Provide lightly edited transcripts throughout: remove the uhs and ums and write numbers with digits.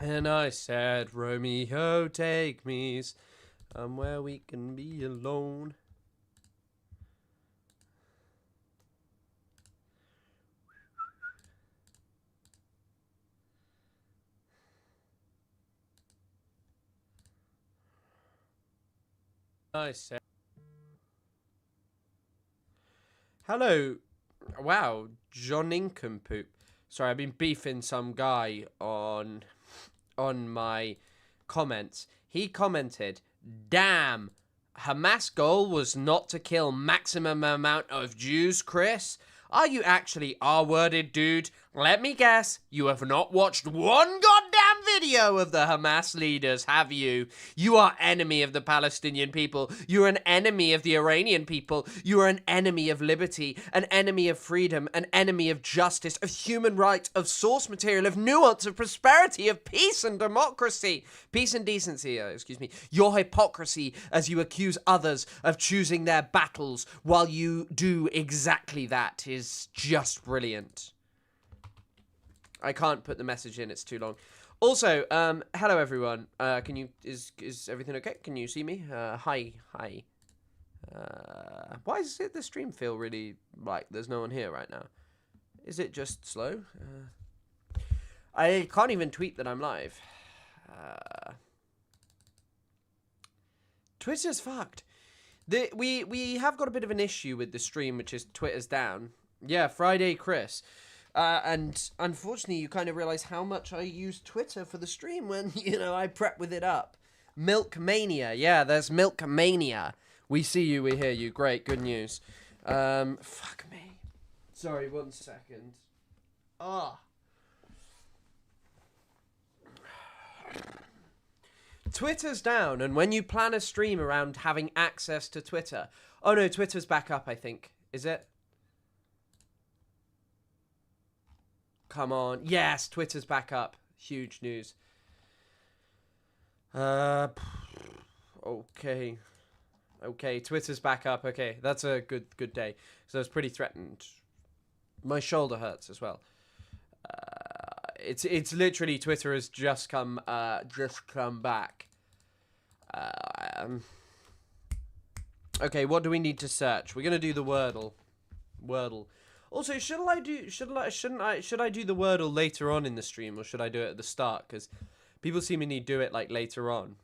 And I said, Romeo, take me somewhere we can be alone. I said, hello. Wow, John Incompoop. Sorry, I've been beefing some guy on my comments. He commented, damn, Hamas goal was not to kill maximum amount of Jews, Chris. Are you actually R-worded, dude? Let me guess, you have not watched one goddamn video of the Hamas leaders, have you? You are enemy of the Palestinian people. You're an enemy of the Iranian people. You are an enemy of liberty, an enemy of freedom, an enemy of justice, of human rights, of source material, of nuance, of prosperity, of peace and democracy. Peace and decency, excuse me. Your hypocrisy as you accuse others of choosing their battles while you do exactly that is just brilliant. I can't put the message in, it's too long. Also, hello everyone. Is everything okay? Can you see me? Hi. Why does the stream feel really like there's no one here right now? Is it just slow? I can't even tweet that I'm live. Twitter's fucked. We have got a bit of an issue with the stream, which is Twitter's down. Yeah, Friday Chris. And unfortunately, you kind of realize how much I use Twitter for the stream when, I prep with it up. Milk Mania. Yeah, there's Milk Mania. We see you, we hear you. Great, good news. Fuck me. Sorry, 1 second. Twitter's down, and when you plan a stream around having access to Twitter... Oh no, Twitter's back up, I think. Is it? Come on. Yes, Twitter's back up. Huge news. Okay. Okay, Twitter's back up. Okay, that's a good day. So I was pretty threatened. My shoulder hurts as well. It's literally Twitter has just come back. Okay, what do we need to search? We're gonna do the Wordle. Also, should I do the Wordle later on in the stream, or should I do it at the start? Because people seemingly do it like later on.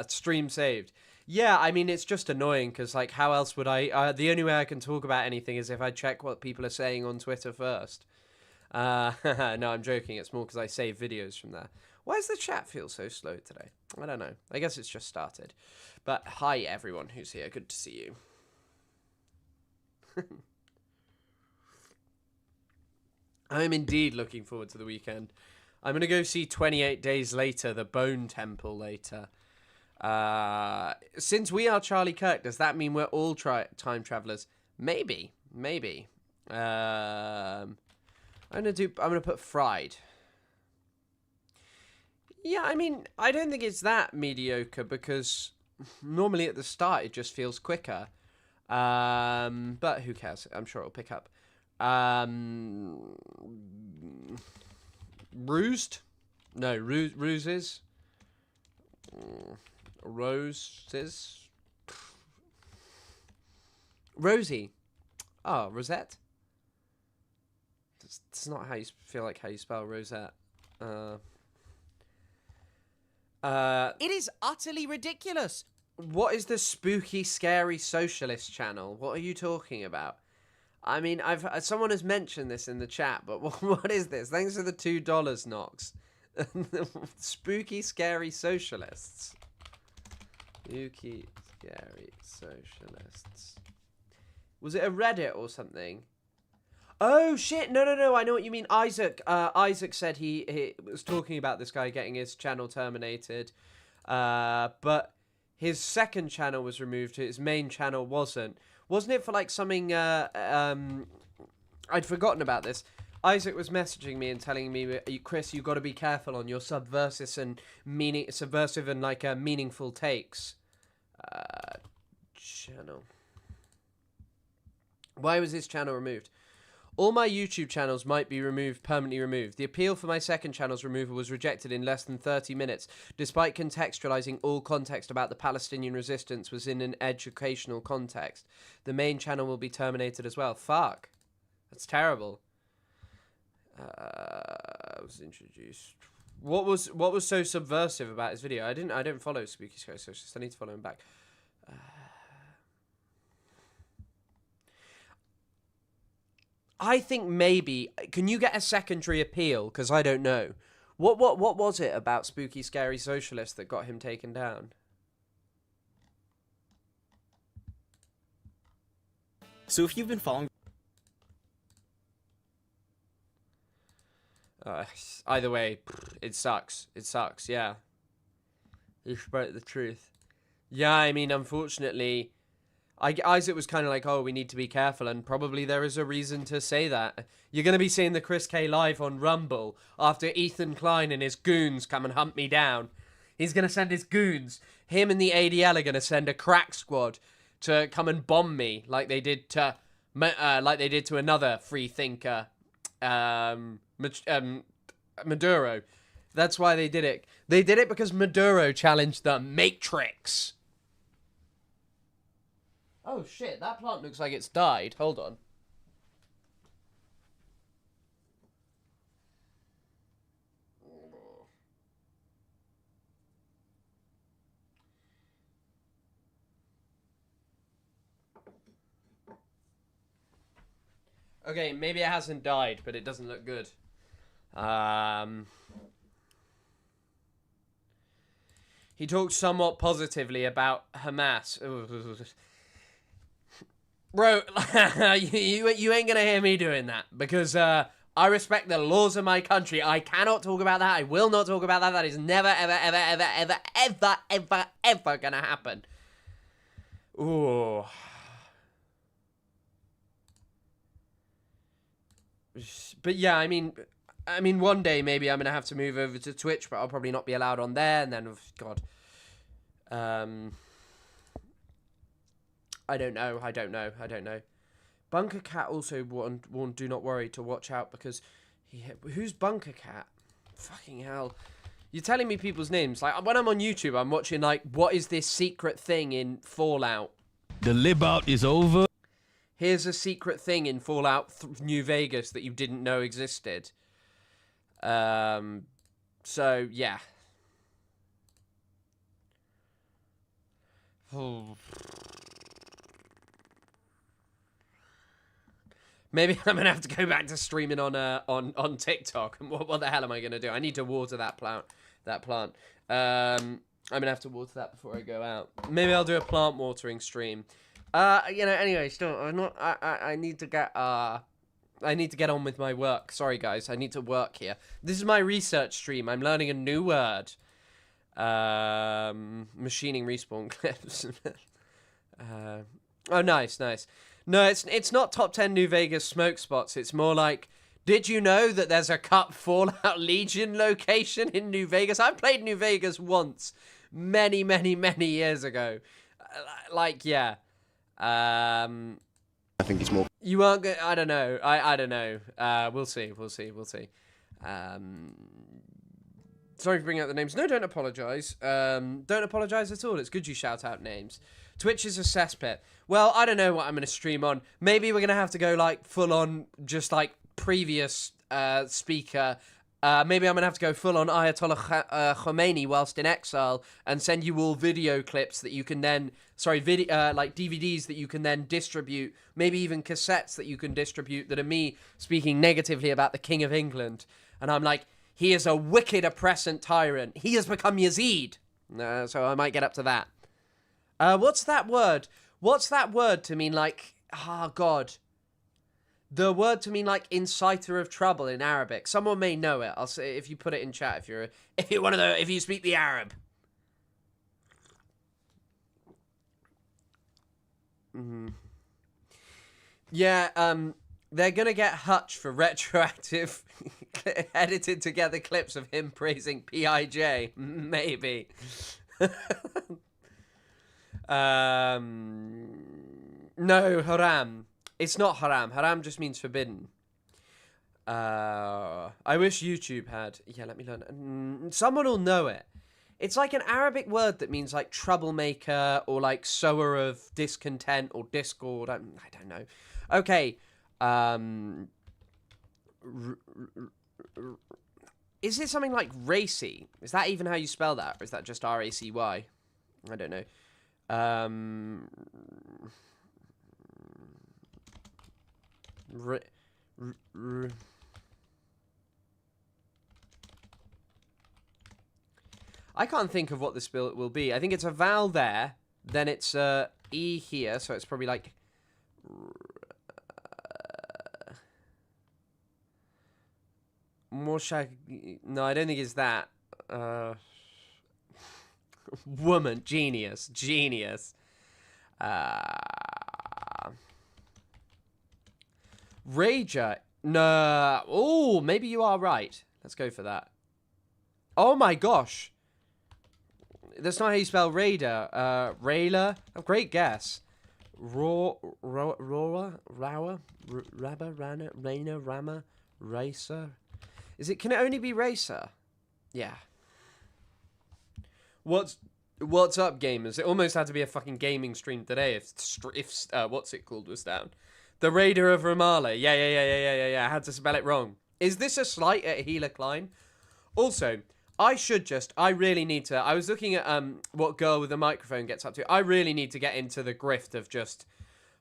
Stream saved. Yeah, I mean, it's just annoying because like, how else would I? The only way I can talk about anything is if I check what people are saying on Twitter first. No, I'm joking. It's more because I save videos from there. Why does the chat feel so slow today? I don't know. I guess it's just started. But hi everyone who's here. Good to see you. I'm indeed looking forward to the weekend. I'm going to go see 28 Days Later, the Bone Temple later. Since we are Charlie Kirk, does that mean we're all time travelers? Maybe. I'm gonna put fried. Yeah, I mean, I don't think it's that mediocre because normally at the start it just feels quicker. But who cares? I'm sure it'll pick up. Rused? No, ruses? Roses? Rosie. Oh, Rosette? It's not how you feel like how you spell Rosette. It is utterly ridiculous. What is the spooky, scary socialist channel? What are you talking about? I mean, someone has mentioned this in the chat, but what is this? Thanks for the $2, Nox. Spooky, scary socialists. Spooky, scary socialists. Was it a Reddit or something? Oh, shit. No. I know what you mean. Isaac said he was talking about this guy getting his channel terminated. But his second channel was removed. His main channel wasn't. Wasn't it for like something, I'd forgotten about this. Isaac was messaging me and telling me, Chris, you got to be careful on your subversive and like meaningful takes. Channel. Why was his channel removed? All my YouTube channels might be permanently removed. The appeal for my second channel's removal was rejected in less than 30 minutes, despite contextualizing all context about the Palestinian resistance was in an educational context. The main channel will be terminated as well. Fuck. That's terrible. Was introduced. What was so subversive about his video? I don't follow Spooky Scary Socialist. I need to follow him back. I think maybe, can you get a secondary appeal? Because I don't know. What was it about Spooky Scary Socialist that got him taken down? So if you've been following... Either way, it sucks. It sucks, yeah. You spoke the truth. Yeah, I mean, unfortunately, Isaac was kind of like, oh, we need to be careful, and probably there is a reason to say that. You're going to be seeing the Chris K live on Rumble after Ethan Klein and his goons come and hunt me down. He's going to send his goons. Him and the ADL are going to send a crack squad to come and bomb me like they did to another free thinker, Maduro. That's why they did it. They did it because Maduro challenged the Matrix. Oh shit, that plant looks like it's died. Hold on. Okay, maybe it hasn't died, but it doesn't look good. He talked somewhat positively about Hamas. Bro, you ain't gonna hear me doing that, because I respect the laws of my country. I cannot talk about that. I will not talk about that. That is never, ever, ever, ever, ever, ever, ever, ever gonna happen. Ooh. But yeah, I mean, one day maybe I'm gonna have to move over to Twitch, but I'll probably not be allowed on there. And then, God, I don't know. Bunker Cat also warned do not worry to watch out because who's Bunker Cat? Fucking hell. You're telling me people's names. Like, when I'm on YouTube, I'm watching, like, what is this secret thing in Fallout? The live out is over. Here's a secret thing in Fallout New Vegas that you didn't know existed. So, yeah. Maybe I'm gonna have to go back to streaming on TikTok. And what the hell am I gonna do? I need to water that plant. I'm gonna have to water that before I go out. Maybe I'll do a plant watering stream. Anyway, still, I need to get on with my work. Sorry, guys, I need to work here. This is my research stream. I'm learning a new word. Machining respawn clips. Oh, nice. No, it's not top 10 New Vegas smoke spots. It's more like, did you know that there's a Cup Fallout Legion location in New Vegas? I played New Vegas once, many years ago. Yeah. I think it's more... You aren't going... I don't know. I don't know. We'll see. Sorry for bringing out the names. No, don't apologise. Don't apologise at all. It's good you shout out names. Twitch is a cesspit. Well, I don't know what I'm going to stream on. Maybe we're going to have to go, like, full-on, just, like, previous speaker. Maybe I'm going to have to go full-on Ayatollah Khomeini whilst in exile and send you all video clips that you can then... like DVDs that you can then distribute. Maybe even cassettes that you can distribute that are me speaking negatively about the King of England. And I'm like, he is a wicked, oppressant tyrant. He has become Yazid. So I might get up to that. What's that word? What's that word to mean, like... Oh, God. The word to mean, like, inciter of trouble in Arabic. Someone may know it. I'll say if you put it in chat. If you speak the Arab. Yeah, they're gonna get Hutch for retroactive edited together clips of him praising PIJ. Maybe. No, haram. It's not haram. Haram just means forbidden. I wish YouTube had. Yeah, let me learn. Someone will know it. It's like an Arabic word that means like troublemaker or like sower of discontent or discord. I don't know. Okay. Is it something like racy? Is that even how you spell that? Or is that just RACY? I don't know. I can't think of what the spell will be. I think it's a vowel there, then it's a E here, so it's probably like... No, I don't think it's that. Woman, genius. Rager. No. Oh, maybe you are right. Let's go for that. Oh my gosh. That's not how you spell raider. Railer. Oh, great guess. Rabba, Rana, Raina, Rama, Racer. Can it only be racer? Yeah. What's up, gamers? It almost had to be a fucking gaming stream today if what's it called was down. The Raider of Ramallah. Yeah. I had to spell it wrong. Is this a slight at Hila Klein? Also, I really need to... I was looking at what Girl with a Microphone gets up to. I really need to get into the grift of just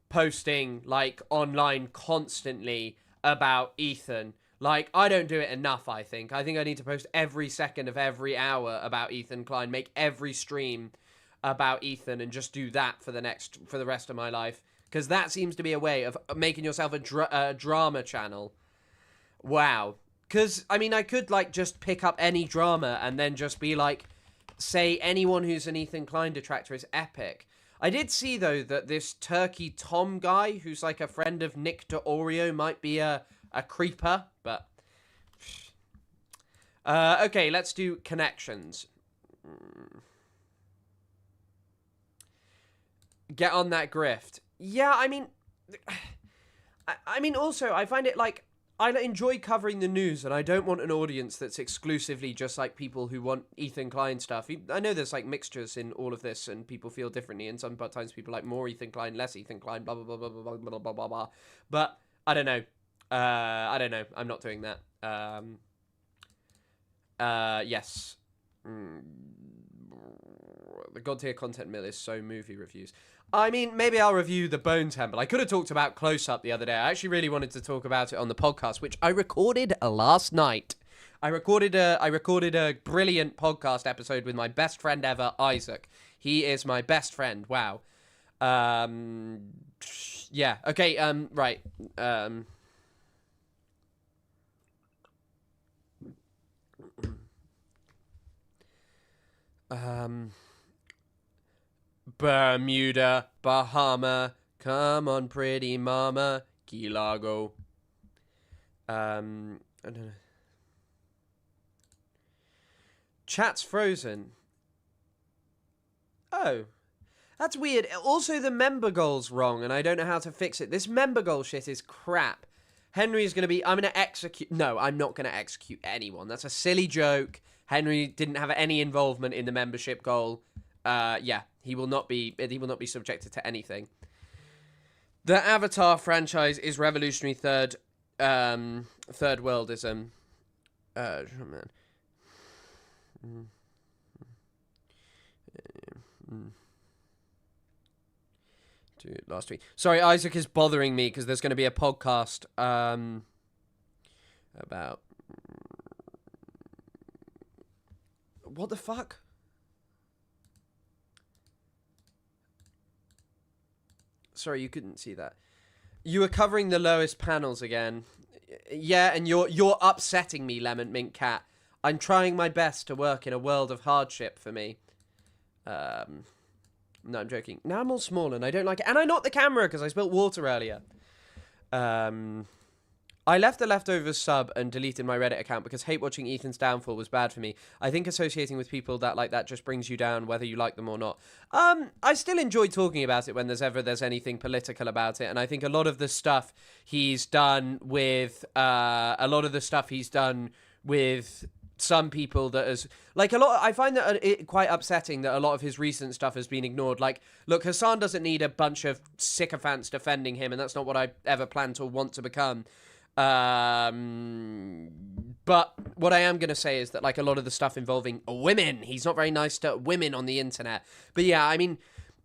posting, like, online constantly about Ethan. Like, I don't do it enough, I think. I think I need to post every second of every hour about Ethan Klein, make every stream about Ethan, and just do that for the rest of my life. Because that seems to be a way of making yourself a drama channel. Wow. Because, I mean, I could, like, just pick up any drama and then just be like, say anyone who's an Ethan Klein detractor is epic. I did see, though, that this Turkey Tom guy, who's, like, a friend of Nick DeOrio, might be a creeper, but... okay, let's do connections. Get on that grift. Yeah, I mean... also, I find it, like... I enjoy covering the news, and I don't want an audience that's exclusively just, like, people who want Ethan Klein stuff. I know there's, like, mixtures in all of this, and people feel differently, and sometimes people like more Ethan Klein, less Ethan Klein, blah, blah, blah, blah, blah, blah, blah, blah, blah. But, I don't know. I'm not doing that. Yes. The God tier content mill is so movie reviews. I mean, maybe I'll review the Bone Temple. I could have talked about Close Up the other day. I actually really wanted to talk about it on the podcast, which I recorded last night. I recorded a brilliant podcast episode with my best friend ever, Isaac. He is my best friend. Wow. Yeah. Okay. Right. Bermuda, Bahama, come on, pretty mama, Key Largo. I don't know. Chat's frozen. Oh, that's weird. Also, the member goal's wrong, and I don't know how to fix it. This member goal shit is crap. Henry's going to be... I'm going to execute... No, I'm not going to execute anyone. That's a silly joke. Henry didn't have any involvement in the membership goal. Yeah, he will not be subjected to anything. The Avatar franchise is revolutionary third worldism. Man. Last week. Sorry, Isaac is bothering me because there's going to be a podcast about... What the fuck? Sorry, you couldn't see that. You were covering the lowest panels again. Yeah, and you're upsetting me, Lemon Mint Cat. I'm trying my best to work in a world of hardship for me. No, I'm joking. Now I'm all small and I don't like it. And I knocked the camera because I spilled water earlier. I left the leftovers sub and deleted my Reddit account because hate watching Ethan's downfall was bad for me. I think associating with people that like that just brings you down, whether you like them or not. I still enjoy talking about it when there's anything political about it, and I think a lot of the stuff he's done with some people that is like a lot. I find that it quite upsetting that a lot of his recent stuff has been ignored. Like, look, Hassan doesn't need a bunch of sycophants defending him, and that's not what I ever plan to want to become. But what I am going to say is that, like, a lot of the stuff involving women, he's not very nice to women on the internet. But yeah, I mean,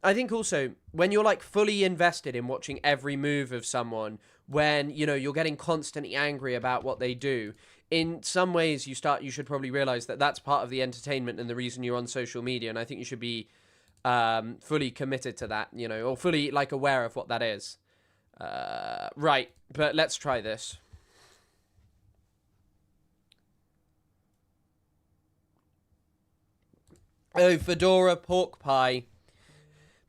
I think also when you're like fully invested in watching every move of someone, when, you know, you're getting constantly angry about what they do, in some ways you should probably realize that that's part of the entertainment and the reason you're on social media. And I think you should be fully committed to that, you know, or fully like aware of what that is. Right, but let's try this. Oh, fedora, pork pie.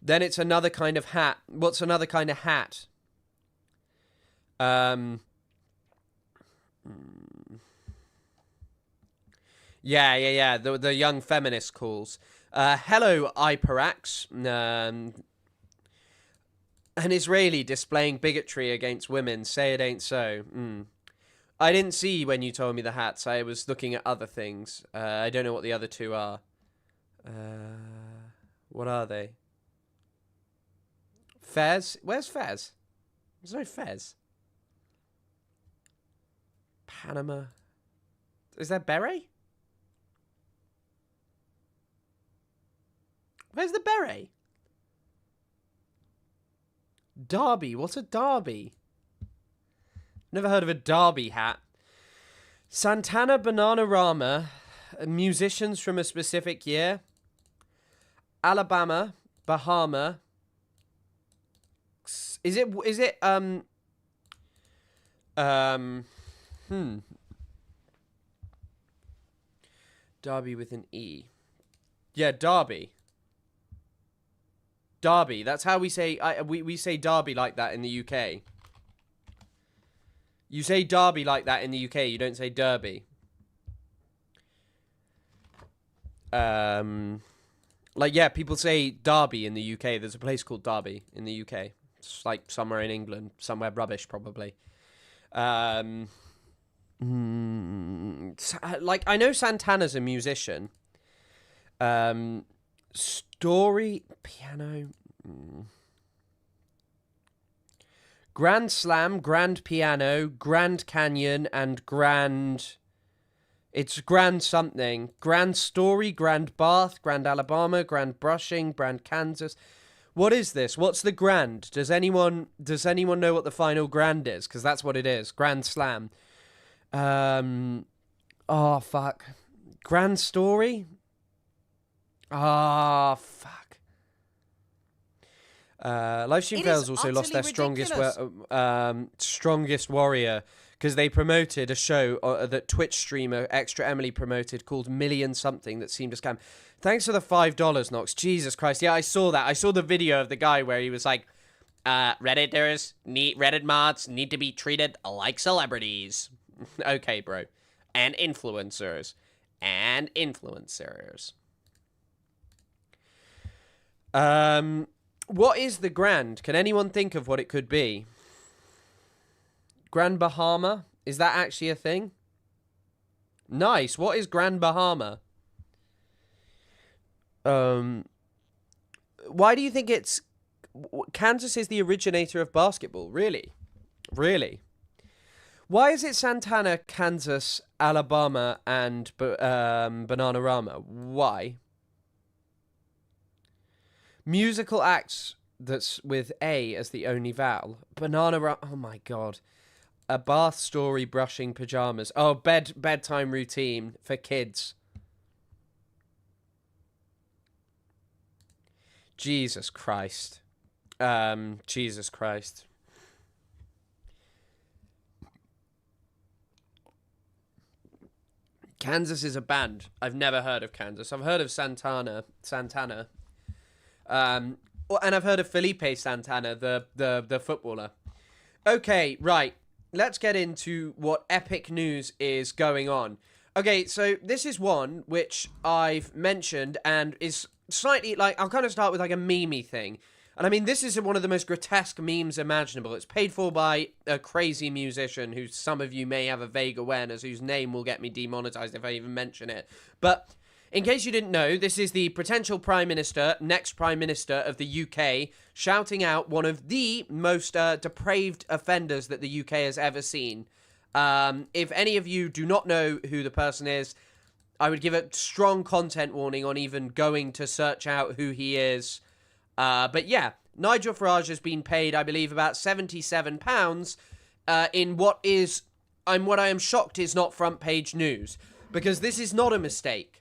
Then it's another kind of hat. What's another kind of hat? Yeah. The young feminist calls. Hello, Iparax. An Israeli displaying bigotry against women. Say it ain't so. I didn't see when you told me the hats. I was looking at other things. I don't know what the other two are. What are they? Fez? Where's Fez? There's no Fez. Panama. Is that beret? Where's the beret? Derby. What's a derby? Never heard of a derby hat. Santana Bananarama. Musicians from a specific year. Alabama. Bahama. Is it Derby with an E. Yeah, Derby. Derby. That's how we say. We say Derby like that in the UK. You say Derby like that in the UK. You don't say Derby. Like, yeah, people say Derby in the UK. There's a place called Derby in the UK. It's like somewhere in England, somewhere rubbish probably. Like, I know Santana's a musician. Story piano. Grand Slam, Grand Piano, Grand Canyon, and Grand... It's Grand something. Grand Story, Grand Bath, Grand Alabama, Grand Brushing, Grand Kansas. What is this? What's the Grand? Does anyone know what the final Grand is? Because that's what it is. Grand Slam. Oh, fuck. Grand Story? Oh, fuck. Livestream Fails also lost their strongest warrior because they promoted a show that Twitch streamer Extra Emily promoted called Million Something that seemed a scam. Thanks for the $5, Nox. Jesus Christ. Yeah, I saw that. I saw the video of the guy where he was like, Reddit mods need to be treated like celebrities. Okay, bro. And influencers. What is the Grand? Can anyone think of what it could be? Grand Bahama? Is that actually a thing? Nice. What is Grand Bahama? Why do you think it's... Kansas is the originator of basketball? Really? Why is it Santana, Kansas, Alabama, and Bananarama? Why? Musical acts that's with A as the only vowel. Bananarama... Oh my god. A bath story, brushing, pajamas. Oh, bedtime routine for kids. Jesus Christ. Jesus Christ. Kansas is a band. I've never heard of Kansas. I've heard of Santana. And I've heard of Felipe Santana, the footballer. Okay, right. let's get into what epic news is going on. Okay, so this is one which I've mentioned and is slightly like, I'll kind of start with like a meme thing. And I mean, this is one of the most grotesque memes imaginable. It's paid for by a crazy musician who some of you may have a vague awareness, whose name will get me demonetized if I even mention it. But in case you didn't know, this is the potential Prime Minister, next Prime Minister of the UK, shouting out one of the most depraved offenders that the UK has ever seen. If any of you do not know who the person is, I would give a strong content warning on even going to search out who he is. But yeah, Nigel Farage has been paid, I believe, about £77 in what I am shocked is not front page news, because this is not a mistake.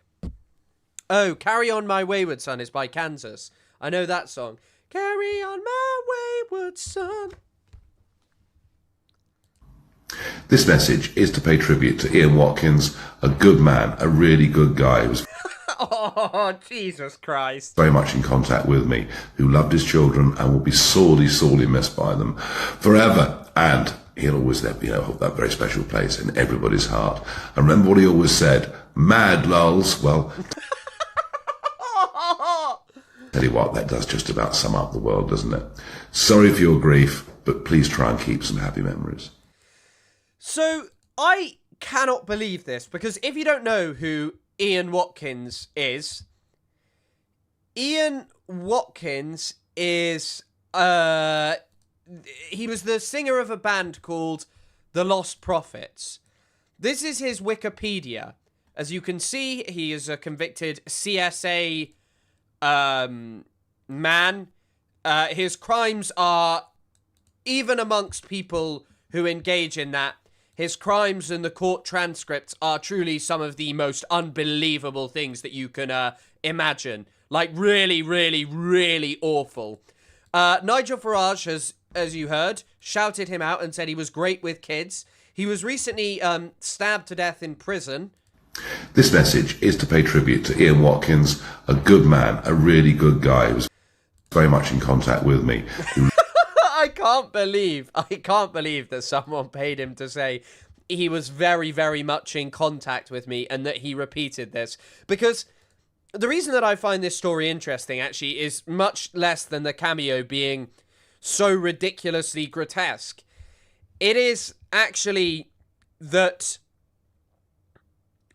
Oh, Carry On My Wayward Son is by Kansas. I know that song. Carry on my wayward son. This message is to pay tribute to Ian Watkins, a good man, a really good guy who was Oh, Jesus Christ. very much in contact with me, who loved his children and will be sorely, sorely missed by them forever. And he'll always, hold that very special place in everybody's heart. And remember what he always said, mad lulz. Well, tell you what, that does just about sum up the world, doesn't it? Sorry for your grief, but please try and keep some happy memories. So, I cannot believe this, because if you don't know who Ian Watkins is, Ian Watkins is, he was the singer of a band called The Lost Prophets. This is his Wikipedia. As you can see, he is a convicted CSA man. His crimes are, even amongst people who engage in that, his crimes and the court transcripts are truly some of the most unbelievable things that you can imagine. Like, really, really, really awful. Nigel Farage has, as you heard, shouted him out and said he was great with kids. He was recently stabbed to death in prison. This message is to pay tribute to Ian Watkins, a good man, a really good guy who was very much in contact with me. I can't believe that someone paid him to say he was very, very much in contact with me and that he repeated this. Because the reason that I find this story interesting, actually, is much less than the cameo being so ridiculously grotesque. It is actually that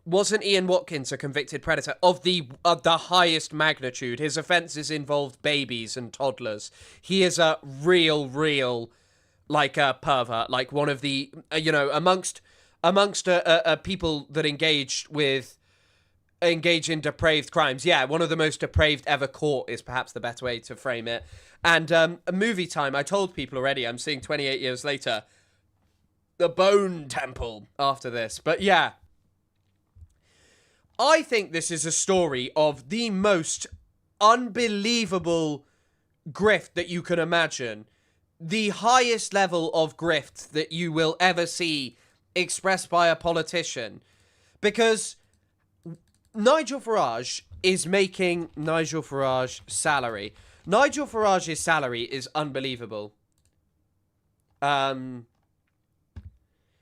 wasn't Ian Watkins a convicted predator of the highest magnitude? His offences involved babies and toddlers. He is a real, like a pervert, like one of the, amongst people that engage in depraved crimes. Yeah, one of the most depraved ever caught is perhaps the better way to frame it. And a movie time, I told people already, I'm seeing 28 years later, The Bone Temple after this. But yeah, I think this is a story of the most unbelievable grift that you can imagine. The highest level of grift that you will ever see expressed by a politician. Because Nigel Farage is making Nigel Farage salary. Nigel Farage's salary is unbelievable.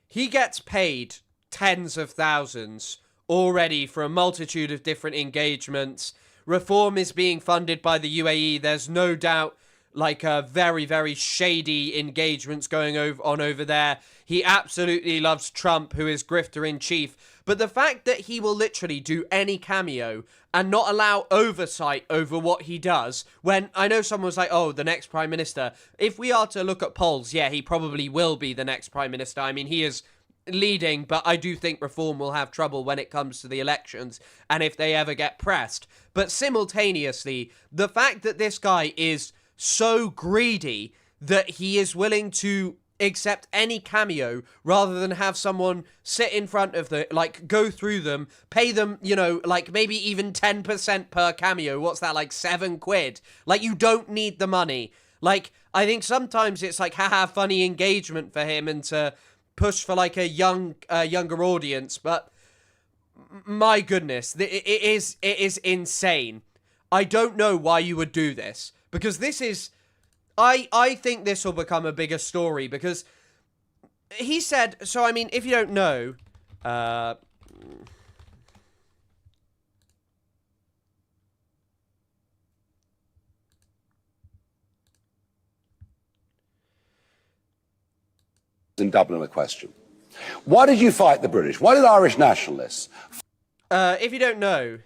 He gets paid tens of thousands already for a multitude of different engagements. Reform is being funded by the UAE. There's no doubt, like, very, very shady engagements going on over there. He absolutely loves Trump, who is grifter-in-chief. But the fact that he will literally do any cameo and not allow oversight over what he does, when I know someone was like, oh, the next Prime Minister. If we are to look at polls, yeah, he probably will be the next Prime Minister. I mean, he is leading, but I do think Reform will have trouble when it comes to the elections and if they ever get pressed. But simultaneously, the fact that this guy is so greedy that he is willing to accept any cameo rather than have someone sit in front of the, like, go through them, pay them, like maybe even 10% per cameo. What's that, like £7? Like, you don't need the money. Like, I think sometimes it's like, haha, funny engagement for him and to push for like a younger audience, but my goodness, it is insane. I don't know why you would do this, because this is, I think this will become a bigger story, because he said, so I mean, if you don't know, in Dublin a question. Why did you fight the British? Why did Irish nationalists? if you don't know,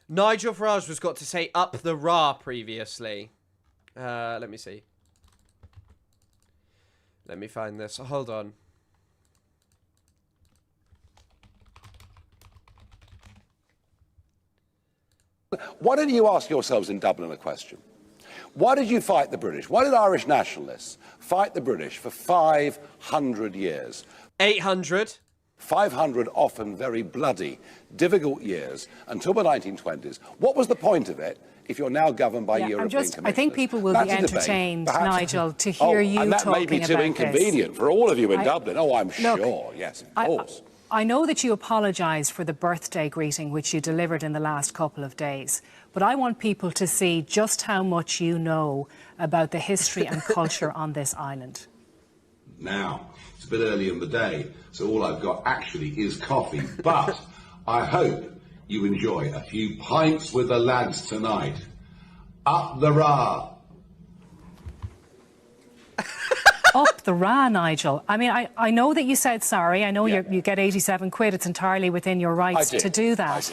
Nigel Farage was got to say up the Ra previously. Let me see. Let me find this. Hold on. Why didn't you ask yourselves in Dublin a question? Why did you fight the British? Why did Irish nationalists fight the British for 500 years? 800. 500 often very bloody, difficult years until the 1920s. What was the point of it if you're now governed by European commissioners? I think people will That's be a debate. entertained, Perhaps, Nigel, to hear you and that talking may be too about inconvenient this. for all of you in Dublin. Oh, I'm Look, sure. Yes, of course. I know that you apologised for the birthday greeting which you delivered in the last couple of days, but I want people to see just how much you know about the history and culture on this island. Now, it's a bit early in the day, so all I've got actually is coffee, but I hope you enjoy a few pints with the lads tonight. Up the Ra! Up the Ra, Nigel. I mean, I know that you said sorry. I know you get 87 quid. It's entirely within your rights to do that.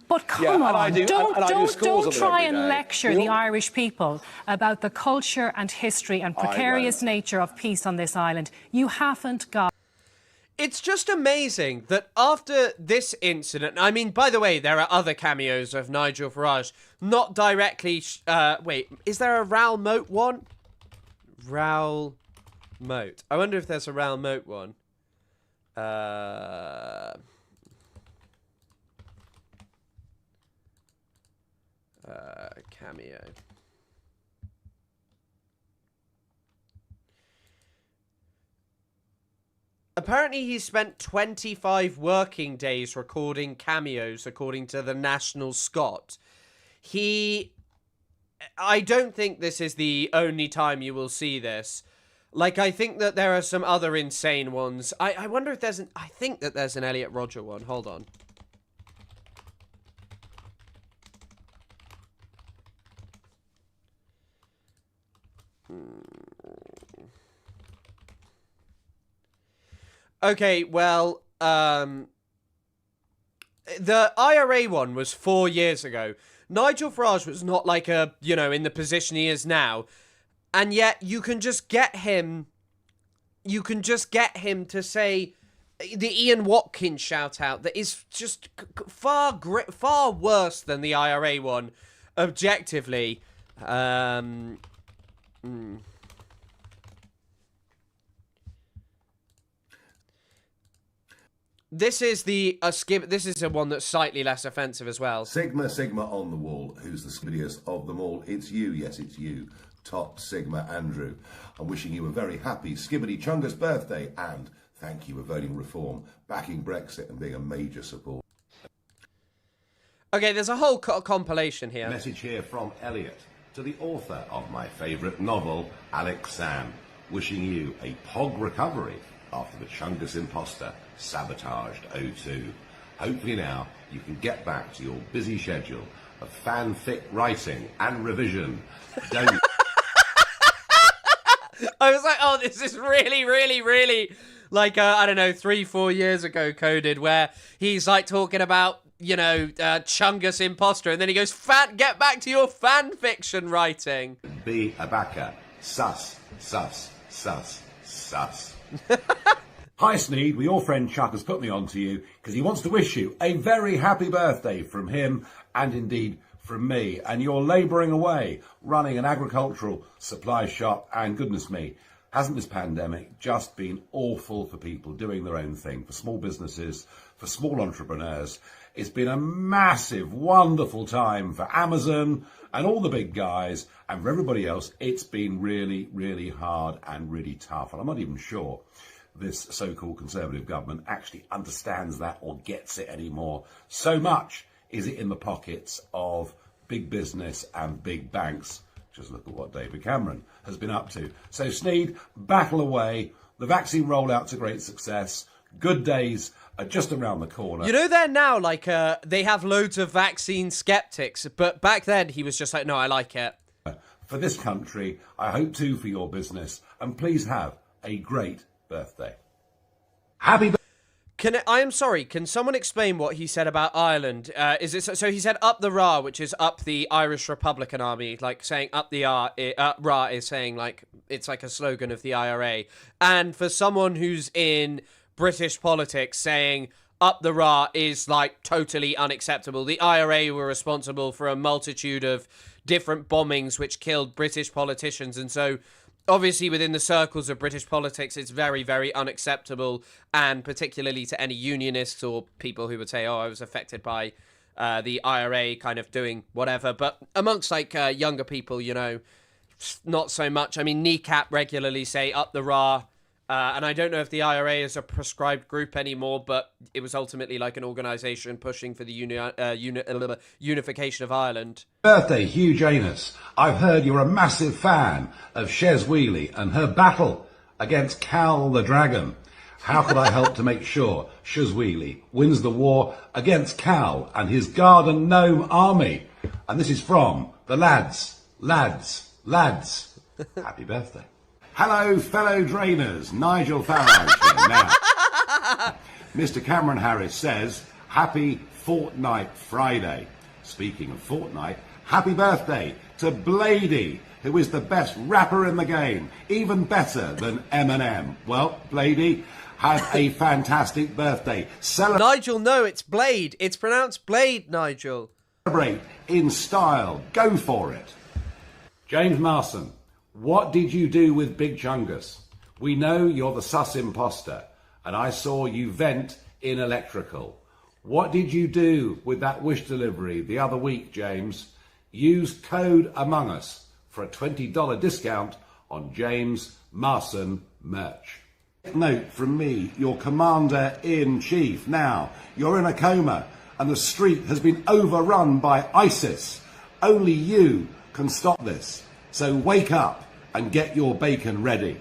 But come on, don't try and lecture the Irish people about the culture and history and precarious nature of peace on this island. You haven't got... It's just amazing that after this incident, I mean, by the way, there are other cameos of Nigel Farage, not directly... wait, is there a Raoul Moat one? Raoul Moat. I wonder if there's a Raoul Moat one. Cameo. Apparently he spent 25 working days recording cameos, according to the National Scot. I don't think this is the only time you will see this. Like, I think that there are some other insane ones. I wonder if there's I think that there's an Elliot Rodger one. Hold on. Okay, well, the IRA one was 4 years ago. Nigel Farage was not like in the position he is now. And yet you can just get him to say the Ian Watkins shout out that is just far worse than the IRA one, objectively. This is this is a one that's slightly less offensive as well. Sigma on the wall, who's the speediest of them all. It's you, yes, it's you, Top Sigma Andrew. I'm wishing you a very happy Skibbity Chungus birthday, and thank you for voting Reform, backing Brexit and being a major support. Okay, there's a whole compilation here. Message here from Elliot to the author of my favourite novel, Alex Sam, wishing you a POG recovery after the Chungus imposter sabotaged O2. Hopefully now you can get back to your busy schedule of fanfic writing and revision. Don't... I was like, oh, this is really, really, really, like, I don't know, 3-4 years ago coded, where he's, like, talking about, Chungus imposter, and then he goes, get back to your fan fiction writing. Be a backer. Sus. Hi Sneed, well, your friend Chuck has put me on to you because he wants to wish you a very happy birthday from him and indeed from me. And you're labouring away, running an agricultural supply shop, and goodness me, hasn't this pandemic just been awful for people doing their own thing, for small businesses, for small entrepreneurs? It's been a massive, wonderful time for Amazon and all the big guys, and for everybody else, it's been really, really hard and really tough. And I'm not even sure this so-called Conservative government actually understands that or gets it anymore. So much is it in the pockets of big business and big banks. Just look at what David Cameron has been up to. So Sneed, battle away. The vaccine rollout's a great success. Good days are just around the corner. You know, they're now like, they have loads of vaccine skeptics, but back then he was just like, no, I like it. For this country, I hope too for your business, and please have a great birthday. Happy birthday. I am sorry, can someone explain what he said about Ireland? Is it so he said up the Ra, which is up the Irish Republican Army, like saying up the Ra is saying like it's like a slogan of the IRA. And for someone who's in British politics, saying up the Ra is like totally unacceptable. The IRA were responsible for a multitude of different bombings which killed British politicians, and so obviously within the circles of British politics it's very, very unacceptable, and particularly to any unionists or people who would say, oh, I was affected by the IRA kind of doing whatever. But amongst like younger people, you know, not so much. I mean, Kneecap regularly say up the Ra, and I don't know if the IRA is a prescribed group anymore, but it was ultimately like an organisation pushing for the unification of Ireland. birthday, Hugh Janus. I've heard you're a massive fan of Shez Wheely and her battle against Cal the Dragon. How could I help to make sure Shez Wheely wins the war against Cal and his Garden Gnome army? And this is from the lads. Happy birthday. Hello, fellow drainers. Nigel Farage here now. Mr. Cameron Harris says, happy Fortnight Friday. Speaking of Fortnite, happy birthday to Blady, who is the best rapper in the game, even better than Eminem. Well, Blady, have a fantastic birthday. Nigel, no, it's Blade. It's pronounced Blade, Nigel. Celebrate in style. Go for it. James Marson, what did you do with Big Chungus? We know you're the sus imposter, and I saw you vent in electrical. What did you do with that wish delivery the other week, James? Use code Among Us for a $20 discount on James Marson merch. Note from me, your Commander-in-Chief. Now, you're in a coma and the street has been overrun by ISIS. Only you can stop this. So wake up and get your bacon ready.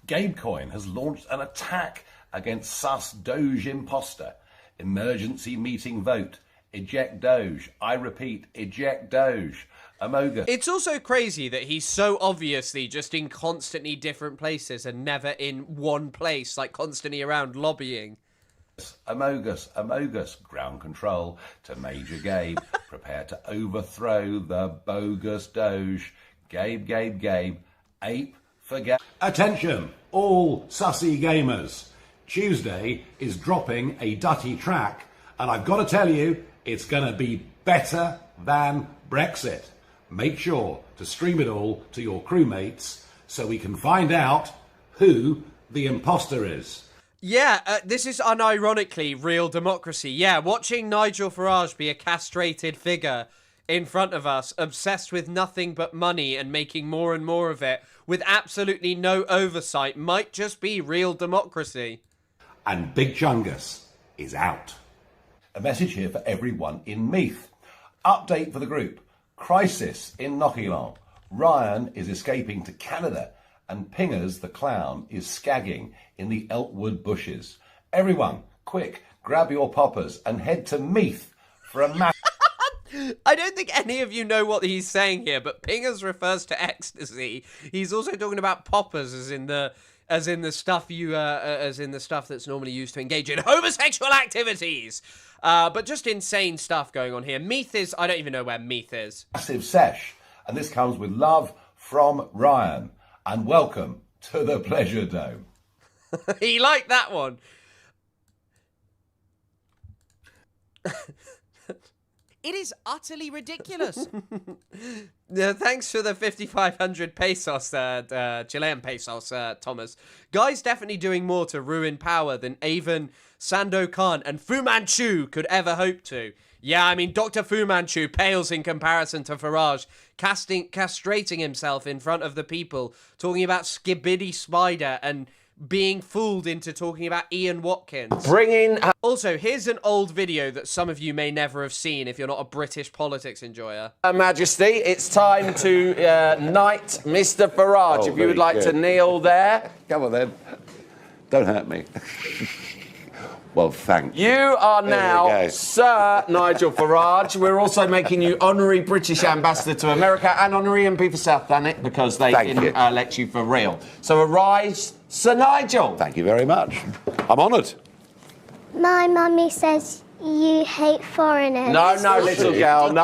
Gabecoin has launched an attack against sus Doge imposter. Emergency meeting vote. Eject Doge. I repeat, eject Doge. Amogus. It's also crazy that he's so obviously just in constantly different places and never in one place, like constantly around lobbying. Amogus. Ground control to Major Gabe. Prepare to overthrow the bogus Doge. Gabe. Ape for Gabe. Attention, all sussy gamers. Tuesday is dropping a Dutty track, and I've got to tell you, it's going to be better than Brexit. Make sure to stream it all to your crewmates so we can find out who the imposter is. Yeah, this is unironically real democracy. Yeah, watching Nigel Farage be a castrated figure in front of us, obsessed with nothing but money and making more and more of it, with absolutely no oversight, might just be real democracy. And Big Chungus is out. A message here for everyone in Meath. Update for the group. Crisis in Knockylong. Ryan is escaping to Canada and Pingers the clown is skagging in the Elkwood bushes. Everyone, quick, grab your poppers and head to Meath for a I don't think any of you know what he's saying here, but Pingers refers to ecstasy. He's also talking about poppers as in the stuff that's normally used to engage in homosexual activities. But just insane stuff going on here. Meath is, I don't even know where Meath is. Massive sesh. And this comes with love from Ryan. And welcome to the Pleasure Dome. He liked that one. It is utterly ridiculous. Yeah, thanks for the 5,500 pesos, Chilean pesos, Thomas. Guy's definitely doing more to ruin power than even Sandokan and Fu Manchu could ever hope to. Yeah, I mean, Dr. Fu Manchu pales in comparison to Farage, castrating himself in front of the people, talking about Skibidi Spider and being fooled into talking about Ian Watkins. Bringing... Also, here's an old video that some of you may never have seen if you're not a British politics enjoyer. Her Majesty, it's time to knight Mr. Farage. If you would like to kneel there. Come on then. Don't hurt me. Well, thank you. You are now Sir Nigel Farage. We're also making you honorary British ambassador to America and honorary MP for South Thanet because they didn't elect you for real. So arise, Sir Nigel. Thank you very much. I'm honoured. My mummy says you hate foreigners. No, little girl. No.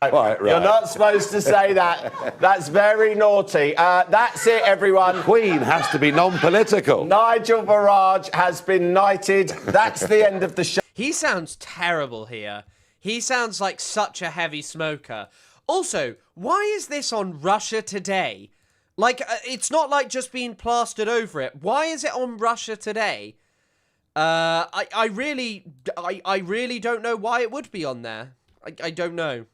Right. You're not supposed to say that. That's very naughty. That's it, everyone. Queen has to be non-political. Nigel Farage has been knighted. That's the end of the show. He sounds terrible here. He sounds like such a heavy smoker. Also, why is this on Russia Today? Like, it's not like just being plastered over it. Why is it on Russia Today? I really don't know why it would be on there. I don't know.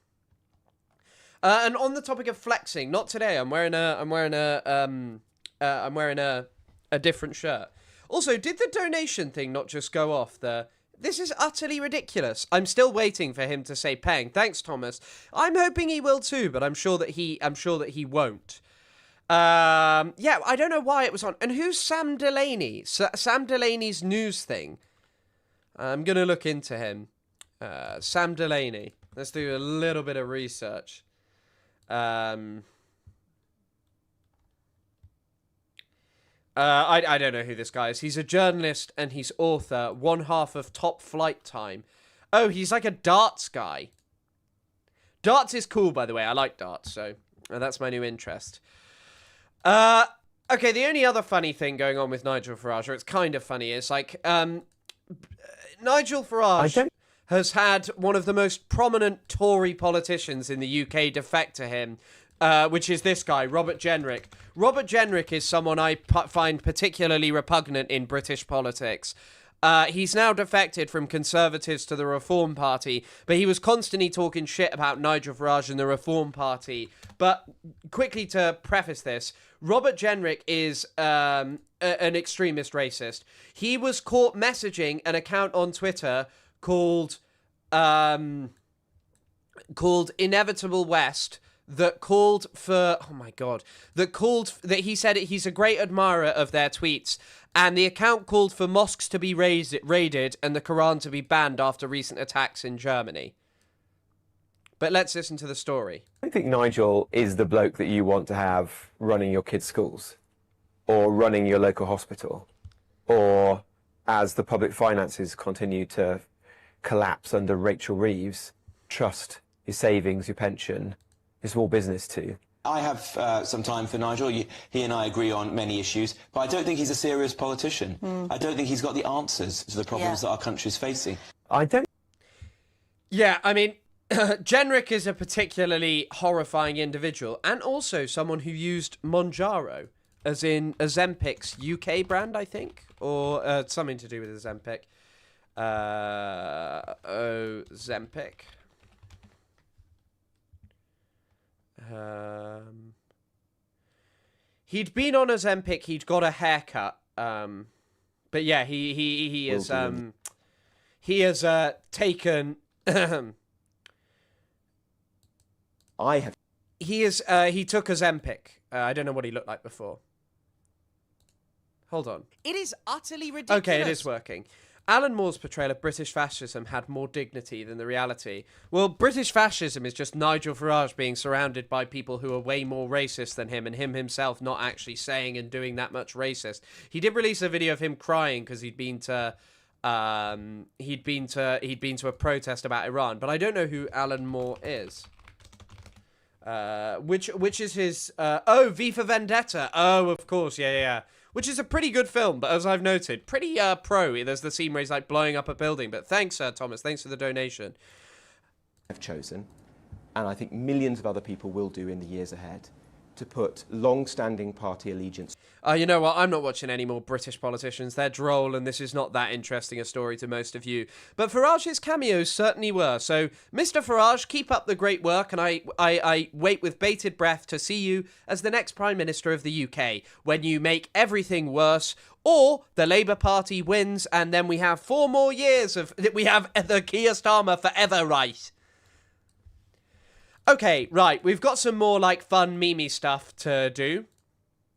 And on the topic of flexing, not today. I'm wearing a different shirt. Also, did the donation thing not just go off? This is utterly ridiculous. I'm still waiting for him to say peng. Thanks, Thomas. I'm hoping he will too, but I'm sure that he won't. Yeah, I don't know why it was on. And who's Sam Delaney? Sam Delaney's news thing. I'm gonna look into him. Sam Delaney. Let's do a little bit of research. I don't know who this guy is. He's a journalist and he's author. One half of Top Flight Time. Oh, he's like a darts guy. Darts is cool, by the way. I like darts, so that's my new interest. Okay, the only other funny thing going on with Nigel Farage, or it's kind of funny, is like, Nigel Farage has had one of the most prominent Tory politicians in the UK defect to him, which is this guy, Robert Jenrick. Robert Jenrick is someone I find particularly repugnant in British politics. He's now defected from Conservatives to the Reform Party, but he was constantly talking shit about Nigel Farage and the Reform Party. But quickly to preface this, Robert Jenrick is an extremist racist. He was caught messaging an account on Twitter called Inevitable West that called for, that he said he's a great admirer of their tweets, and the account called for mosques to be raided and the Quran to be banned after recent attacks in Germany. But let's listen to the story. I think Nigel is the bloke that you want to have running your kids' schools, or running your local hospital, or as the public finances continue to collapse under Rachel Reeves, trust your savings, your pension, your small business too. I have some time for Nigel. He and I agree on many issues, but I don't think he's a serious politician. I don't think he's got the answers to the problems that our country is facing. Yeah, I mean, Jenrick is a particularly horrifying individual, and also someone who used Monjaro, as in Ozempic's UK brand, I think, or something to do with Ozempic. Ozempic. He'd been on Ozempic. He'd got a haircut. But yeah, he has taken. He took Ozempic. I don't know what he looked like before. Hold on. It is utterly ridiculous. Okay, it is working. Alan Moore's portrayal of British fascism had more dignity than the reality. Well, British fascism is just Nigel Farage being surrounded by people who are way more racist than him, and him himself not actually saying and doing that much racist. He did release a video of him crying because he'd been to a protest about Iran, but I don't know who Alan Moore is. Which is his V for Vendetta. Oh, of course, yeah. Which is a pretty good film, but as I've noted, pretty pro. There's the scene where he's like blowing up a building. But thanks, Thomas. Thanks for the donation. I've chosen, and I think millions of other people will do in the years ahead, to put long-standing party allegiance. You know what? I'm not watching any more British politicians. They're droll, and this is not that interesting a story to most of you. But Farage's cameos certainly were. So, Mr. Farage, keep up the great work, and I wait with bated breath to see you as the next Prime Minister of the UK, when you make everything worse, or the Labour Party wins, and then we have 4 more years of... We have the Keir Starmer forever right. Okay, right, we've got some more, like, fun, meme stuff to do.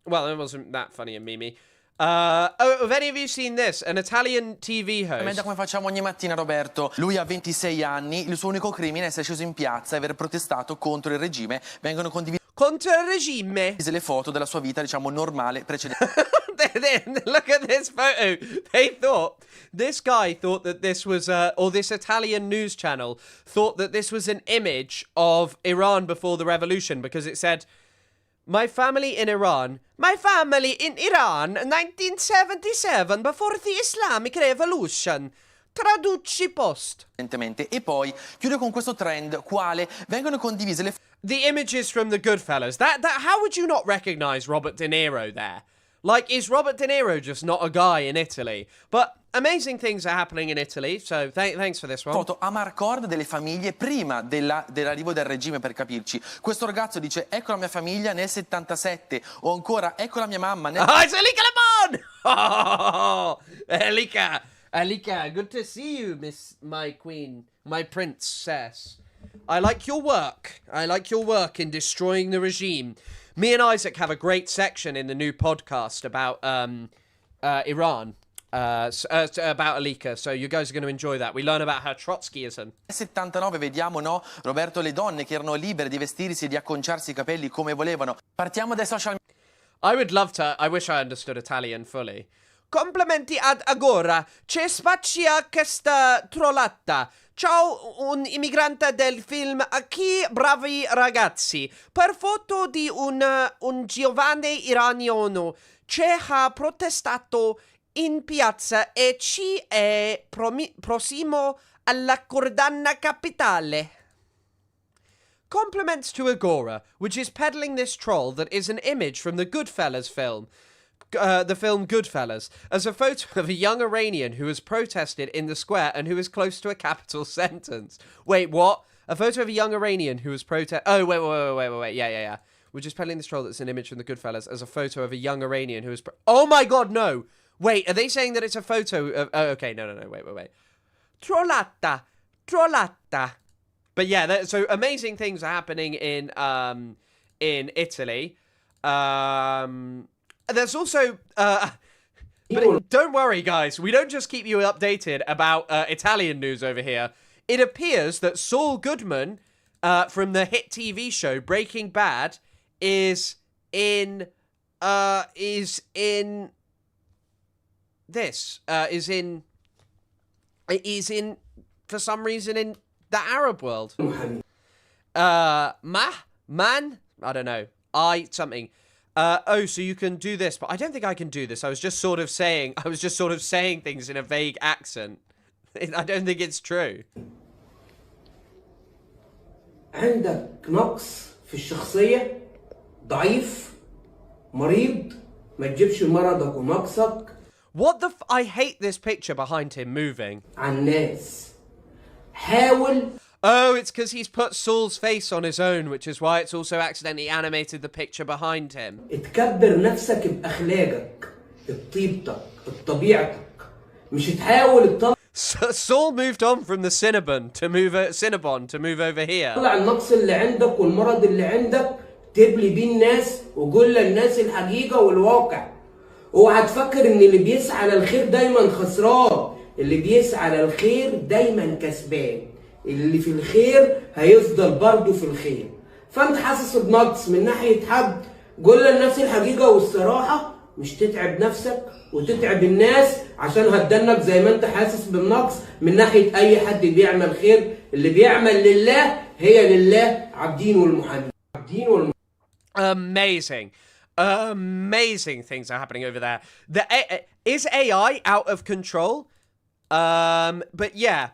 Well, it wasn't that funny and meme. Have any of you seen this? An Italian TV host. Come facciamo ogni mattina, Roberto. Lui ha 26 anni, il suo unico crimine è essere sceso in piazza e aver protestato contro il regime. Vengono condivise contro il regime le foto della sua vita, diciamo, normale precedente. Look at this photo. This guy thought that this was, or this Italian news channel thought that this was an image of Iran before the revolution, because it said, My family in Iran, 1977, before the Islamic Revolution. Traduci post. E poi chiude con questo trend, quale vengono condivise le The images from the Goodfellas. How would you not recognize Robert De Niro there? Like, is Robert De Niro just not a guy in Italy? But amazing things are happening in Italy, so thanks for this one. Foto a marcord delle famiglie prima dell'arrivo del regime, per capirci. Questo ragazzo dice, ecco la mia famiglia nel 77, o ancora, ecco la mia mamma nel... Oh, it's Elika Lemon! Oh, Elika, good to see you, my queen, my princess. I like your work. I like your work in destroying the regime. Me and Isaac have a great section in the new podcast about Iran, about Alika, so you guys are going to enjoy that. We learn about her Trotskyism. Nel 79 vediamo, no, Roberto, le donne che erano libere di vestirsi e di acconciarsi i capelli come volevano. Partiamo dai social I would love to, I wish I understood Italian fully. Complimenti ad Agora, c'è spazio questa trollata. Ciao, un immigrante del film Chi bravi ragazzi. Per foto di un giovane iraniano che ha protestato in piazza e ci è prossimo alla condanna capitale. Compliments to Agora, which is peddling this troll that is an image from the Goodfellas film. The film Goodfellas, as a photo of a young Iranian who has protested in the square and who is close to a capital sentence. Wait, what? A photo of a young Iranian who has Oh, wait. Yeah. We're just peddling this troll that's an image from the Goodfellas as a photo of a young Iranian who is... Oh my god, no! Wait, are they saying that it's a photo of... Oh, okay, no, wait. Trollata. But yeah, so amazing things are happening in Italy. There's also, but don't worry, guys. We don't just keep you updated about Italian news over here. It appears that Saul Goodman, from the hit TV show Breaking Bad, is in for some reason in the Arab world. I don't know. Something. So you can do this, but I don't think I can do this. I was just sort of saying things in a vague accent. I don't think it's true. عندك نقص في الشخصية ضعيف مريض ما تجيبش مرضك ونقصك. What the I hate this picture behind him moving. الناس حاول. Oh, it's because he's put Saul's face on his own, which is why it's also accidentally animated the picture behind him. تكبر نفسك بأخلاقك بطيبتك بطبيعتك مش تحاول Saul moved on from the Cinnabon to move over here. طلع النقص اللي عندك والمرض اللي عندك تبلي بيه الناس وقول للناس الحقيقة والواقع. اوعى تفكر ان اللي بيسعى للخير دايما خسران، اللي بيسعى للخير دايما كسبان. اللي في الخير هيفضل برضه في الخير. فانت حاسس بنقص من ناحية حد، قول للناس الحقيقة والصراحة، مش تتعب نفسك وتتعب الناس عشان هتدنك زي ما انت حاسس بالنقص من ناحية اي حد بيعمل خير. اللي بيعمل لله هي لله عبدين والمحامين. Amazing things are happening over there. Is AI out of control? But yeah.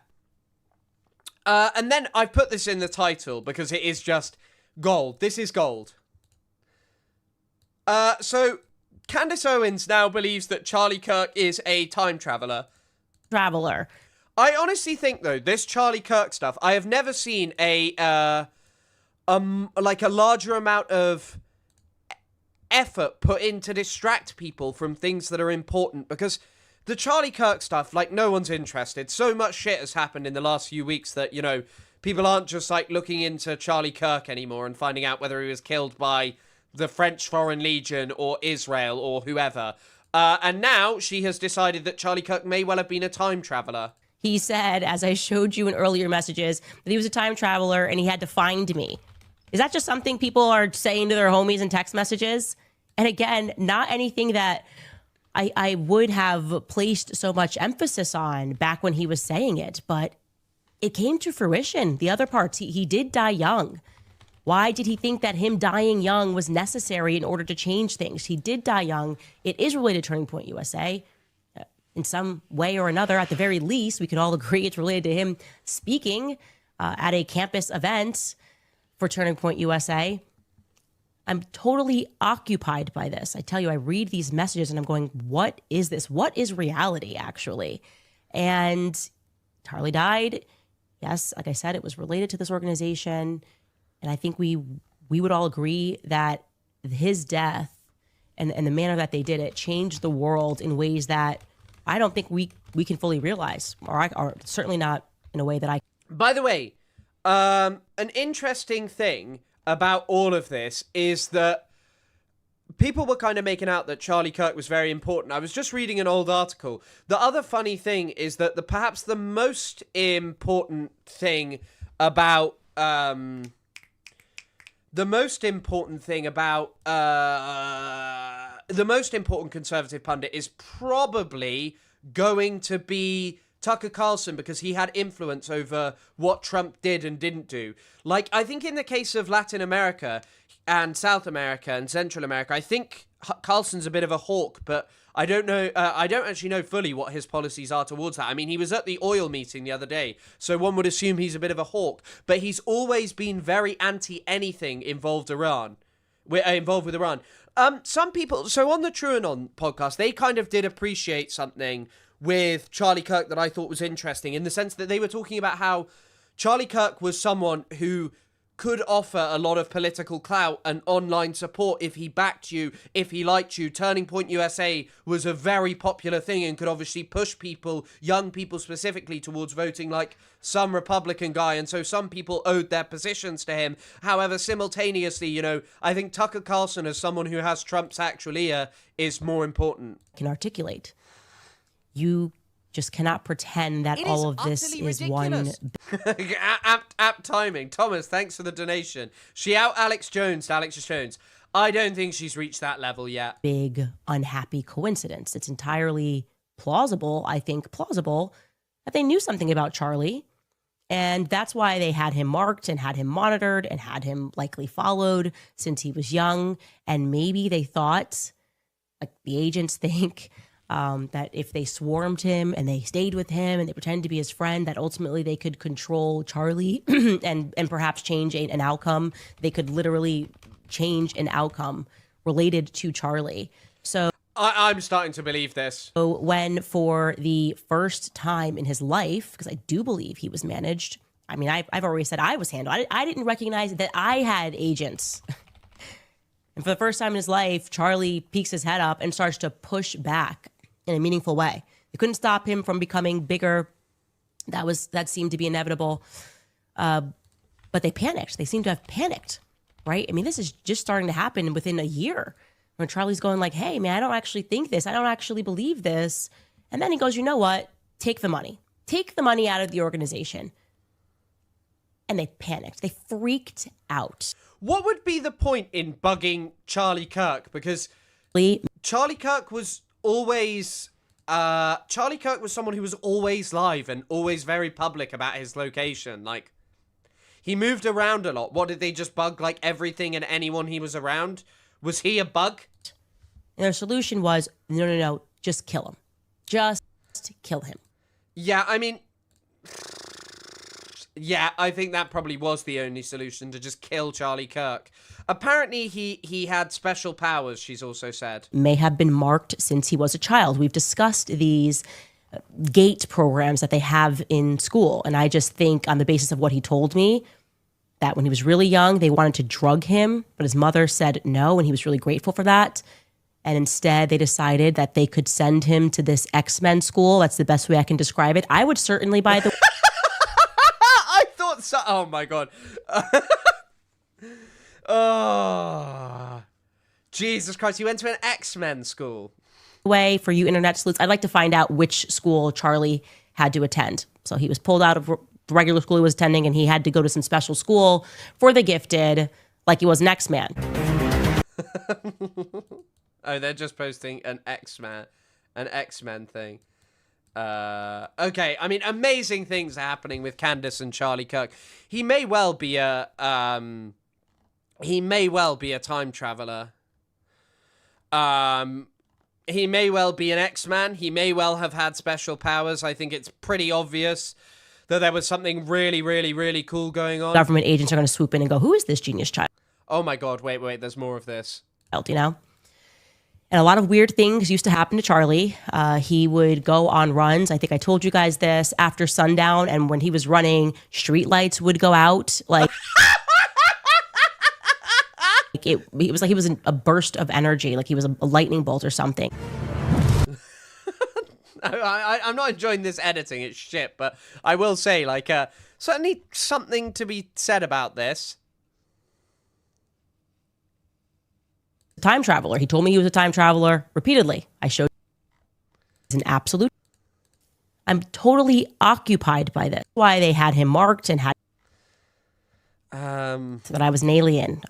And then I put this in the title because it is just gold. This is gold. So Candace Owens now believes that Charlie Kirk is a time traveler. I honestly think, though, this Charlie Kirk stuff, I have never seen a larger amount of effort put in to distract people from things that are important, because the Charlie Kirk stuff, like, no one's interested. So much shit has happened in the last few weeks that, you know, people aren't just, like, looking into Charlie Kirk anymore and finding out whether he was killed by the French Foreign Legion or Israel or whoever. And now she has decided that Charlie Kirk may well have been a time traveler. He said, as I showed you in earlier messages, that he was a time traveler and he had to find me. Is that just something people are saying to their homies in text messages? And again, not anything that I would have placed so much emphasis on back when he was saying it, but it came to fruition. The other parts, he did die young. Why did he think that him dying young was necessary in order to change things? He did die young. It is related to Turning Point USA. In some way or another, at the very least, we can all agree it's related to him speaking at a campus event for Turning Point USA. I'm totally occupied by this. I tell you, I read these messages and I'm going, what is this? What is reality, actually? And Charlie died. Yes, like I said, it was related to this organization. And I think we would all agree that his death and the manner that they did it changed the world in ways that I don't think we can fully realize, or certainly not in a way that I... By the way, an interesting thing about all of this is that people were kind of making out that Charlie Kirk was very important. I was just reading an old article. The other funny thing is that perhaps the most important thing about... the most important conservative pundit is probably going to be Tucker Carlson, because he had influence over what Trump did and didn't do. Like, I think in the case of Latin America and South America and Central America, I think Carlson's a bit of a hawk, but I don't know. I don't actually know fully what his policies are towards that. I mean, he was at the oil meeting the other day, so one would assume he's a bit of a hawk, but he's always been very anti-anything involved with Iran. Some people, so on the TrueAnon podcast, they kind of did appreciate something with Charlie Kirk that I thought was interesting, in the sense that they were talking about how Charlie Kirk was someone who could offer a lot of political clout and online support if he backed you, if he liked you. Turning Point USA was a very popular thing and could obviously push people, young people specifically, towards voting like some Republican guy, and so some people owed their positions to him. However, simultaneously, you know, I think Tucker Carlson, as someone who has Trump's actual ear, is more important. Can articulate. You just cannot pretend that all of this is ridiculous. Apt timing. Thomas, thanks for the donation. She out Alex Jones. I don't think she's reached that level yet. Big, unhappy coincidence. It's entirely plausible, I think, that they knew something about Charlie. And that's why they had him marked and had him monitored and had him likely followed since he was young. And maybe they thought, like the agents think, that if they swarmed him and they stayed with him and they pretended to be his friend, that ultimately they could control Charlie and perhaps change an outcome. They could literally change an outcome related to Charlie. So I'm starting to believe this. So when for the first time in his life, because I do believe he was managed, I mean, I've already said I was handled. I didn't recognize that I had agents. And for the first time in his life, Charlie peeks his head up and starts to push back in a meaningful way. They couldn't stop him from becoming bigger. That seemed to be inevitable. But they panicked. They seem to have panicked, right? I mean, this is just starting to happen within a year, when Charlie's going like, hey, man, I don't actually think this. I don't actually believe this. And then he goes, you know what? Take the money. Take the money out of the organization. And they panicked. They freaked out. What would be the point in bugging Charlie Kirk? Because Charlie Kirk was always... Charlie Kirk was someone who was always live and always very public about his location. Like, he moved around a lot. What, did they just bug, like, everything and anyone he was around? Was he a bug? And their solution was, no, just kill him. Just kill him. Yeah, I mean... Yeah, I think that probably was the only solution, to just kill Charlie Kirk. Apparently, he had special powers, she's also said. May have been marked since he was a child. We've discussed these GATE programs that they have in school. And I just think, on the basis of what he told me, that when he was really young, they wanted to drug him, but his mother said no, and he was really grateful for that. And instead, they decided that they could send him to this X-Men school. That's the best way I can describe it. I would certainly, by the I thought so. Oh, my God. Oh, Jesus Christ. He went to an X-Men school. way, for you internet sleuths, I'd like to find out which school Charlie had to attend. So he was pulled out of the regular school he was attending, and he had to go to some special school for the gifted, like he was an X-Man. Oh, they're just posting an X-Men thing. Okay, I mean, amazing things are happening with Candace and Charlie Kirk. He may well be a time traveler. He may well be an X-Man. He may well have had special powers. I think it's pretty obvious that there was something really, really, really cool going on. Government agents are going to swoop in and go, who is this genius child? Oh my God, wait, there's more of this. You know? And a lot of weird things used to happen to Charlie. He would go on runs. I think I told you guys this, after sundown. And when he was running, street lights would go out. Like, it was like he was in a burst of energy, like he was a lightning bolt or something. I'm not enjoying this editing, it's shit, but I will say, like, certainly something to be said about this. Time traveler. He told me he was a time traveler repeatedly. I showed he's an absolute. I'm totally occupied by this. Why they had him marked and had so that I was an alien.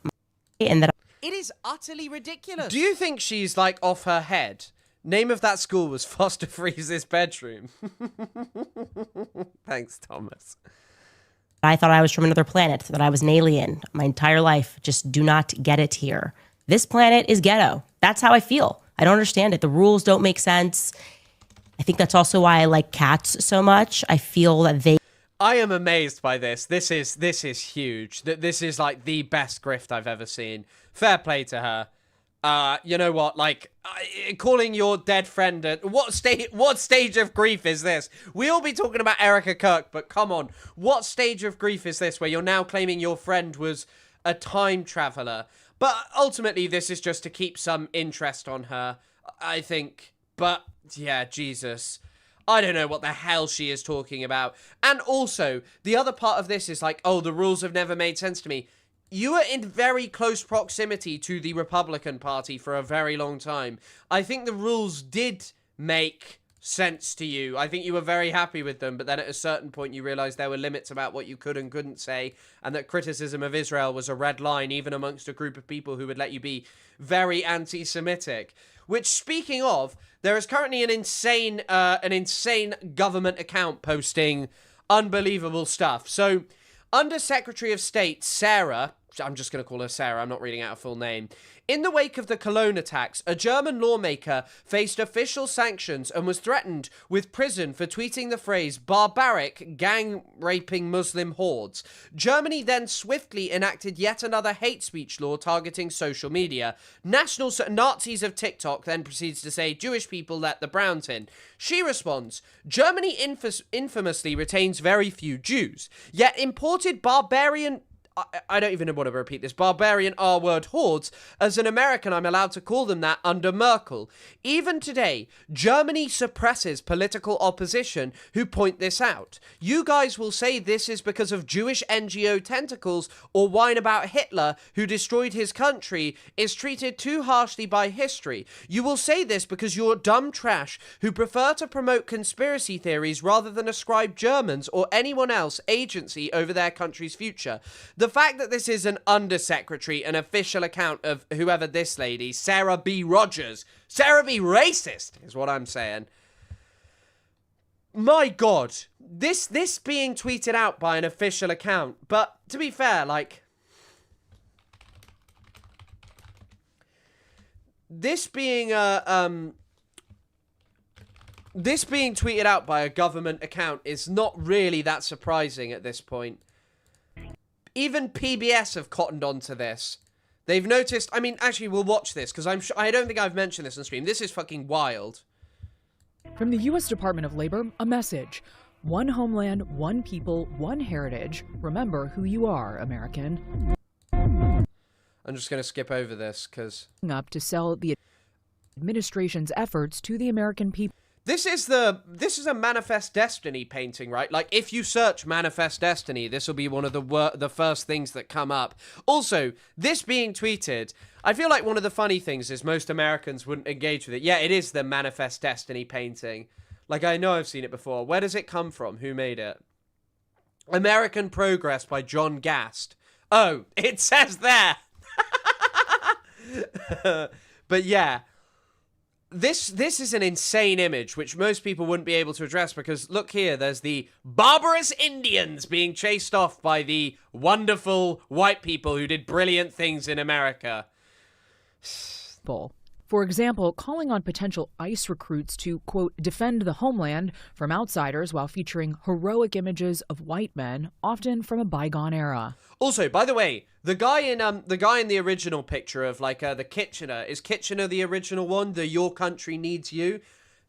And that it is utterly ridiculous. Do you think she's, like, off her head? Name of that school was Foster Freeze's bedroom. Thanks, Thomas. I thought I was from another planet, that I was an alien. My entire life, just do not get it here. This planet is ghetto. That's how I feel. I don't understand it. The rules don't make sense. I think that's also why I like cats so much. I feel that they... I am amazed by this. This is huge. This is like the best grift I've ever seen. Fair play to her. You know what? Like, calling your dead friend what stage of grief is this? We'll be talking about Erica Kirk, but come on, what stage of grief is this where you're now claiming your friend was a time traveler? But ultimately, this is just to keep some interest on her, I think. But yeah, Jesus. I don't know what the hell she is talking about. And also, the other part of this is like, oh, the rules have never made sense to me. You were in very close proximity to the Republican Party for a very long time. I think the rules did make sense to you. I think you were very happy with them, but then at a certain point you realized there were limits about what you could and couldn't say, and that criticism of Israel was a red line, even amongst a group of people who would let you be very anti-Semitic. Which, speaking of, there is currently an insane government account posting unbelievable stuff. So, Under Secretary of State Sarah, I'm just going to call her Sarah, I'm not reading out a full name. In the wake of the Cologne attacks, a German lawmaker faced official sanctions and was threatened with prison for tweeting the phrase barbaric gang-raping Muslim hordes. Germany then swiftly enacted yet another hate speech law targeting social media. Nazis of TikTok then proceeds to say Jewish people let the Browns in. She responds, Germany infamously retains very few Jews, yet imported barbarian... I don't even want to repeat this. Barbarian R-word hordes. As an American, I'm allowed to call them that under Merkel. Even today, Germany suppresses political opposition who point this out. You guys will say this is because of Jewish NGO tentacles or whine about Hitler, who destroyed his country, is treated too harshly by history. You will say this because you're dumb trash who prefer to promote conspiracy theories rather than ascribe Germans or anyone else agency over their country's future. The fact that this is an undersecretary, an official account of whoever this lady, Sarah B. Rogers, Sarah B. Racist, is what I'm saying. My God, this being tweeted out by an official account, but to be fair, like, this being this being tweeted out by a government account is not really that surprising at this point. Even PBS have cottoned onto this. They've noticed... I mean, actually, we'll watch this, because I don't think I've mentioned this on stream. This is fucking wild. From the U.S. Department of Labor, a message. One homeland, one people, one heritage. Remember who you are, American. I'm just going to skip over this, because... Up to sell the administration's efforts to the American people. This is a Manifest Destiny painting, right? Like, if you search Manifest Destiny, this will be one of the first things that come up. Also, this being tweeted, I feel like one of the funny things is most Americans wouldn't engage with it. Yeah, it is the Manifest Destiny painting. Like, I know I've seen it before. Where does it come from? Who made it? American Progress by John Gast. Oh, it says there! But yeah. This is an insane image, which most people wouldn't be able to address, because look here, there's the barbarous Indians being chased off by the wonderful white people who did brilliant things in America. For example, calling on potential ICE recruits to, quote, defend the homeland from outsiders while featuring heroic images of white men, often from a bygone era. Also, by the way, the guy in the original picture of like the Kitchener, is Kitchener the original one? The Your Country Needs You?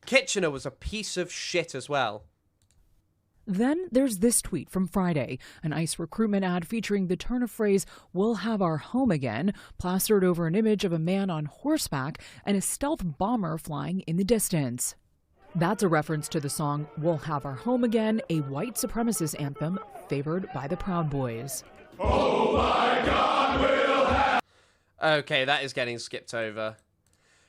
Kitchener was a piece of shit as well. Then there's this tweet from Friday, an ICE recruitment ad featuring the turn of phrase, "We'll have our home again," plastered over an image of a man on horseback and a stealth bomber flying in the distance. That's a reference to the song "We'll Have Our Home Again," a white supremacist anthem favored by the Proud Boys. Oh my God, we'll have... Okay, that is getting skipped over.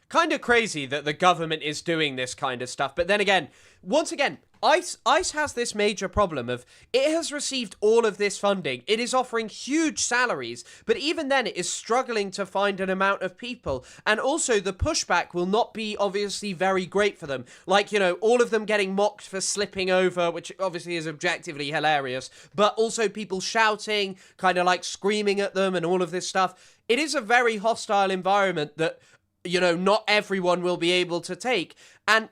Kind of crazy that the government is doing this kind of stuff, but then again, once again, ICE has this major problem of it has received all of this funding. It is offering huge salaries, but even then it is struggling to find an amount of people. And also the pushback will not be obviously very great for them. Like, you know, all of them getting mocked for slipping over, which obviously is objectively hilarious, but also people shouting, kind of like screaming at them and all of this stuff. It is a very hostile environment that, you know, not everyone will be able to take. And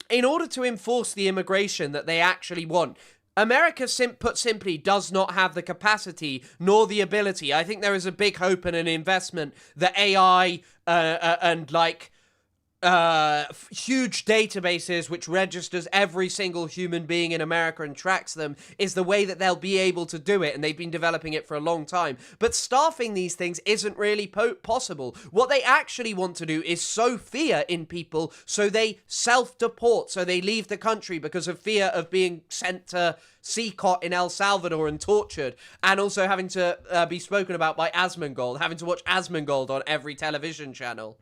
in order to enforce the immigration that they actually want, America, put simply, does not have the capacity nor the ability. I think there is a big hope and an investment that AI and like huge databases which registers every single human being in America and tracks them is the way that they'll be able to do it, and they've been developing it for a long time. But staffing these things isn't really possible. What they actually want to do is sow fear in people so they self-deport, so they leave the country because of fear of being sent to Seacot in El Salvador and tortured, and also having to be spoken about by Asmongold, having to watch Asmongold on every television channel.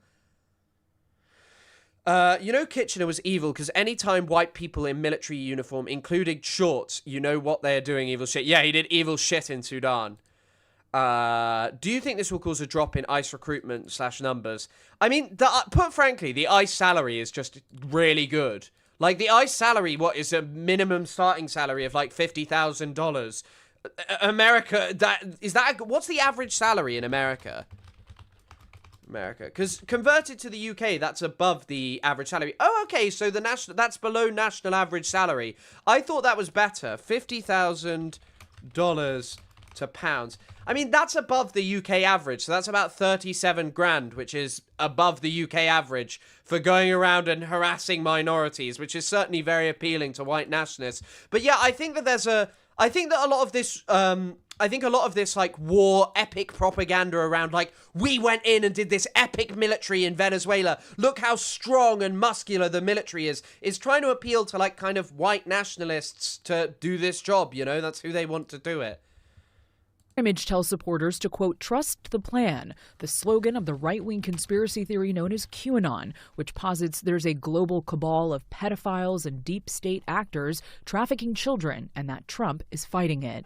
You know Kitchener was evil because anytime white people in military uniform, including shorts, you know what they're doing evil shit. Yeah, he did evil shit in Sudan. Do you think this will cause a drop in ICE recruitment / numbers? I mean, put frankly, the ICE salary is just really good. Like, the ICE salary, what, is a minimum starting salary of like $50,000. America, what's the average salary in America? Because converted to the UK, that's above the average salary. Oh, okay, so that's below national average salary. I thought that was better. $50,000 to pounds. I mean, that's above the UK average, so that's about 37 grand, which is above the UK average for going around and harassing minorities, which is certainly very appealing to white nationalists. But yeah, I think that I think a lot of this like war epic propaganda around like, we went in and did this epic military in Venezuela, look how strong and muscular the military is trying to appeal to like kind of white nationalists to do this job, you know, that's who they want to do it. Image tells supporters to, quote, trust the plan, the slogan of the right-wing conspiracy theory known as QAnon, which posits there's a global cabal of pedophiles and deep state actors trafficking children, and that Trump is fighting it.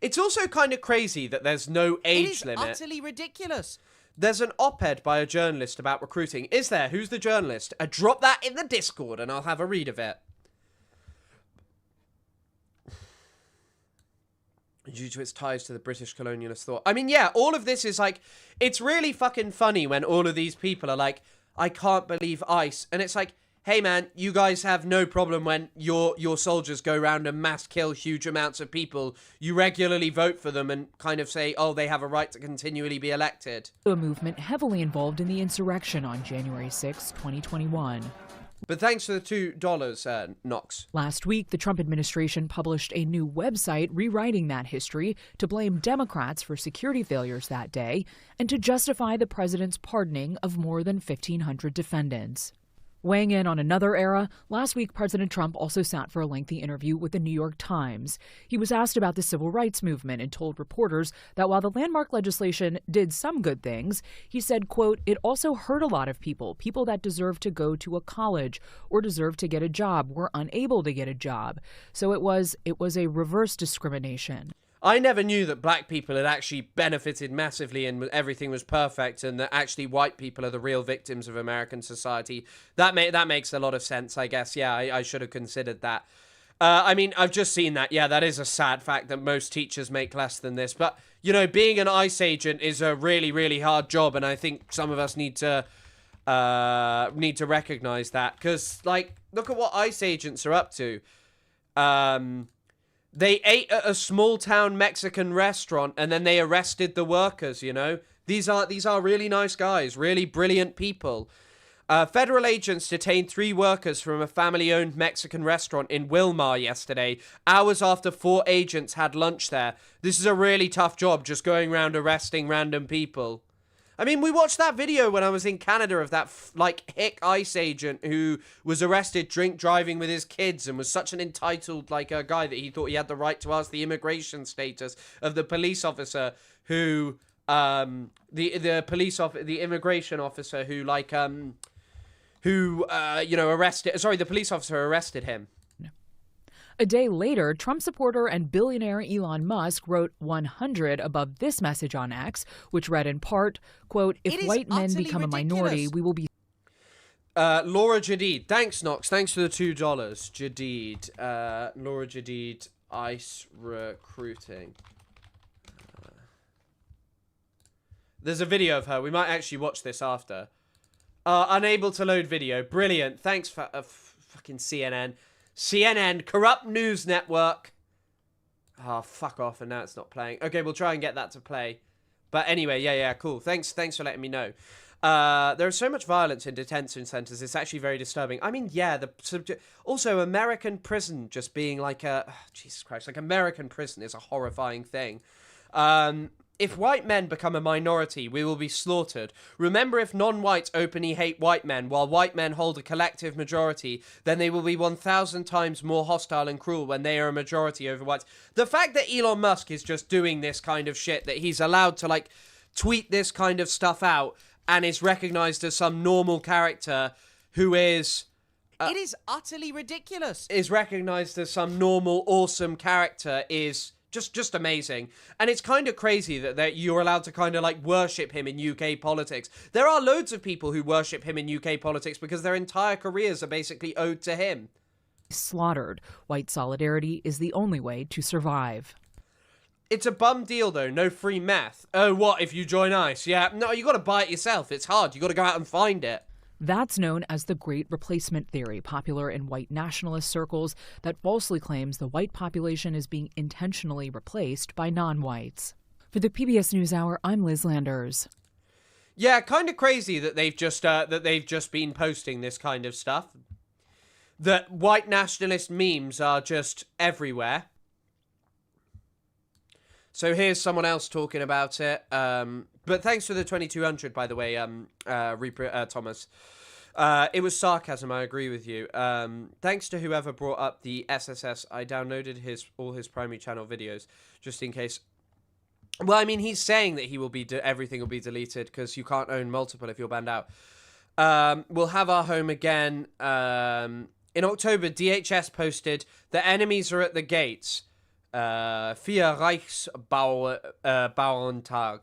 It's also kind of crazy that there's no age limit. It is utterly ridiculous. There's an op-ed by a journalist about recruiting. Is there? Who's the journalist? Drop that in the Discord and I'll have a read of it. Due to its ties to the British colonialist thought. I mean, yeah, all of this is like, it's really fucking funny when all of these people are like, I can't believe ICE. And it's like, hey man, you guys have no problem when your soldiers go around and mass kill huge amounts of people. You regularly vote for them and kind of say, oh, they have a right to continually be elected. A movement heavily involved in the insurrection on January 6, 2021. But thanks for the $2, Knox. Last week, the Trump administration published a new website rewriting that history to blame Democrats for security failures that day and to justify the president's pardoning of more than 1,500 defendants. Weighing in on another era, last week President Trump also sat for a lengthy interview with the New York Times. He was asked about the civil rights movement and told reporters that while the landmark legislation did some good things, he said, quote, it also hurt a lot of people that deserve to go to a college or deserve to get a job were unable to get a job. So it was a reverse discrimination. I never knew that black people had actually benefited massively and everything was perfect, and that actually white people are the real victims of American society. That makes a lot of sense, I guess. Yeah, I should have considered that. I mean, I've just seen that. Yeah, that is a sad fact that most teachers make less than this. But, you know, being an ICE agent is a really, really hard job, and I think some of us need to recognize that. Because, like, look at what ICE agents are up to. They ate at a small-town Mexican restaurant, and then they arrested the workers, you know? These are really nice guys, really brilliant people. Federal agents detained 3 workers from a family-owned Mexican restaurant in Wilmar yesterday, hours after 4 agents had lunch there. This is a really tough job, just going around arresting random people. I mean, we watched that video when I was in Canada of that, hick ICE agent who was arrested drink driving with his kids and was such an entitled, a guy that he thought he had the right to ask the immigration status of the police officer who, the immigration officer who, the police officer arrested him. A day later, Trump supporter and billionaire Elon Musk wrote 100 above this message on X, which read in part, quote, if white men become a minority, we will be... Laura Jadid. Thanks, Knox. Thanks for the $2. Jadid. Laura Jadid, ICE recruiting. There's a video of her. We might actually watch this after. Unable to load video. Brilliant. Thanks for fucking CNN. CNN, corrupt news network. Oh, fuck off, and now it's not playing. Okay, we'll try and get that to play. But anyway, yeah, cool. Thanks for letting me know. There is so much violence in detention centers. It's actually very disturbing. I mean, yeah, also American prison just being Jesus Christ, American prison is a horrifying thing. If white men become a minority, we will be slaughtered. Remember, if non-whites openly hate white men, while white men hold a collective majority, then they will be 1,000 times more hostile and cruel when they are a majority over whites. The fact that Elon Musk is just doing this kind of shit, that he's allowed to, tweet this kind of stuff out, and is recognized as some normal character who is... it is utterly ridiculous. Is recognized as some normal, awesome character is... Just amazing. And it's kind of crazy that you're allowed to kind of worship him in UK politics. There are loads of people who worship him in UK politics because their entire careers are basically owed to him. Slaughtered. White solidarity is the only way to survive. It's a bum deal though, no free meth. Oh, what if you join ICE? Yeah, no, you got to buy it yourself. It's hard. You got to go out and find it. That's known as the Great Replacement Theory, popular in white nationalist circles that falsely claims the white population is being intentionally replaced by non-whites. For the PBS NewsHour, I'm Liz Landers. Yeah, kind of crazy that they've just been posting this kind of stuff. That white nationalist memes are just everywhere. So here's someone else talking about it. But thanks for the 2,200, by the way, Thomas. It was sarcasm, I agree with you. Thanks to whoever brought up the SSS. I downloaded all his primary channel videos, just in case. Well, I mean, he's saying that he will be everything will be deleted, because you can't own multiple if you're banned out. We'll have our home again. In October, DHS posted, the enemies are at the gates. Vier Reichsbauerntag.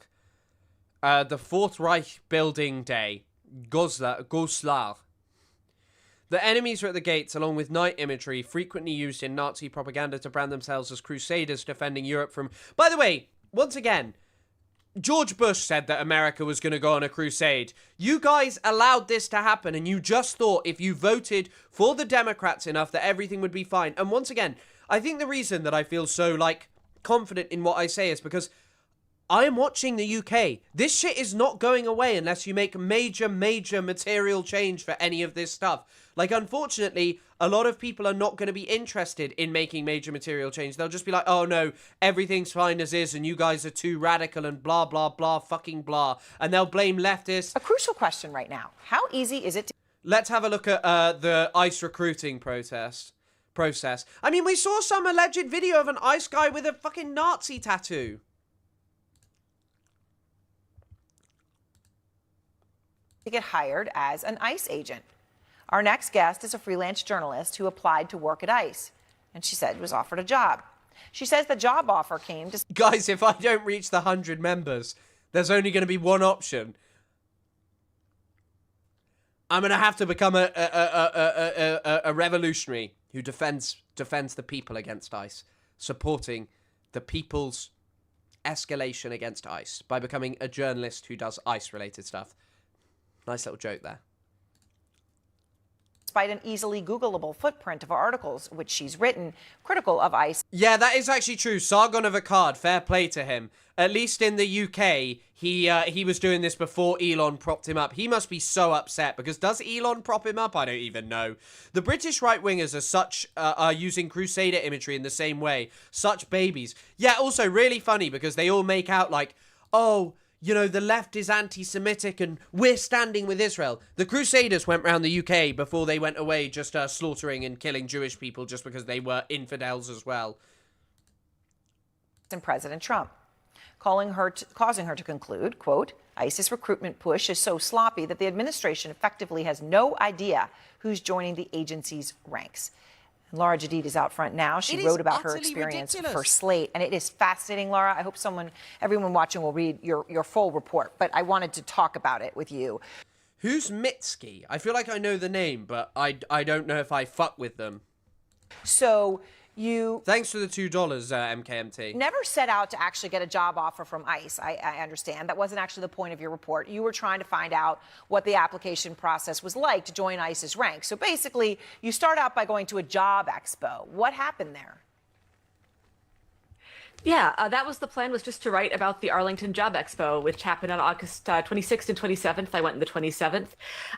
The Fourth Reich Building Day. Goslar. The enemies are at the gates, along with night imagery frequently used in Nazi propaganda to brand themselves as crusaders defending Europe from... By the way, once again, George Bush said that America was going to go on a crusade. You guys allowed this to happen, and you just thought if you voted for the Democrats enough that everything would be fine. And once again, I think the reason that I feel so, like, confident in what I say is because I am watching the UK. This shit is not going away unless you make major material change for any of this stuff. Like, unfortunately, a lot of people are not going to be interested in making major material change. They'll just be like, oh no, everything's fine as is and you guys are too radical and blah, blah, blah, fucking blah. And they'll blame leftists. A crucial question right now. How easy is it to... Let's have a look at the ICE recruiting process. I mean, we saw some alleged video of an ICE guy with a fucking Nazi tattoo. to get hired as an ICE agent. Our next guest is a freelance journalist who applied to work at ICE, and she said was offered a job. She says the job offer came to... Guys, if I don't reach the 100 members, there's only going to be one option. I'm going to have to become a revolutionary who defends the people against ICE, supporting the people's escalation against ICE by becoming a journalist who does ICE-related stuff. Nice little joke there. Despite an easily Googleable footprint of articles which she's written critical of ICE. Yeah, that is actually true. Sargon of Akkad, fair play to him. At least in the UK, he was doing this before Elon propped him up. He must be so upset, because does Elon prop him up? I don't even know. The British right-wingers are using Crusader imagery in the same way. Such babies. Yeah, also really funny, because they all make out like, oh, you know, the left is anti-Semitic and we're standing with Israel. The Crusaders went round the UK before they went away just slaughtering and killing Jewish people just because they were infidels as well. And President Trump, causing her to conclude, quote, ISIS recruitment push is so sloppy that the administration effectively has no idea who's joining the agency's ranks. And Laura Jadid is out front now. She wrote about her experience for Slate, and it is fascinating, Laura. I hope everyone watching will read your full report, but I wanted to talk about it with you. Who's Mitski? I feel like I know the name, but I don't know if I fuck with them. So you... Thanks for the $2, MKMT. Never set out to actually get a job offer from ICE, I understand. That wasn't actually the point of your report. You were trying to find out what the application process was like to join ICE's ranks. So basically, you start out by going to a job expo. What happened there? Yeah, that was the plan, was just to write about the Arlington Job Expo, which happened on August 26th and 27th. I went on the 27th.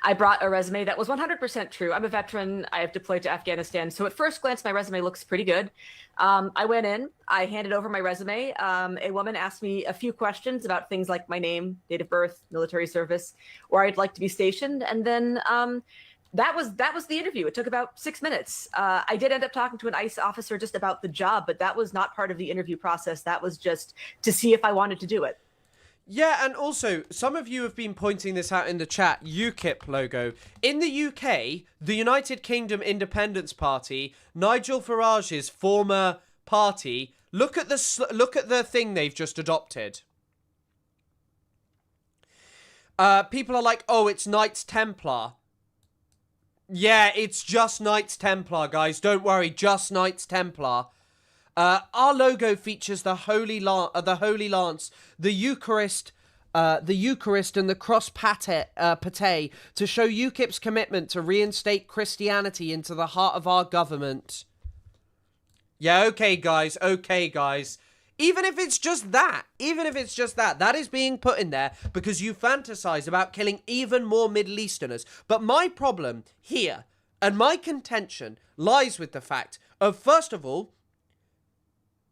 I brought a resume that was 100% true. I'm a veteran. I have deployed to Afghanistan. So at first glance, my resume looks pretty good. I went in. I handed over my resume. A woman asked me a few questions about things like my name, date of birth, military service, where I'd like to be stationed. And then that was the interview. It took about 6 minutes. I did end up talking to an ICE officer just about the job, but that was not part of the interview process. That was just to see if I wanted to do it. Yeah, and also, some of you have been pointing this out in the chat, UKIP logo. In the UK, the United Kingdom Independence Party, Nigel Farage's former party, look at the thing they've just adopted. People are like, oh, it's Knights Templar. Yeah, it's just Knights Templar, guys. Don't worry, just Knights Templar. Our logo features the Holy Lance, the Eucharist, and the cross pate to show UKIP's commitment to reinstate Christianity into the heart of our government. Yeah, okay, guys. Even if it's just that, that is being put in there because you fantasize about killing even more Middle Easterners. But my problem here, and my contention, lies with the fact of, first of all,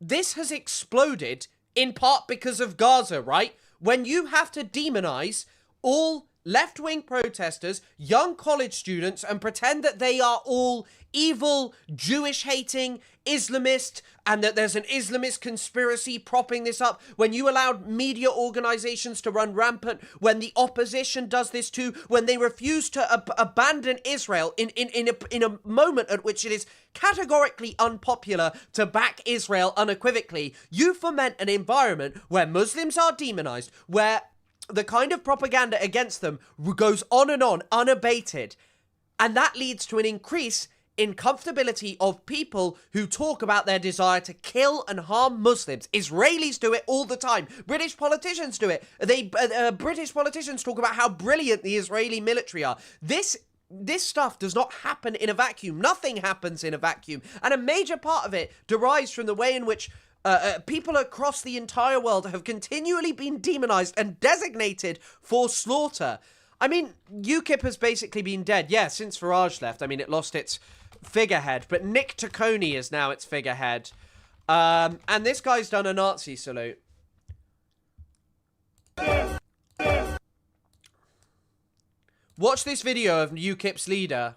this has exploded in part because of Gaza, right? When you have to demonize all left-wing protesters, young college students, and pretend that they are all evil, Jewish-hating, Islamist, and that there's an Islamist conspiracy propping this up, when you allowed media organizations to run rampant, when the opposition does this too, when they refuse to abandon Israel in a moment at which it is categorically unpopular to back Israel unequivocally, you foment an environment where Muslims are demonized, where the kind of propaganda against them goes on and on, unabated. And that leads to an increase in comfortability of people who talk about their desire to kill and harm Muslims. Israelis do it all the time. British politicians do it. British politicians talk about how brilliant the Israeli military are. This stuff does not happen in a vacuum. Nothing happens in a vacuum. And a major part of it derives from the way in which people across the entire world have continually been demonized and designated for slaughter. I mean, UKIP has basically been dead. Yeah, since Farage left. I mean, it lost its figurehead, but Nick Tacconi is now its figurehead. And this guy's done a Nazi salute. Watch this video of UKIP's leader.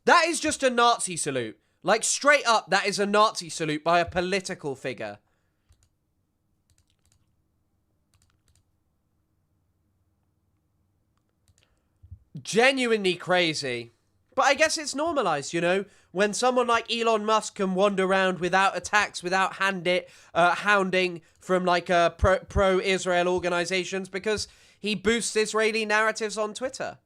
That is just a Nazi salute. Like, straight up, that is a Nazi salute by a political figure. Genuinely crazy. But I guess it's normalized, you know? When someone like Elon Musk can wander around without attacks, without hounding from, like, pro-Israel organizations because he boosts Israeli narratives on Twitter.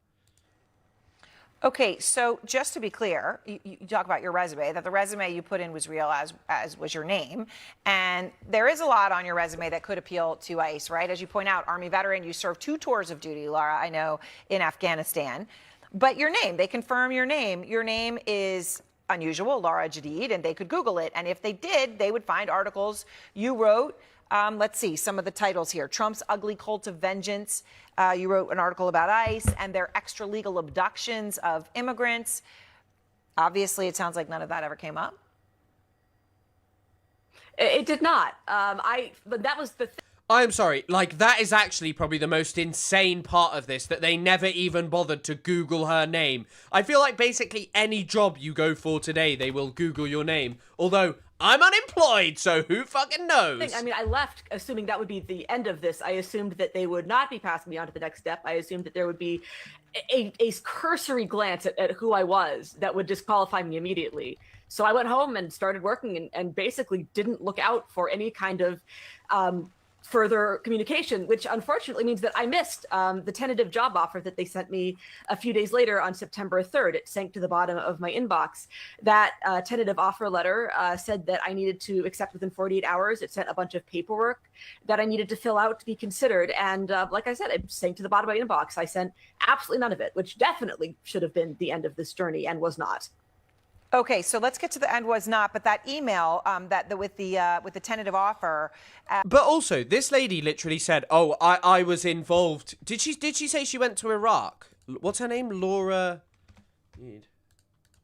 Okay, so just to be clear, you talk about your resume, that the resume you put in was real as was your name. And there is a lot on your resume that could appeal to ICE, right? As you point out, Army veteran, you served 2 tours of duty, Laura, I know, in Afghanistan. But your name, they confirm your name. Your name is unusual, Laura Jadid, and they could Google it. And if they did, they would find articles you wrote. Let's see some of the titles here. Trump's ugly cult of vengeance. You wrote an article about ICE and their extra-legal abductions of immigrants. Obviously, it sounds like none of that ever came up. It did not. But that was the thing. I'm sorry, like, that is actually probably the most insane part of this, that they never even bothered to Google her name. I feel like basically any job you go for today, they will Google your name. Although, I'm unemployed, so who fucking knows? I mean, I left assuming that would be the end of this. I assumed that they would not be passing me on to the next step. I assumed that there would be a cursory glance at who I was that would disqualify me immediately. So I went home and started working and basically didn't look out for any kind of further communication, which unfortunately means that I missed the tentative job offer that they sent me a few days later on September 3rd. It sank to the bottom of my inbox. That tentative offer letter said that I needed to accept within 48 hours. It sent a bunch of paperwork that I needed to fill out to be considered. And like I said, it sank to the bottom of my inbox. I sent absolutely none of it, which definitely should have been the end of this journey and was not. Okay, so let's get to the end was not, but that email with the tentative offer. But also, this lady literally said, "Oh, I was involved." Did she say she went to Iraq? What's her name? Laura.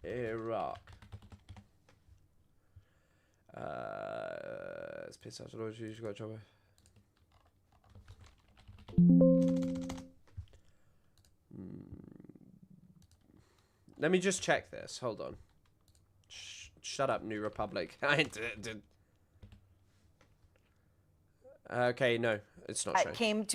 Iraq. It's pissed off. She's got a job. Let me just check this. Hold on. Shut up, New Republic. Okay, no, it's not showing. It came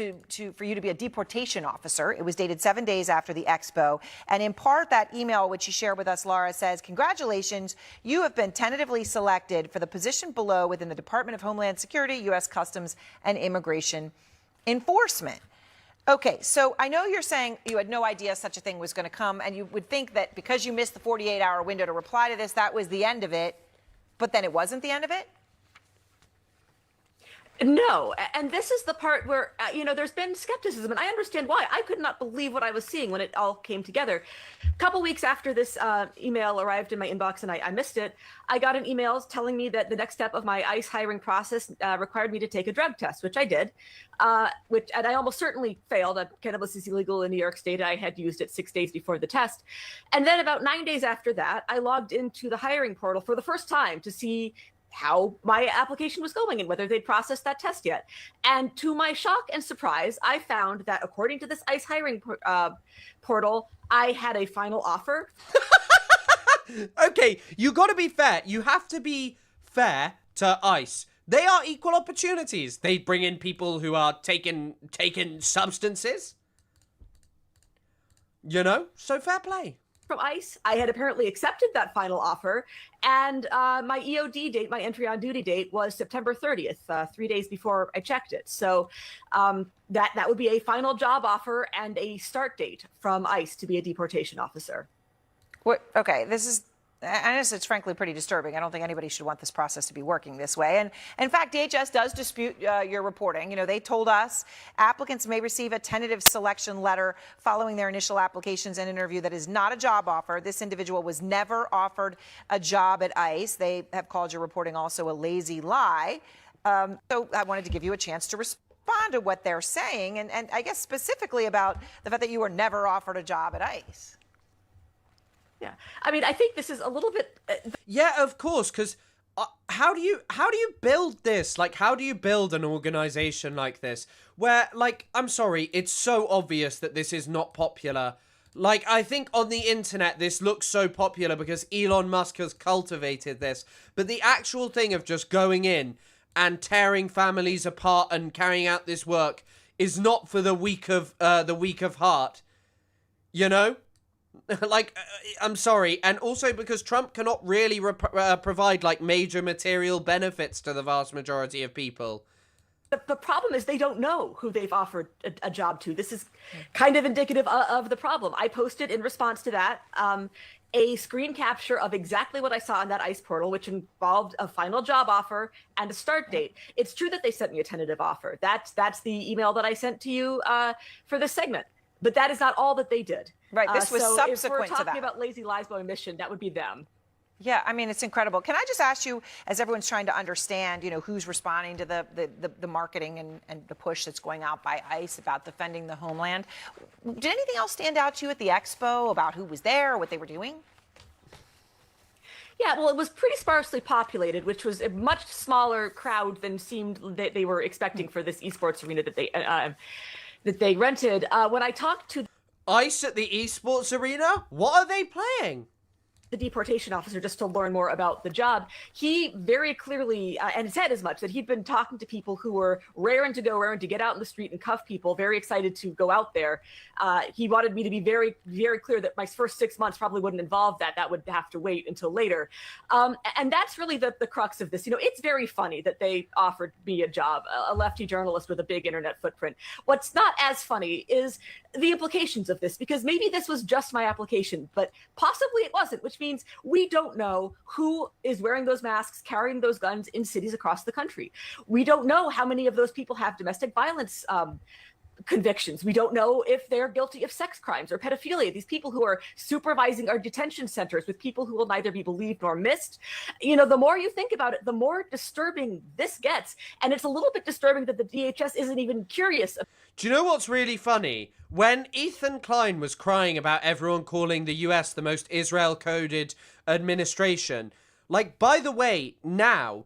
for you to be a deportation officer. It was dated 7 days after the expo. And in part, that email, which you shared with us, Laura, says, "Congratulations, you have been tentatively selected for the position below within the Department of Homeland Security, U.S. Customs and Immigration Enforcement." Okay, so I know you're saying you had no idea such a thing was going to come, and you would think that because you missed the 48-hour window to reply to this, that was the end of it, but then it wasn't the end of it? No, and this is the part where, there's been skepticism, and I understand why. I could not believe what I was seeing when it all came together. A couple weeks after this email arrived in my inbox and I missed it, I got an email telling me that the next step of my ICE hiring process required me to take a drug test, which I did, and I almost certainly failed. Cannabis is illegal in New York State. I had used it 6 days before the test. And then about 9 days after that, I logged into the hiring portal for the first time to see how my application was going and whether they'd processed that test yet. And to my shock and surprise, I found that according to this ICE hiring portal, I had a final offer. Okay, you got to be fair. You have to be fair to ICE. They are equal opportunities. They bring in people who are taking substances. So fair play. from ICE. I had apparently accepted that final offer, and my EOD date, my entry on duty date, was September 30th, 3 days before I checked it. So that would be a final job offer and a start date from ICE to be a deportation officer. Okay, this is, and it's frankly pretty disturbing. I don't think anybody should want this process to be working this way. And in fact, DHS does dispute your reporting. You know, they told us applicants may receive a tentative selection letter following their initial applications and interview that is not a job offer. This individual was never offered a job at ICE. They have called your reporting also a lazy lie. So I wanted to give you a chance to respond to what they're saying, and I guess specifically about the fact that you were never offered a job at ICE. Yeah, I mean, I think this is a little bit. Yeah, of course, because how do you build this? Like, how do you build an organization like this where, like, I'm sorry, it's so obvious that this is not popular. Like, I think on the internet this looks so popular because Elon Musk has cultivated this, but the actual thing of just going in and tearing families apart and carrying out this work is not for the weak of heart, you know. Like, I'm sorry. And also because Trump cannot really provide, like, major material benefits to the vast majority of people. The problem is they don't know who they've offered a job to. This is kind of indicative of the problem. I posted in response to that a screen capture of exactly what I saw on that ICE portal, which involved a final job offer and a start date. It's true that they sent me a tentative offer. That's the email that I sent to you for this segment. But that is not all that they did. Right, this was so subsequent if we're to that. talking about lazy lies by omission, that would be them. Yeah, I mean, it's incredible. Can I just ask you, as everyone's trying to understand, you know, who's responding to the marketing and the push that's going out by ICE about defending the homeland, did anything else stand out to you at the expo about who was there or what they were doing? Yeah, well, it was pretty sparsely populated, which was a much smaller crowd than seemed that they were expecting for this esports arena that they rented. When I talked to ICE at the esports arena, what are they playing? The deportation officer, just to learn more about the job, he very clearly and said as much that he'd been talking to people who were raring to get out in the street and cuff people, very excited to go out there. He wanted me to be very, very clear that my first 6 months probably wouldn't involve that. That would have to wait until later. And that's really the crux of this. You know, it's very funny that they offered me a job, a lefty journalist with a big internet footprint. What's not as funny is the implications of this, because maybe this was just my application, but possibly it wasn't, which means we don't know who is wearing those masks, carrying those guns in cities across the country. We don't know how many of those people have domestic violence convictions. We don't know if they're guilty of sex crimes or pedophilia. These people who are supervising our detention centers with people who will neither be believed nor missed. You know, the more you think about it, the more disturbing this gets. And it's a little bit disturbing that the DHS isn't even curious. Do you know what's really funny? When Ethan Klein was crying about everyone calling the US the most Israel-coded administration, like, by the way, now,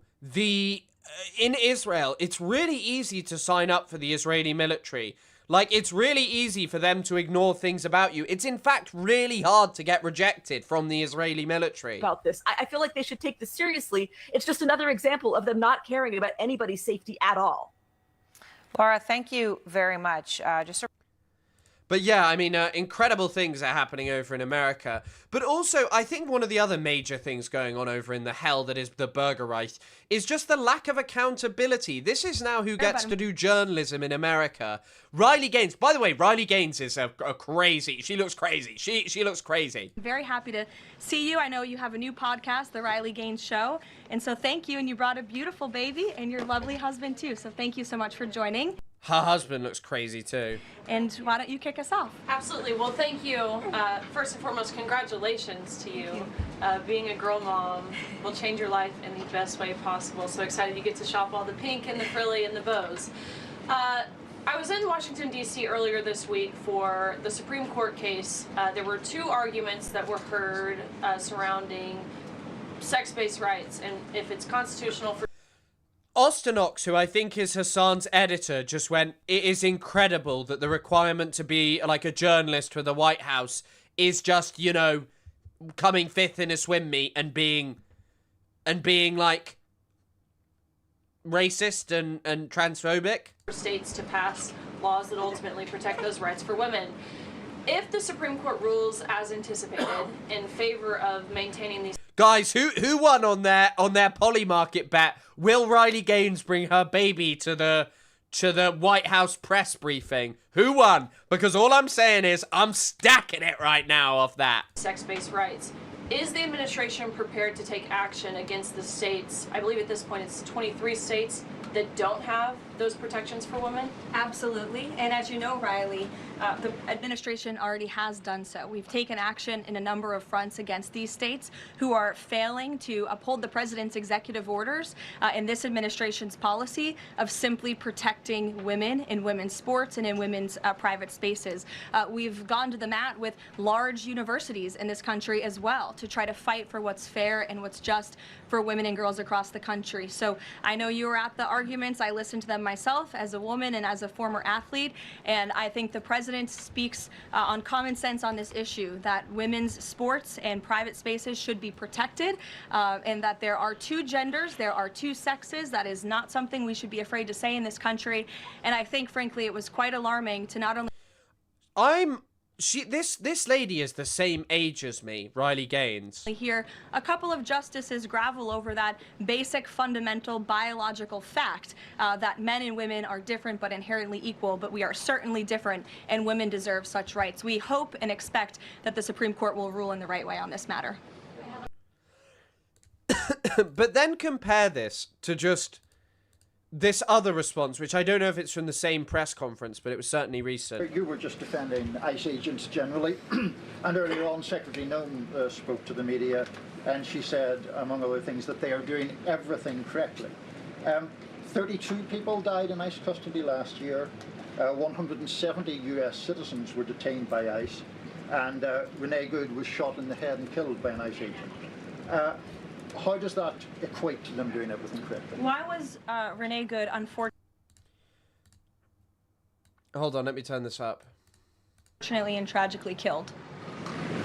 in Israel, it's really easy to sign up for the Israeli military. Like, it's really easy for them to ignore things about you. It's, in fact, really hard to get rejected from the Israeli military. About this, I feel like they should take this seriously. It's just another example of them not caring about anybody's safety at all. Laura, thank you very much. But yeah, I mean, incredible things are happening over in America. But also, I think one of the other major things going on over in the hell that is the Burger Reich is just the lack of accountability. This is now who gets to do journalism in America. Riley Gaines. By the way, Riley Gaines is a crazy. She looks crazy. She looks crazy. Very happy to see you. I know you have a new podcast, The Riley Gaines Show. And so thank you. And you brought a beautiful baby and your lovely husband, too. So thank you so much for joining. Her husband looks crazy too. And why don't you kick us off? Absolutely. Well, thank you. First and foremost, congratulations to you. Being a girl mom will change your life in the best way possible. So excited you get to shop all the pink and the frilly and the bows. I was in Washington, D.C. earlier this week for the Supreme Court case. There were two arguments that were heard surrounding sex-based rights and if it's constitutional for Ostenox, who I think is Hassan's editor, just went, it is incredible that the requirement to be like a journalist for the White House is just, you know, coming fifth in a swim meet and being like racist and transphobic. states to pass laws that ultimately protect those rights for women. If the Supreme Court rules as anticipated in favor of maintaining these... Guys, who won on their Polly Market bet? Will Riley Gaines bring her baby to the White House press briefing? Who won? Because all I'm saying is I'm stacking it right now off that. Sex-based rights. Is the administration prepared to take action against the states? I believe at this point it's 23 states that don't have those protections for women? Absolutely. And as you know, Riley, the administration already has done so. We've taken action in a number of fronts against these states who are failing to uphold the president's executive orders in this administration's policy of simply protecting women in women's sports and in women's private spaces. We've gone to the mat with large universities in this country as well to try to fight for what's fair and what's just for women and girls across the country. So I know you were at the arguments. I listened to them myself as a woman and as a former athlete, and I think the president speaks on common sense on this issue, that women's sports and private spaces should be protected, and that there are two genders, there are two sexes. That is not something we should be afraid to say in this country. And I think, frankly, it was quite alarming to not only... This lady is the same age as me, Riley Gaines. Hear a couple of justices gravel over that basic fundamental biological fact that men and women are different but inherently equal, but we are certainly different and women deserve such rights. We hope and expect that the Supreme Court will rule in the right way on this matter. But then compare this to just this other response, which I don't know if it's from the same press conference, but it was certainly recent. You were just defending ICE agents generally, and earlier on Secretary Nome spoke to the media, and she said, among other things, that they are doing everything correctly. 32 people died in ICE custody last year. 170 US citizens were detained by ICE, and Renee Good was shot in the head and killed by an ICE agent. How does that equate to them doing everything correctly? Why was Renee Good Hold on, let me turn this up. unfortunately and tragically killed?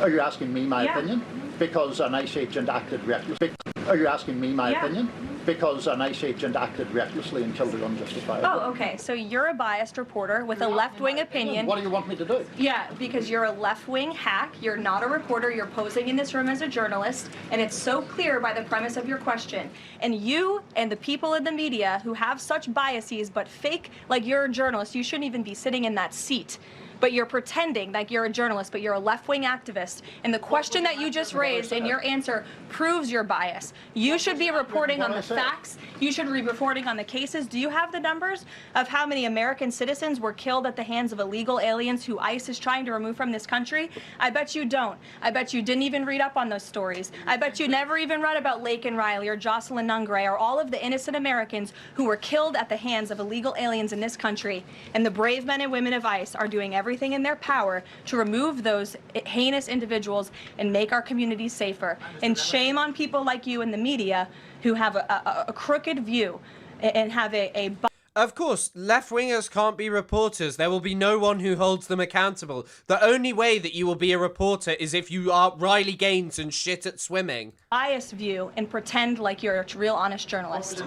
Are you asking me my opinion? Because an ICE agent acted recklessly. Are you asking me my opinion? Because an ICE agent acted recklessly and killed her unjustifiably. Oh, okay. So you're a biased reporter with a left-wing opinion. What do you want me to do? Yeah, because you're a left-wing hack. You're not a reporter. You're posing in this room as a journalist, and it's so clear by the premise of your question. And you and the people in the media who have such biases but fake like you're a journalist, you shouldn't even be sitting in that seat. But you're pretending like you're a journalist, but you're a left-wing activist. And the question that you just raised and your answer proves your bias. You should be reporting on the facts. You should be reporting on the cases. Do you have the numbers of how many American citizens were killed at the hands of illegal aliens who ICE is trying to remove from this country? I bet you don't. I bet you didn't even read up on those stories. I bet you never even read about Laken Riley or Jocelyn Nungray or all of the innocent Americans who were killed at the hands of illegal aliens in this country. And the brave men and women of ICE are doing everything in their power to remove those heinous individuals and make our communities safer. And shame on people like you in the media who have a crooked view and have a Of course, left-wingers can't be reporters. There will be no one who holds them accountable. The only way that you will be a reporter is if you are Riley Gaines and shit at swimming. biased view and pretend like you're a real honest journalist.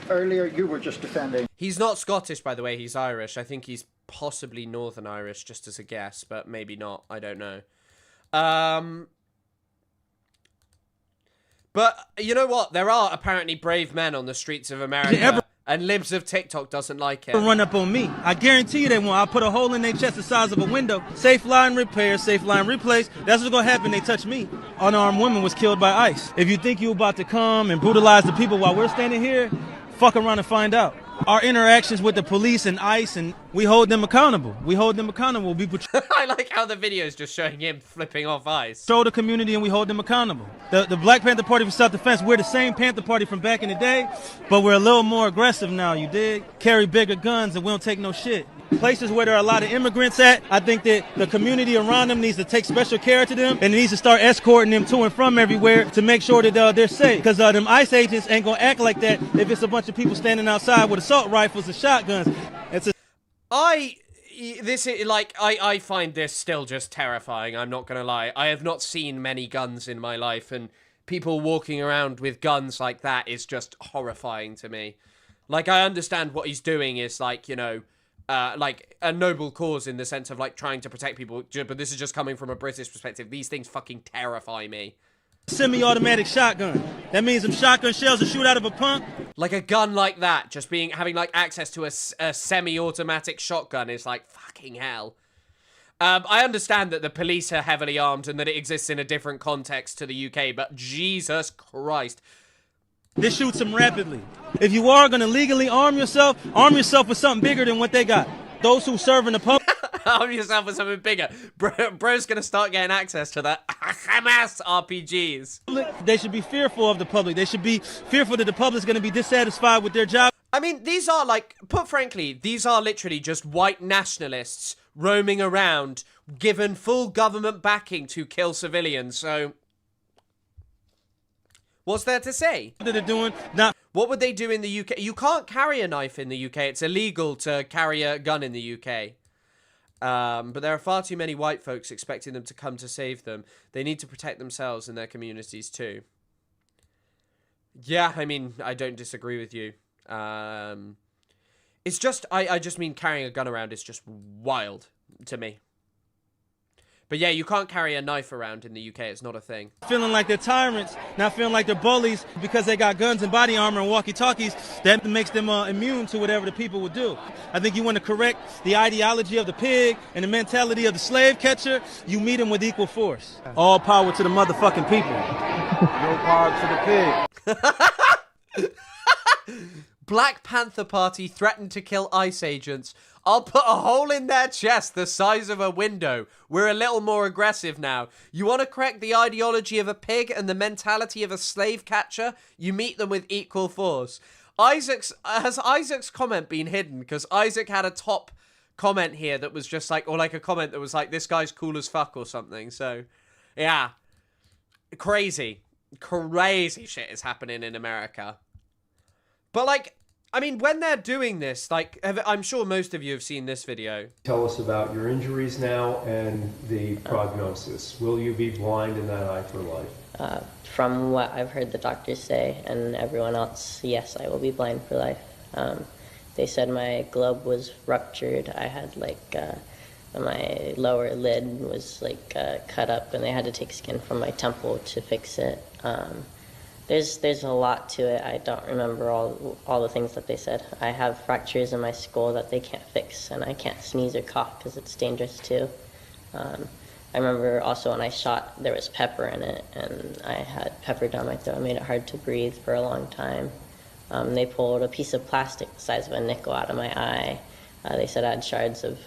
Earlier, you were just defending. He's not Scottish, by the way. He's Irish. I think he's possibly Northern Irish, just as a guess, but maybe not. I don't know. But you know what? There are apparently brave men on the streets of America, and Libs of TikTok doesn't like it. Run up on me. I guarantee you they won't. I'll put a hole in their chest the size of a window. Safe line repair, safe line replace. That's what's going to happen. They touch me. Unarmed woman was killed by ICE. If you think you're about to come and brutalize the people while we're standing here, fuck around and find out. Our interactions with the police and ICE, and we hold them accountable. We hold them accountable. We I like how the video is just showing him flipping off ICE. Show the community and we hold them accountable. The Black Panther Party for Self-Defense, we're the same Panther Party from back in the day, but we're a little more aggressive now, you dig? Carry bigger guns and we don't take no shit. Places where there are a lot of immigrants at, I think that the community around them needs to take special care to them and it needs to start escorting them to and from everywhere to make sure that they're safe. Because them ICE agents ain't going to act like that if it's a bunch of people standing outside with assault rifles and shotguns. I find this still just terrifying, I'm not gonna lie. I have not seen many guns in my life, and people walking around with guns like that is just horrifying to me. Like, I understand what he's doing is, like, you know, like a noble cause in the sense of like trying to protect people, but this is just coming from a British perspective. These things fucking terrify me. Semi-automatic shotgun. That means some shotgun shells will shoot out of a pump. Like a gun like that, just having like access to a semi-automatic shotgun is like fucking hell. I understand that the police are heavily armed and that it exists in a different context to the UK, but Jesus Christ. This shoots them rapidly. If you are going to legally arm yourself with something bigger than what they got. Those who serve in the public. Arm yourself with something bigger. Bro's going to start getting access to the Hamas RPGs. They should be fearful of the public. They should be fearful that the public's going to be dissatisfied with their job. I mean, these are like, put frankly, these are literally just white nationalists roaming around, given full government backing to kill civilians, so what's there to say? What they're doing, not. What would they do in the UK? You can't carry a knife in the UK. It's illegal to carry a gun in the UK. But there are far too many white folks expecting them to come to save them. They need to protect themselves and their communities too. Yeah, I mean, I don't disagree with you. It's just, I just mean carrying a gun around is just wild to me. But yeah, you can't carry a knife around in the UK. It's not a thing. Feeling like they're tyrants, not feeling like they're bullies because they got guns and body armor and walkie-talkies, that makes them immune to whatever the people would do. I think you want to correct the ideology of the pig and the mentality of the slave catcher, you meet them with equal force. All power to the motherfucking people. No power to the pig. Black Panther Party threatened to kill ICE agents. I'll put a hole in their chest the size of a window. We're a little more aggressive now. You want to correct the ideology of a pig and the mentality of a slave catcher? You meet them with equal force. Has Isaac's comment been hidden? Because Isaac had a top comment here that was just like, or like a comment that was like, this guy's cool as fuck or something. So, yeah. Crazy shit is happening in America. But like, I mean, when they're doing this, like, I'm sure most of you have seen this video. Tell us about your injuries now and the prognosis. Will you be blind in that eye for life? From what I've heard the doctors say and everyone else, yes, I will be blind for life. They said my globe was ruptured. I had like, my lower lid was like cut up and they had to take skin from my temple to fix it. There's a lot to it. I don't remember all the things that they said. I have fractures in my skull that they can't fix, and I can't sneeze or cough because it's dangerous too. I remember also when I shot, there was pepper in it, and I had pepper down my throat. It made it hard to breathe for a long time. They pulled a piece of plastic the size of a nickel out of my eye. They said I had shards of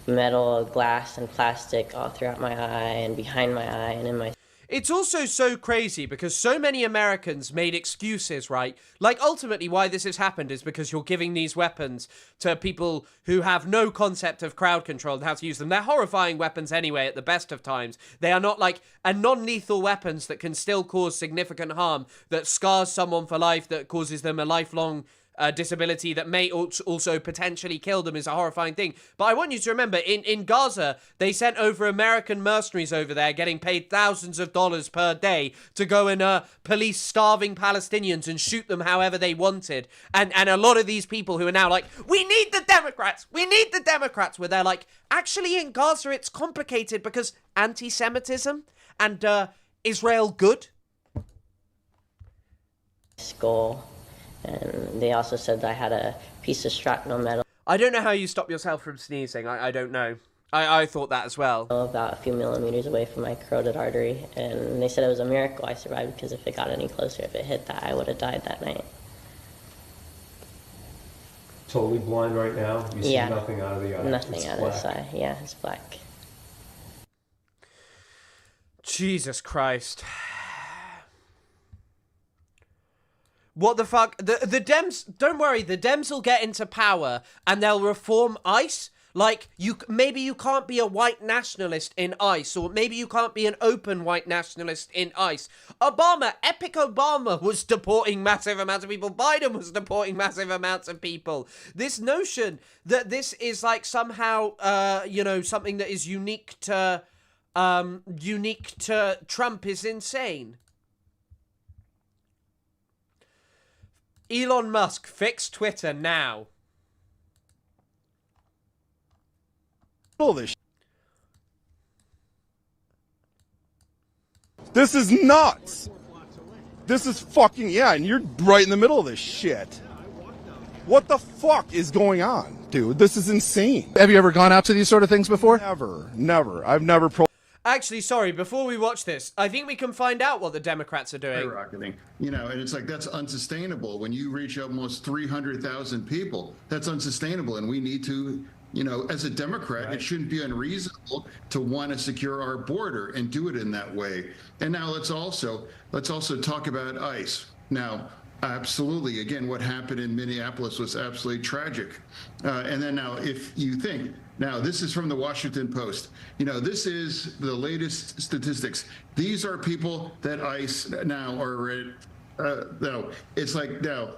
metal, glass, and plastic all throughout my eye and behind my eye and in my. It's also so crazy because so many Americans made excuses, right? Like, ultimately, why this has happened is because you're giving these weapons to people who have no concept of crowd control and how to use them. They're horrifying weapons anyway at the best of times. They are not, like, a non-lethal weapons that can still cause significant harm, that scars someone for life, that causes them a lifelong disability that may also potentially kill them is a horrifying thing. But I want you to remember, in Gaza, they sent over American mercenaries over there getting paid thousands of dollars per day to go and police starving Palestinians and shoot them however they wanted. And a lot of these people who are now like, we need the Democrats, where they're like, actually in Gaza it's complicated because anti-Semitism and Israel good? Skull. And they also said that I had a piece of shrapnel metal. I don't know how you stop yourself from sneezing. I don't know. I thought that as well. About a few millimeters away from my carotid artery. And they said it was a miracle I survived because if it got any closer, if it hit that, I would have died that night. Totally blind right now? You see nothing out of the eye? Nothing out of the eye. Yeah, it's black. Jesus Christ. What the fuck? The Dems, don't worry, the Dems will get into power and they'll reform ICE. Like, maybe you can't be a white nationalist in ICE, or maybe you can't be an open white nationalist in ICE. Epic Obama was deporting massive amounts of people. Biden was deporting massive amounts of people. This notion that this is like somehow, something that is unique to Trump is insane. Elon Musk, fix Twitter now. This is nuts. This is fucking, yeah, and you're right in the middle of this shit. What the fuck is going on, dude? This is insane. Have you ever gone out to these sort of things before? Never. I've never Actually, sorry, before we watch this, I think we can find out what the Democrats are doing. Skyrocketing. You know, and it's like, that's unsustainable. When you reach almost 300,000 people, that's unsustainable. And we need to, you know, as a Democrat, it shouldn't be unreasonable to want to secure our border and do it in that way. And now let's also talk about ICE. Now, absolutely, again, what happened in Minneapolis was absolutely tragic. And then now, if you think, now this is from the Washington Post. You know, this is the latest statistics. These are people that ICE now are, no, it's like now,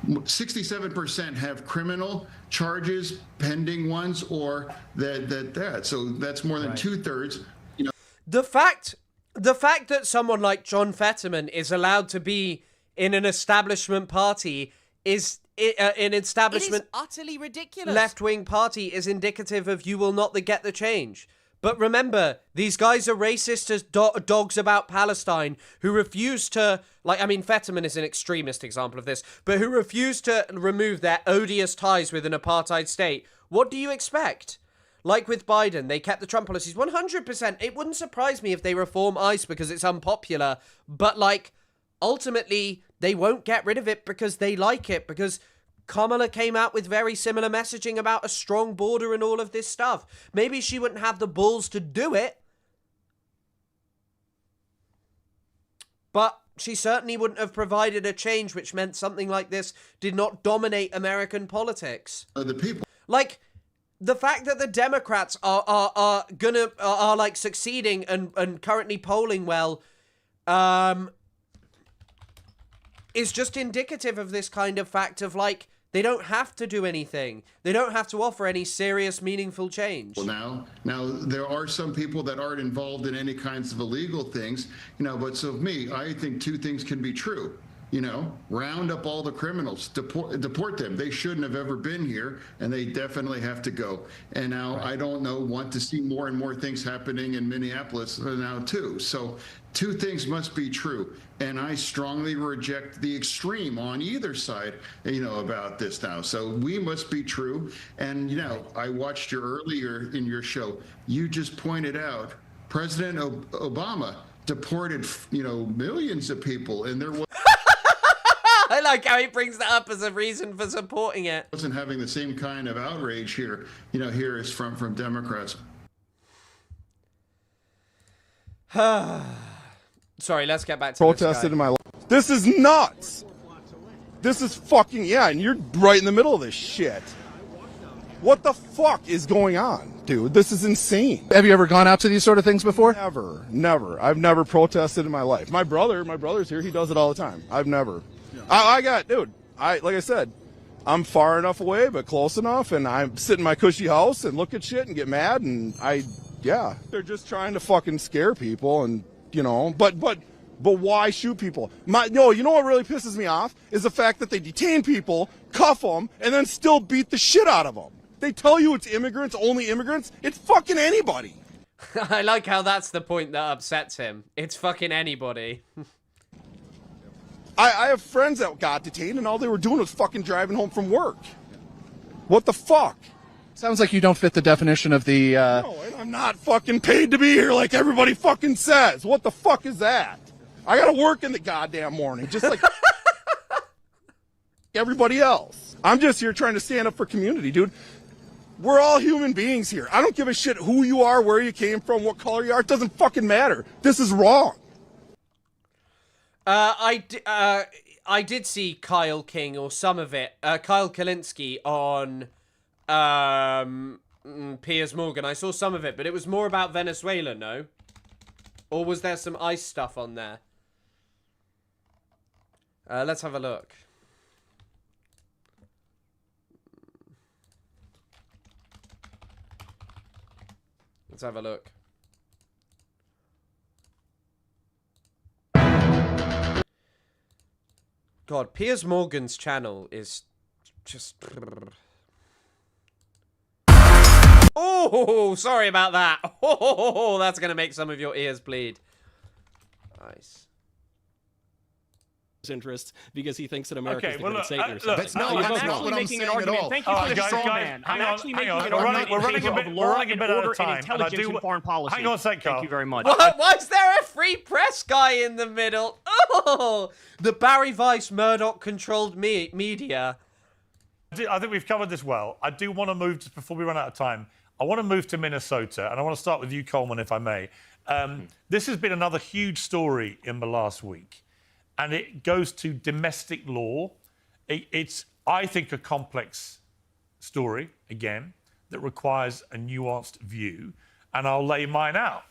67% have criminal charges, pending ones, or that. So that's more than 2/3. You know, the fact that someone like John Fetterman is allowed to be in an establishment party is an establishment. It is utterly ridiculous. Left-wing party is indicative of you will not get the change. But remember, these guys are racist as dogs about Palestine who refuse to, like, I mean, Fetterman is an extremist example of this, but who refuse to remove their odious ties with an apartheid state. What do you expect? Like with Biden, they kept the Trump policies 100%. It wouldn't surprise me if they reform ICE because it's unpopular, but, like, ultimately, they won't get rid of it because they like it, because Kamala came out with very similar messaging about a strong border and all of this stuff. Maybe she wouldn't have the balls to do it, but she certainly wouldn't have provided a change which meant something like this did not dominate American politics. The people. Like, the fact that the Democrats are like succeeding and currently polling well, is just indicative of this kind of fact of, like, they don't have to do anything. They don't have to offer any serious, meaningful change. Well, now there are some people that aren't involved in any kinds of illegal things, you know, but so me, I think two things can be true. You know, round up all the criminals, deport them. They shouldn't have ever been here, and they definitely have to go. And now I don't want to see more and more things happening in Minneapolis now too. So two things must be true. And I strongly reject the extreme on either side, you know, about this now. So we must be true. And, you know, I watched you earlier in your show. You just pointed out President Obama deported, you know, millions of people, and there was... I like how he brings that up as a reason for supporting it. Wasn't having the same kind of outrage here, you know, here is from Democrats. Sorry, let's get back to protested in my life. This is nuts. This is fucking, yeah, and you're right in the middle of this shit. What the fuck is going on, dude? This is insane. Have you ever gone out to these sort of things before? Never. I've never protested in my life. My brother's here. He does it all the time. I've never. Like I said, I'm far enough away, but close enough, and I sit in my cushy house and look at shit and get mad, and they're just trying to fucking scare people, and, you know, but why shoot people? You know what really pisses me off is the fact that they detain people, cuff them, and then still beat the shit out of them. They tell you it's immigrants, only immigrants. It's fucking anybody. I like how that's the point that upsets him. It's fucking anybody. I have friends that got detained and all they were doing was fucking driving home from work. What the fuck? Sounds like you don't fit the definition of the, No, and I'm not fucking paid to be here like everybody fucking says. What the fuck is that? I gotta work in the goddamn morning, just like everybody else. I'm just here trying to stand up for community, dude. We're all human beings here. I don't give a shit who you are, where you came from, what color you are. It doesn't fucking matter. This is wrong. I did see Kyle King, or some of it, Kyle Kalinske on Piers Morgan. I saw some of it, but it was more about Venezuela, no? Or was there some ICE stuff on there? Let's have a look. Let's have a look. God, Piers Morgan's channel is just... Oh, sorry about that. Oh, that's going to make some of your ears bleed. Nice. Interests because he thinks that America is the Great look, Satan or look, something. no, you're that's both not wrong. what I'm making an saying at argument. all. Thank you for the straw man. I'm actually making an argument in favor of law and order and intelligence and foreign policy. Hang on a sec, Carl. Thank you very much. Why is there a free press guy in the middle? Oh, the Barry Weiss Murdoch-controlled media. I think we've covered this well. I do want to move, just before we run out of time, I want to move to Minnesota, and I want to start with you, Coleman, if I may. This has been another huge story in the last week, and it goes to domestic law. It's, I think, a complex story, again, that requires a nuanced view, and I'll lay mine out,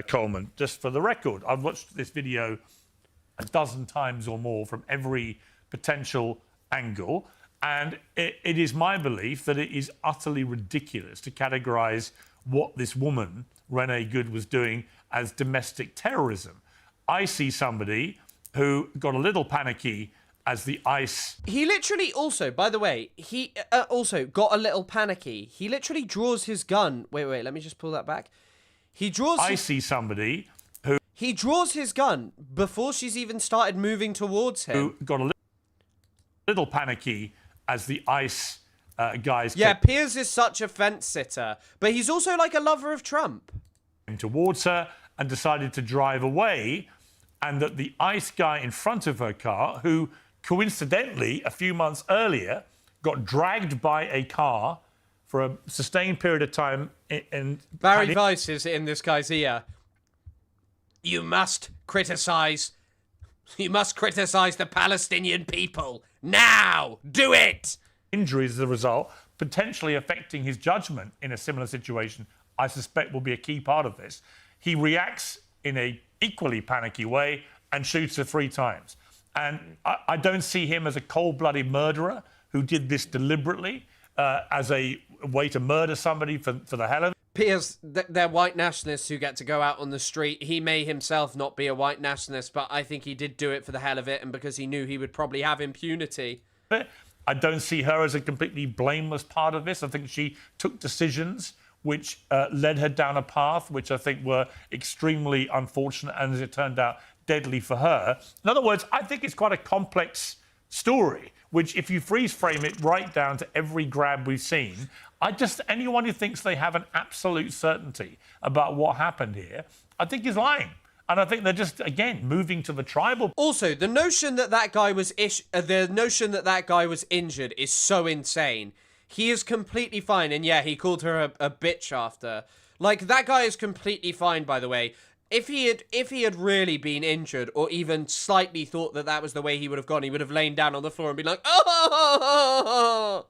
Coleman, just for the record. I've watched this video a dozen times or more from every potential angle, and it is my belief that it is utterly ridiculous to categorize what this woman, Renee Good, was doing as domestic terrorism. I see somebody who got a little panicky as the ICE... He literally also, by the way, he also got a little panicky. He literally draws his gun. Wait, let me just pull that back. He draws... I see somebody who... He draws his gun before she's even started moving towards him. Who got a little panicky as the ICE guys... Yeah, Piers is such a fence-sitter, but he's also like a lover of Trump. ...towards her and decided to drive away, and that the ICE guy in front of her car, who coincidentally, a few months earlier, got dragged by a car for a sustained period of time... Barry Weiss is in this guy's ear. You must criticize the Palestinian people. Now! Do it! Injuries as a result, potentially affecting his judgment in a similar situation, I suspect will be a key part of this. He reacts in a equally panicky way and shoots her 3 times. And I don't see him as a cold-blooded murderer who did this deliberately as a way to murder somebody for the hell of it. Piers, they're white nationalists who get to go out on the street. He may himself not be a white nationalist, but I think he did do it for the hell of it and because he knew he would probably have impunity. I don't see her as a completely blameless part of this. I think she took decisions which led her down a path which I think were extremely unfortunate and, as it turned out, deadly for her. In other words, I think it's quite a complex story, which if you freeze frame it right down to every grab we've seen, anyone who thinks they have an absolute certainty about what happened here, I think is lying. And I think they're just, again, moving to the tribal. Also, the notion that that guy was injured is so insane. He is completely fine, and yeah, he called her a bitch after. Like, that guy is completely fine, by the way. If he had really been injured, or even slightly thought that that was the way he would have gone, he would have lain down on the floor and been like, oh!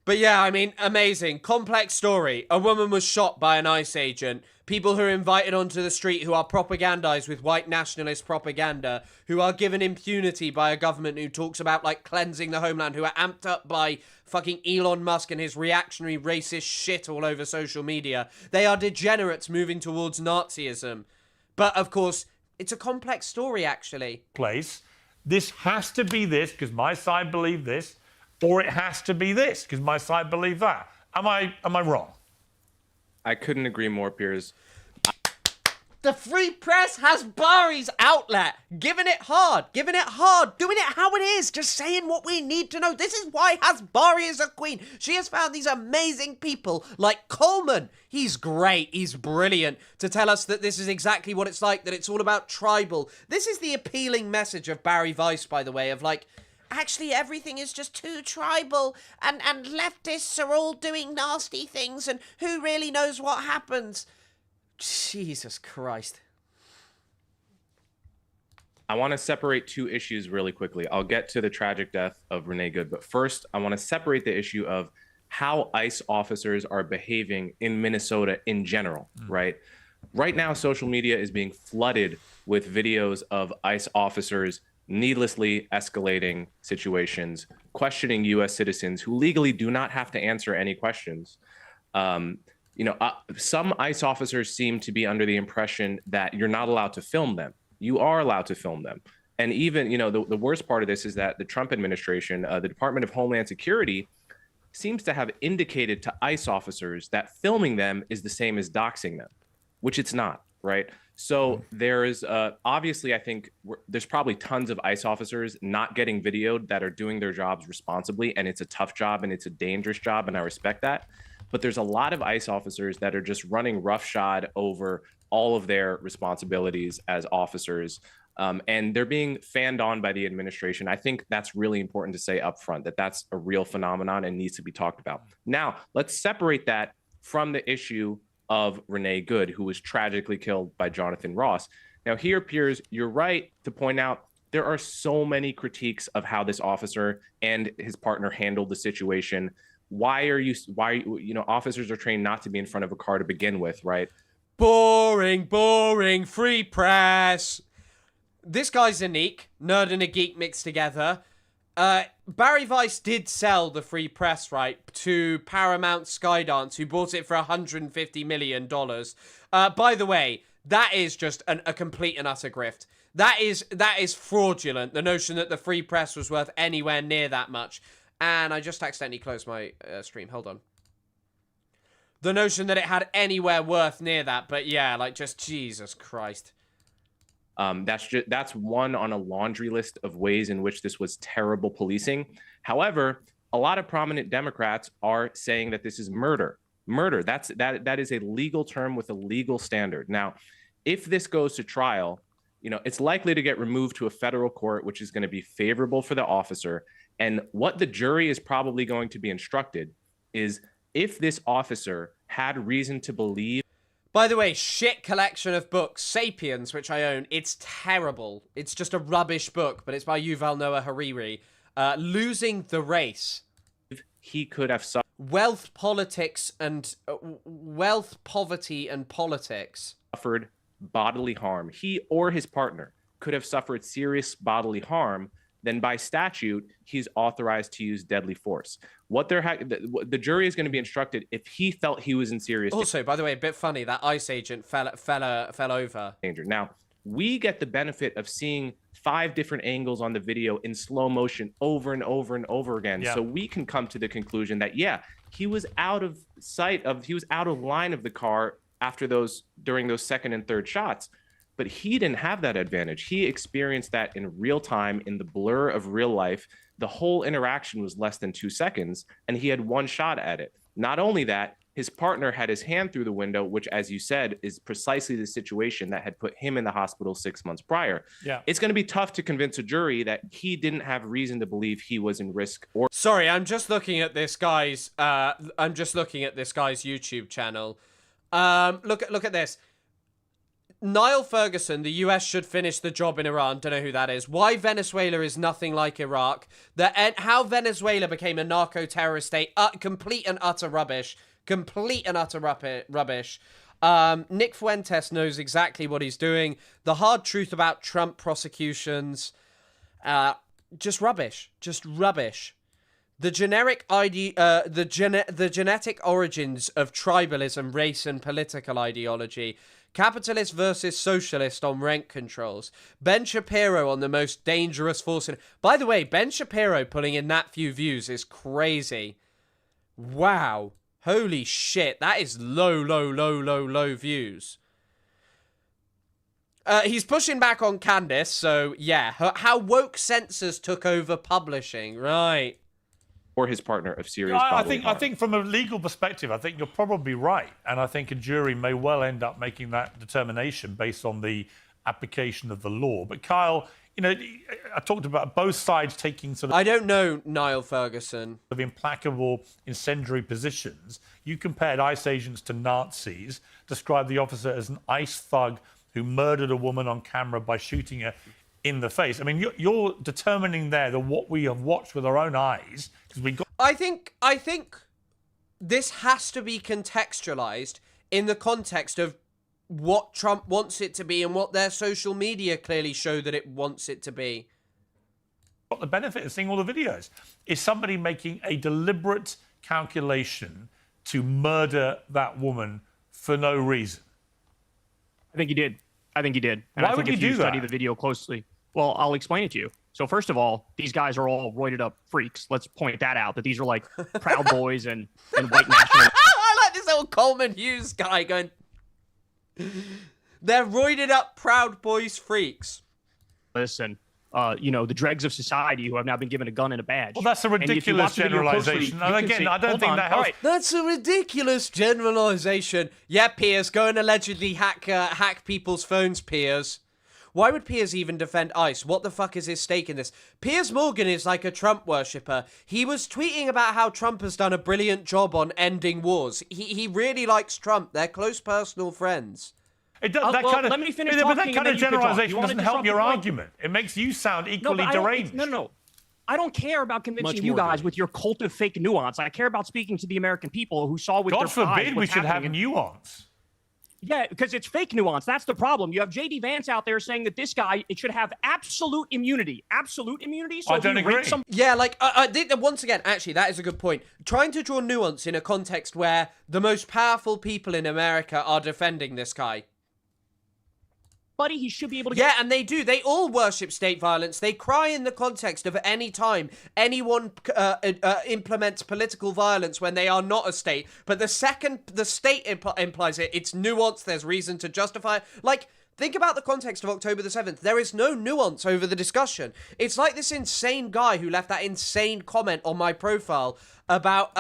But yeah, I mean, amazing. Complex story. A woman was shot by an ICE agent. People who are invited onto the street who are propagandized with white nationalist propaganda, who are given impunity by a government who talks about, like, cleansing the homeland, who are amped up by fucking Elon Musk and his reactionary racist shit all over social media. They are degenerates moving towards Nazism. But, of course, it's a complex story, actually. This has to be this, because my side believe this, or it has to be this, because my side believe that. Am I wrong? I couldn't agree more, Piers. The free press has Bari's outlet, giving it hard, doing it how it is, just saying what we need to know. This is why Hasbari is a queen. She has found these amazing people like Coleman. He's great, he's brilliant, to tell us that this is exactly what it's like, that it's all about tribal. This is the appealing message of Barry Weiss, by the way, of like, actually everything is just too tribal and leftists are all doing nasty things and who really knows what happens. Jesus Christ. I want to separate 2 issues really quickly. I'll get to the tragic death of Renee Good, but first I want to separate the issue of how ICE officers are behaving in Minnesota in general, right? Right now, social media is being flooded with videos of ICE officers needlessly escalating situations, questioning U.S. citizens who legally do not have to answer any questions. Some ICE officers seem to be under the impression that you're not allowed to film them. You are allowed to film them. And even, the worst part of this is that the Trump administration, the Department of Homeland Security, seems to have indicated to ICE officers that filming them is the same as doxing them, which it's not, right? So there is obviously, I think there's probably tons of ICE officers not getting videoed that are doing their jobs responsibly, and it's a tough job and it's a dangerous job, and I respect that. But there's a lot of ICE officers that are just running roughshod over all of their responsibilities as officers, and they're being fanned on by the administration. I think that's really important to say up front, that that's a real phenomenon and needs to be talked about. Now, let's separate that from the issue of Renee Good, who was tragically killed by Jonathan Ross. Now, here, Piers, you're right to point out there are so many critiques of how this officer and his partner handled the situation. Why, officers are trained not to be in front of a car to begin with, right? Boring, free press. This guy's a neek, nerd and a geek mixed together. Barry Weiss did sell the free press right to Paramount Skydance, who bought it for $150 million. By the way, that is just a complete and utter grift. That is fraudulent, the notion that the free press was worth anywhere near that much. And I just accidentally closed my stream. Hold on. The notion that it had anywhere worth near that, but yeah, like just Jesus Christ. That's one on a laundry list of ways in which this was terrible policing. However, a lot of prominent Democrats are saying that this is murder. Murder, that is a legal term with a legal standard. Now, if this goes to trial, it's likely to get removed to a federal court, which is going to be favorable for the officer. And what the jury is probably going to be instructed is if this officer had reason to believe. By the way, shit collection of books, Sapiens, which I own, it's terrible. It's just a rubbish book, but it's by Yuval Noah Harari. Losing the Race. He could have suffered. Wealth, Politics, and Wealth, Poverty, and Politics. Suffered bodily harm. He or his partner could have suffered serious bodily harm. Then by statute, he's authorized to use deadly force. The jury is going to be instructed if he felt he was in serious danger. Also, by the way, a bit funny, that ICE agent fell over. Now, we get the benefit of seeing 5 different angles on the video in slow motion over and over and over again. Yeah. So we can come to the conclusion that, yeah, he was out of line of the car during those second and third shots. But he didn't have that advantage. He experienced that in real time, in the blur of real life. The whole interaction was less than 2 seconds, and he had one shot at it. Not only that, his partner had his hand through the window, which, as you said, is precisely the situation that had put him in the hospital 6 months prior. Yeah. It's going to be tough to convince a jury that he didn't have reason to believe he was in risk. Sorry, I'm just looking at this guy's. YouTube channel. Look at this. Niall Ferguson, the US should finish the job in Iran. Don't know who that is. Why Venezuela is nothing like Iraq. How Venezuela became a narco-terrorist state. Complete and utter rubbish. Complete and utter rubbish. Nick Fuentes knows exactly what he's doing. The hard truth about Trump prosecutions. Just rubbish. Just rubbish. The genetic origins of tribalism, race, and political ideology. Capitalist versus socialist on rent controls. Ben Shapiro on the most dangerous force. By the way, Ben Shapiro pulling in that few views is crazy. Wow. Holy shit. That is low views. He's pushing back on Candace, so yeah. How woke censors took over publishing. Right. Or his partner of serious bodily harm. I think from a legal perspective, I think you're probably right. And I think a jury may well end up making that determination based on the application of the law. But Kyle, I talked about both sides taking sort of... I don't know Niall Ferguson. ...of implacable incendiary positions. You compared ICE agents to Nazis, described the officer as an ICE thug who murdered a woman on camera by shooting her in the face. I mean, you're determining there that what we have watched with our own eyes... I think this has to be contextualized in the context of what Trump wants it to be and what their social media clearly show that it wants it to be. What the benefit of seeing all the videos is somebody making a deliberate calculation to murder that woman for no reason. I think he did. And Why would you do that? Study the video closely. Well, I'll explain it to you. So first of all, these guys are all roided up freaks. Let's point that out, that these are like Proud Boys and white nationalists. I like this little Coleman Hughes guy going, they're roided up Proud Boys freaks. And, the dregs of society who have now been given a gun and a badge. Well, that's a ridiculous generalization. And again, I don't think that helps. That's a ridiculous generalization. Yeah, Piers, go and allegedly hack people's phones, Piers. Why would Piers even defend ICE? What the fuck is his stake in this? Piers Morgan is like a Trump worshipper. He was tweeting about how Trump has done a brilliant job on ending wars. He really likes Trump. They're close personal friends. It does, let me finish but that talking, kind of and then you can talk. generalization You doesn't help your argument. It makes you sound equally deranged. No. I don't care about convincing you guys with your cult of fake nuance. I care about speaking to the American people who saw with their eyes God forbid we what's should have happening. nuance. Yeah, because it's fake nuance. That's the problem. You have J.D. Vance out there saying that this guy, it should have absolute immunity. Absolute immunity? So I don't agree. Yeah, once again, actually, that is a good point. Trying to draw nuance in a context where the most powerful people in America are defending this guy. Buddy, he should be able to Yeah, and they do. They all worship state violence. They cry in the context of any time anyone implements political violence when they are not a state. But the second the state implies it, it's nuanced. There's reason to justify it. Like, think about the context of October the 7th. There is no nuance over the discussion. It's like this insane guy who left that insane comment on my profile about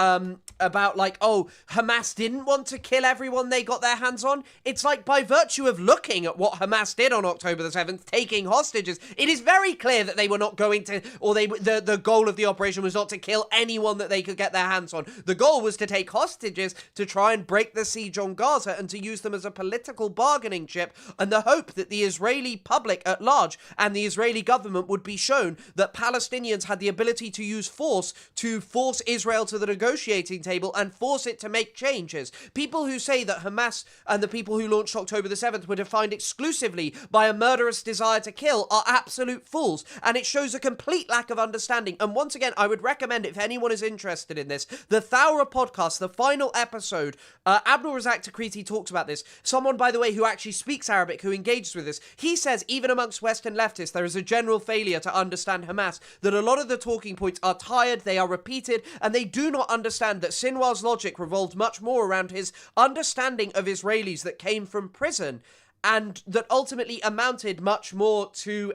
Hamas didn't want to kill everyone they got their hands on. It's like, by virtue of looking at what Hamas did on October the 7th, taking hostages, it is very clear that they were not going to, or the goal of the operation was not to kill anyone that they could get their hands on. The goal was to take hostages to try and break the siege on Gaza and to use them as a political bargaining chip, and the hope that the Israeli public at large and the Israeli government would be shown that Palestinians had the ability to use force to force Israel to the negotiating table and force it to make changes. People who say that Hamas and the people who launched October the 7th were defined exclusively by a murderous desire to kill are absolute fools, and it shows a complete lack of understanding. And once again, I would recommend, if anyone is interested in this, the Thawra podcast, the final episode, Abdul Razak Takriti talks about this. Someone, by the way, who actually speaks Arabic, who engages with this. He says, even amongst Western leftists, there is a general failure to understand Hamas, that a lot of the talking points are tired, they are repeated, and they do not understand that Sinwar's logic revolved much more around his understanding of Israelis that came from prison, and that ultimately amounted much more to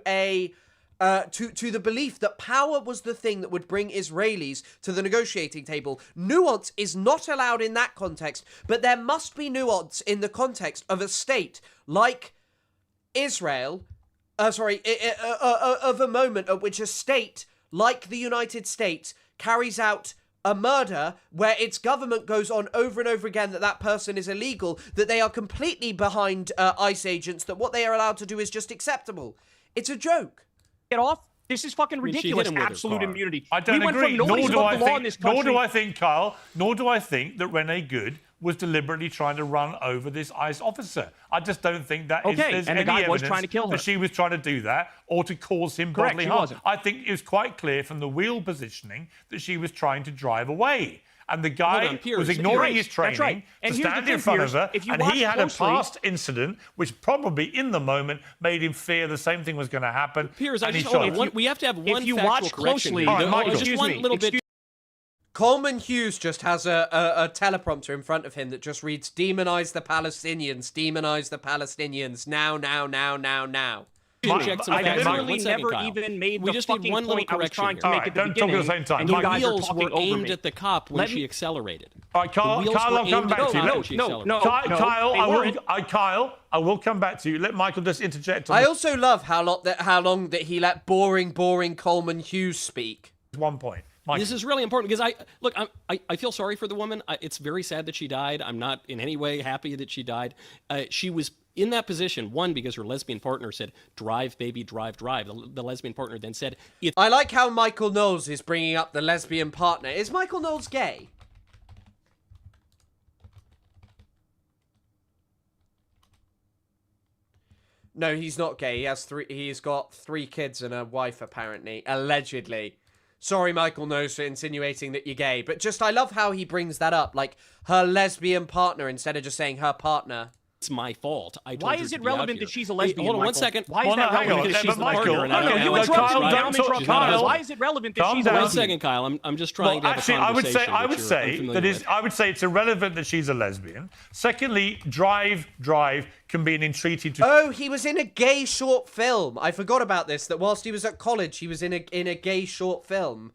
to the belief that power was the thing that would bring Israelis to the negotiating table. Nuance is not allowed in that context, but there must be nuance in the context of a state like Israel, of a moment at which a state like the United States carries out a murder where its government goes on over and over again that person is illegal, that they are completely behind ICE agents, that what they are allowed to do is just acceptable. It's a joke. Get off. This is fucking ridiculous. Absolute immunity. I don't agree. Nor do I think, Kyle, nor do I think that Renee Good was deliberately trying to run over this ICE officer. I just don't think that there's and any the guy was evidence trying to kill her. that she was trying to do that or to cause him Correct, bodily she harm. wasn't. I think it was quite clear from the wheel positioning that she was trying to drive away. And the guy was ignoring his training to stand in front of her, and he had a past incident which probably in the moment made him fear the same thing was going to happen. Piers, we have to have one if you factual watch correction closely, here. just one little bit. Coleman Hughes just has a teleprompter in front of him that just reads, demonize the Palestinians, demonize the Palestinians, now. I literally never even made we the just fucking need one little point I was correction trying to here. make at the Don't talk beginning. at the same time. And The you guys are wheels talking were over aimed me. at the cop when she accelerated. All right, Kyle, I'll come back to you. Kyle, I will come back to you. Let Michael just interject. I also love how long that he let boring Coleman Hughes speak. 1 point. This is really important because I feel sorry for the woman. It's very sad that she died. I'm not in any way happy that she died. She was in that position, one, because her lesbian partner said, drive, baby, drive. The lesbian partner then said... I like how Michael Knowles is bringing up the lesbian partner. Is Michael Knowles gay? No, he's not gay. He's got 3 kids and a wife, apparently. Allegedly. Sorry, Michael Knowles, for insinuating that you're gay. But I love how he brings that up. Like, her lesbian partner, instead of just saying her partner. it's my fault. Why is it relevant that she's a lesbian? Hold on Michael? 1 second. Why is that relevant? Because she's the partner? You interrupted me. Now I'm interrupting. Why is it relevant that she's a lesbian? 1 second, Kyle. I'm just trying to have actually, a conversation. I would say it's irrelevant that she's a lesbian. Secondly, drive can be an entreaty to. Oh, he was in a gay short film. I forgot about this. That whilst he was at college, he was in a gay short film.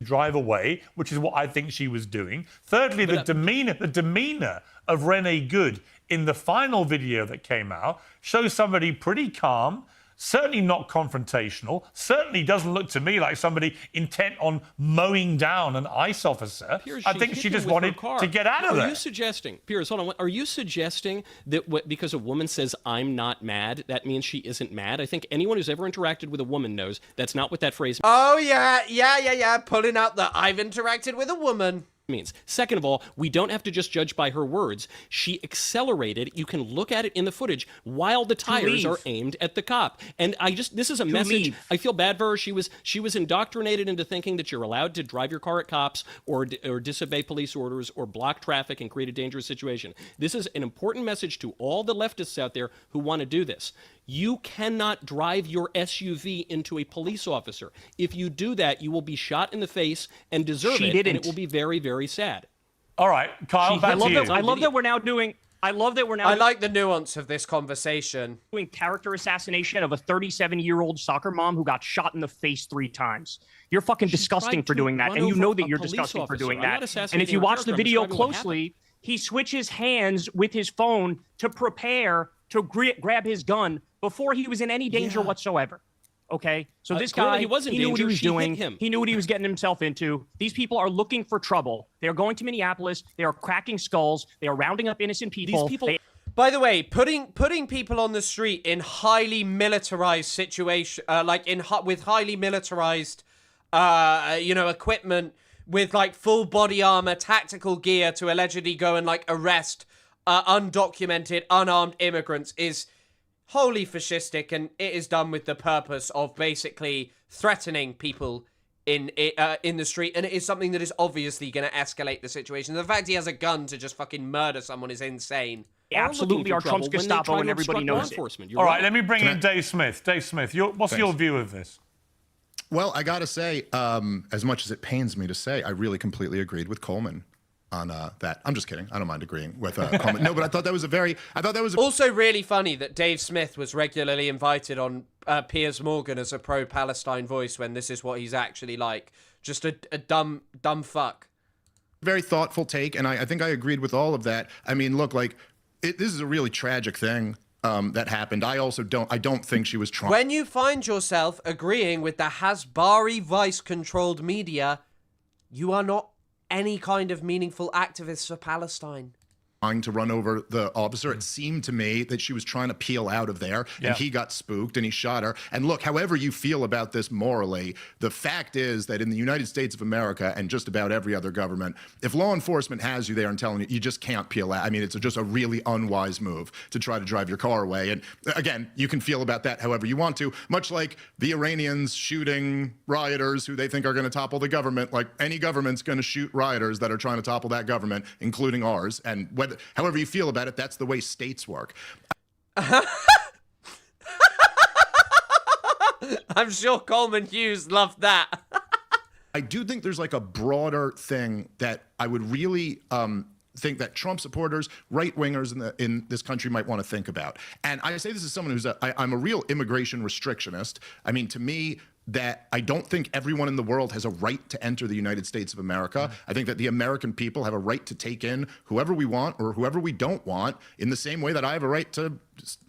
Drive away, which is what I think she was doing. Thirdly, the demeanor of Renee Good in the final video that came out shows somebody pretty calm, certainly not confrontational, certainly doesn't look to me like somebody intent on mowing down an ICE officer. Piers, I think she just wanted to get out of there. Are you suggesting, Piers, hold on, are you suggesting that because a woman says, I'm not mad, that means she isn't mad? I think anyone who's ever interacted with a woman knows that's not what that phrase means. Oh, yeah. Pulling out the I've interacted with a woman means. Second of all, we don't have to just judge by her words. She accelerated. You can look at it in the footage while the tires are aimed at the cop. And this is a message. I feel bad for her. She was indoctrinated into thinking that you're allowed to drive your car at cops or disobey police orders or block traffic and create a dangerous situation. This is an important message to all the leftists out there who want to do this. You cannot drive your SUV into a police officer. If you do that, you will be shot in the face and deserve it. And it will be very, very sad. All right, Kyle, I love that we're now doing. I like the nuance of this conversation. Doing character assassination of a 37-year-old soccer mom who got shot in the face 3 times. You're fucking disgusting for doing that, and you know that you're disgusting for doing that. And if you watch the video closely, he switches hands with his phone to prepare to grab his gun before he was in any danger whatsoever. Okay? So this guy, he knew what he was doing. He knew what he was getting himself into. These people are looking for trouble. They are going to Minneapolis. They are cracking skulls. They are rounding up innocent people. These people... By the way, putting people on the street in highly militarized situation, with highly militarized, equipment, with like full body armor, tactical gear to allegedly go and like arrest undocumented, unarmed immigrants is wholly fascistic, and it is done with the purpose of basically threatening people in the street, and it is something that is obviously going to escalate the situation. The fact he has a gun to just fucking murder someone is insane. Absolutely, our Trump's Gestapo, and everybody knows it. All right, let me bring in Dave Smith. Dave Smith, what's your view of this? Well, I got to say, as much as it pains me to say, I really completely agreed with Coleman on that. I'm just kidding. I don't mind agreeing with Coleman. No, but I thought that was also really funny that Dave Smith was regularly invited on Piers Morgan as a pro-Palestine voice when this is what he's actually like. Just a dumb fuck. Very thoughtful take, and I think I agreed with all of that. I mean, look, this is a really tragic thing that happened. I don't think she was trying. When you find yourself agreeing with the Hasbari vice-controlled media, you are not any kind of meaningful activist for Palestine. Trying to run over the officer. It seemed to me that she was trying to peel out of there, and he got spooked and he shot her. And look, however you feel about this morally, the fact is that in the United States of America and just about every other government, if law enforcement has you there and telling you, you just can't peel out. I mean, it's just a really unwise move to try to drive your car away. And again, you can feel about that however you want to, much like the Iranians shooting rioters who they think are going to topple the government. Like any government's going to shoot rioters that are trying to topple that government, including ours. And however you feel about it, that's the way states work. I'm sure Coleman Hughes loved that. I do think there's like a broader thing that I would really think that Trump supporters, right-wingers in this country might want to think about. And I say this as someone who's I'm a real immigration restrictionist. I mean, to me, that I don't think everyone in the world has a right to enter the United States of America. I think that the American people have a right to take in whoever we want or whoever we don't want, in the same way that I have a right to,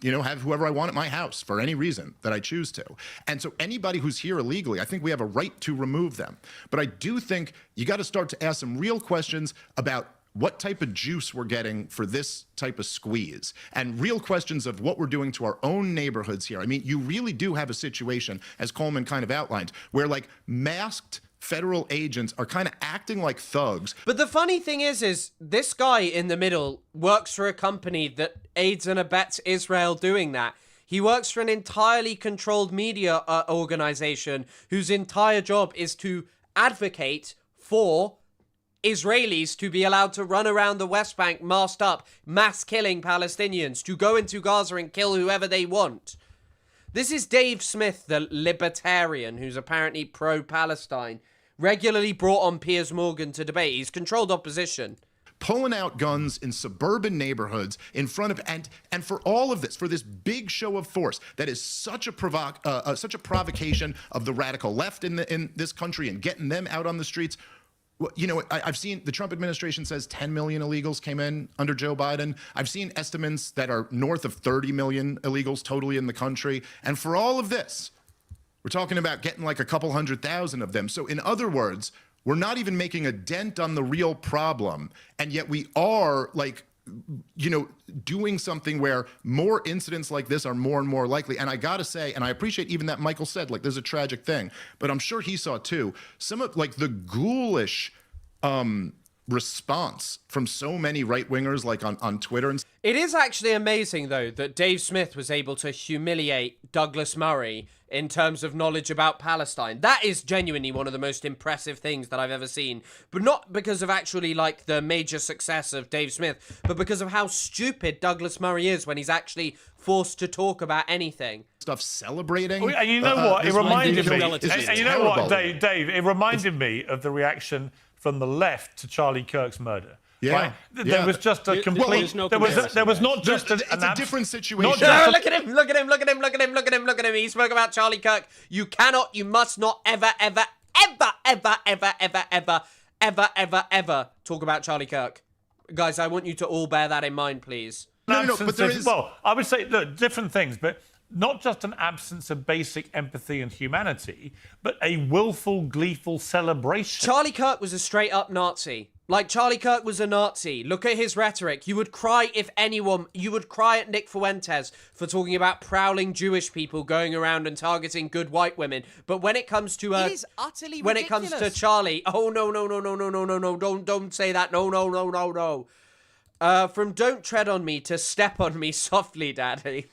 have whoever I want at my house for any reason that I choose to. And so anybody who's here illegally, I think we have a right to remove them. But I do think you got to start to ask some real questions about what type of juice we're getting for this type of squeeze, and real questions of what we're doing to our own neighborhoods here. I mean, you really do have a situation, as Coleman kind of outlined, where like masked federal agents are kind of acting like thugs. But the funny thing is this guy in the middle works for a company that aids and abets Israel doing that. He works for an entirely controlled media organization whose entire job is to advocate for Israelis to be allowed to run around the West Bank masked up, mass killing Palestinians, to go into Gaza and kill whoever they want. This is Dave Smith, the libertarian, who's apparently pro-Palestine, regularly brought on Piers Morgan to debate. He's controlled opposition. Pulling out guns in suburban neighborhoods in front of, and for all of this, for this big show of force that is such a provocation of the radical left in this country and getting them out on the streets. You know, I've seen the Trump administration says 10 million illegals came in under Joe Biden. I've seen estimates that are north of 30 million illegals totally in the country. And for all of this, we're talking about getting like a couple 100,000 of them. So in other words, we're not even making a dent on the real problem. And yet we are, like, you know, doing something where more incidents like this are more and more likely. And I got to say, and I appreciate even that Michael said, like, there's a tragic thing, but I'm sure he saw too, some of, like, the ghoulish response from so many right-wingers, like on Twitter. And it is actually amazing, though, that Dave Smith was able to humiliate Douglas Murray in terms of knowledge about Palestine. That is genuinely one of the most impressive things that I've ever seen. But not because of actually, like, the major success of Dave Smith, but because of how stupid Douglas Murray is when he's actually forced to talk about anything. Stuff celebrating. And you know what? It reminded me. And you know what, Dave? It reminded me of the reaction from the left to Charlie Kirk's murder. Yeah. Right? There was just a complete. There was not just it's a different situation. Look at him! Look at him! Look at him! Look at him! Look at him! Look at him! He spoke about Charlie Kirk. You cannot, you must not ever talk about Charlie Kirk. Guys, I want you to all bear that in mind, please. No, but there is. Well, I would say, look, different things, but not just an absence of basic empathy and humanity, but a willful, gleeful celebration. Charlie Kirk was a straight-up Nazi. Like, Charlie Kirk was a Nazi. Look at his rhetoric. You would cry if anyone... You would cry at Nick Fuentes for talking about prowling Jewish people going around and targeting good white women. But when it comes to... it is utterly when ridiculous. It comes to Charlie... Oh, no. Don't say that. No. From don't tread on me to step on me softly, Daddy.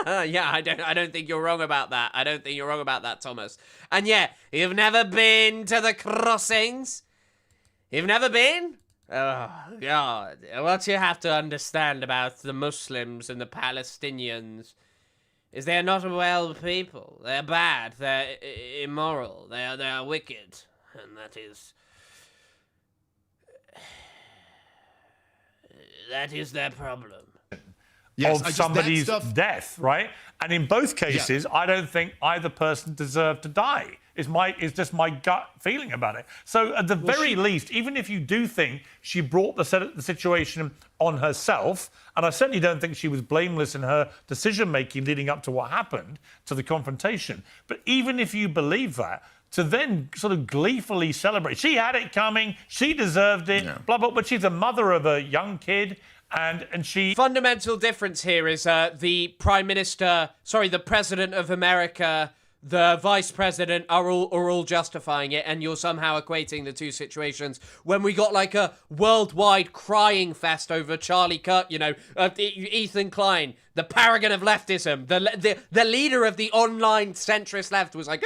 Yeah, I don't think you're wrong about that. I don't think you're wrong about that, Thomas. And yeah, you've never been to the crossings? You've never been? Oh, God. What you have to understand about the Muslims and the Palestinians is they're not well people. They're bad. They're immoral. They are wicked. And that is their problem. Of somebody's death, right? And in both cases, I don't think either person deserved to die. Is just my gut feeling about it. So at the very least, even if you do think she brought the situation on herself, and I certainly don't think she was blameless in her decision-making leading up to what happened, to the confrontation, but even if you believe that, to then sort of gleefully celebrate, she had it coming, she deserved it, blah, blah, but she's a mother of a young kid, and she... Fundamental difference here is the President of America, the Vice President are all justifying it, and you're somehow equating the two situations. When we got like a worldwide crying fest over Charlie Kirk, you know, Ethan Klein, the paragon of leftism, the leader of the online centrist left was like,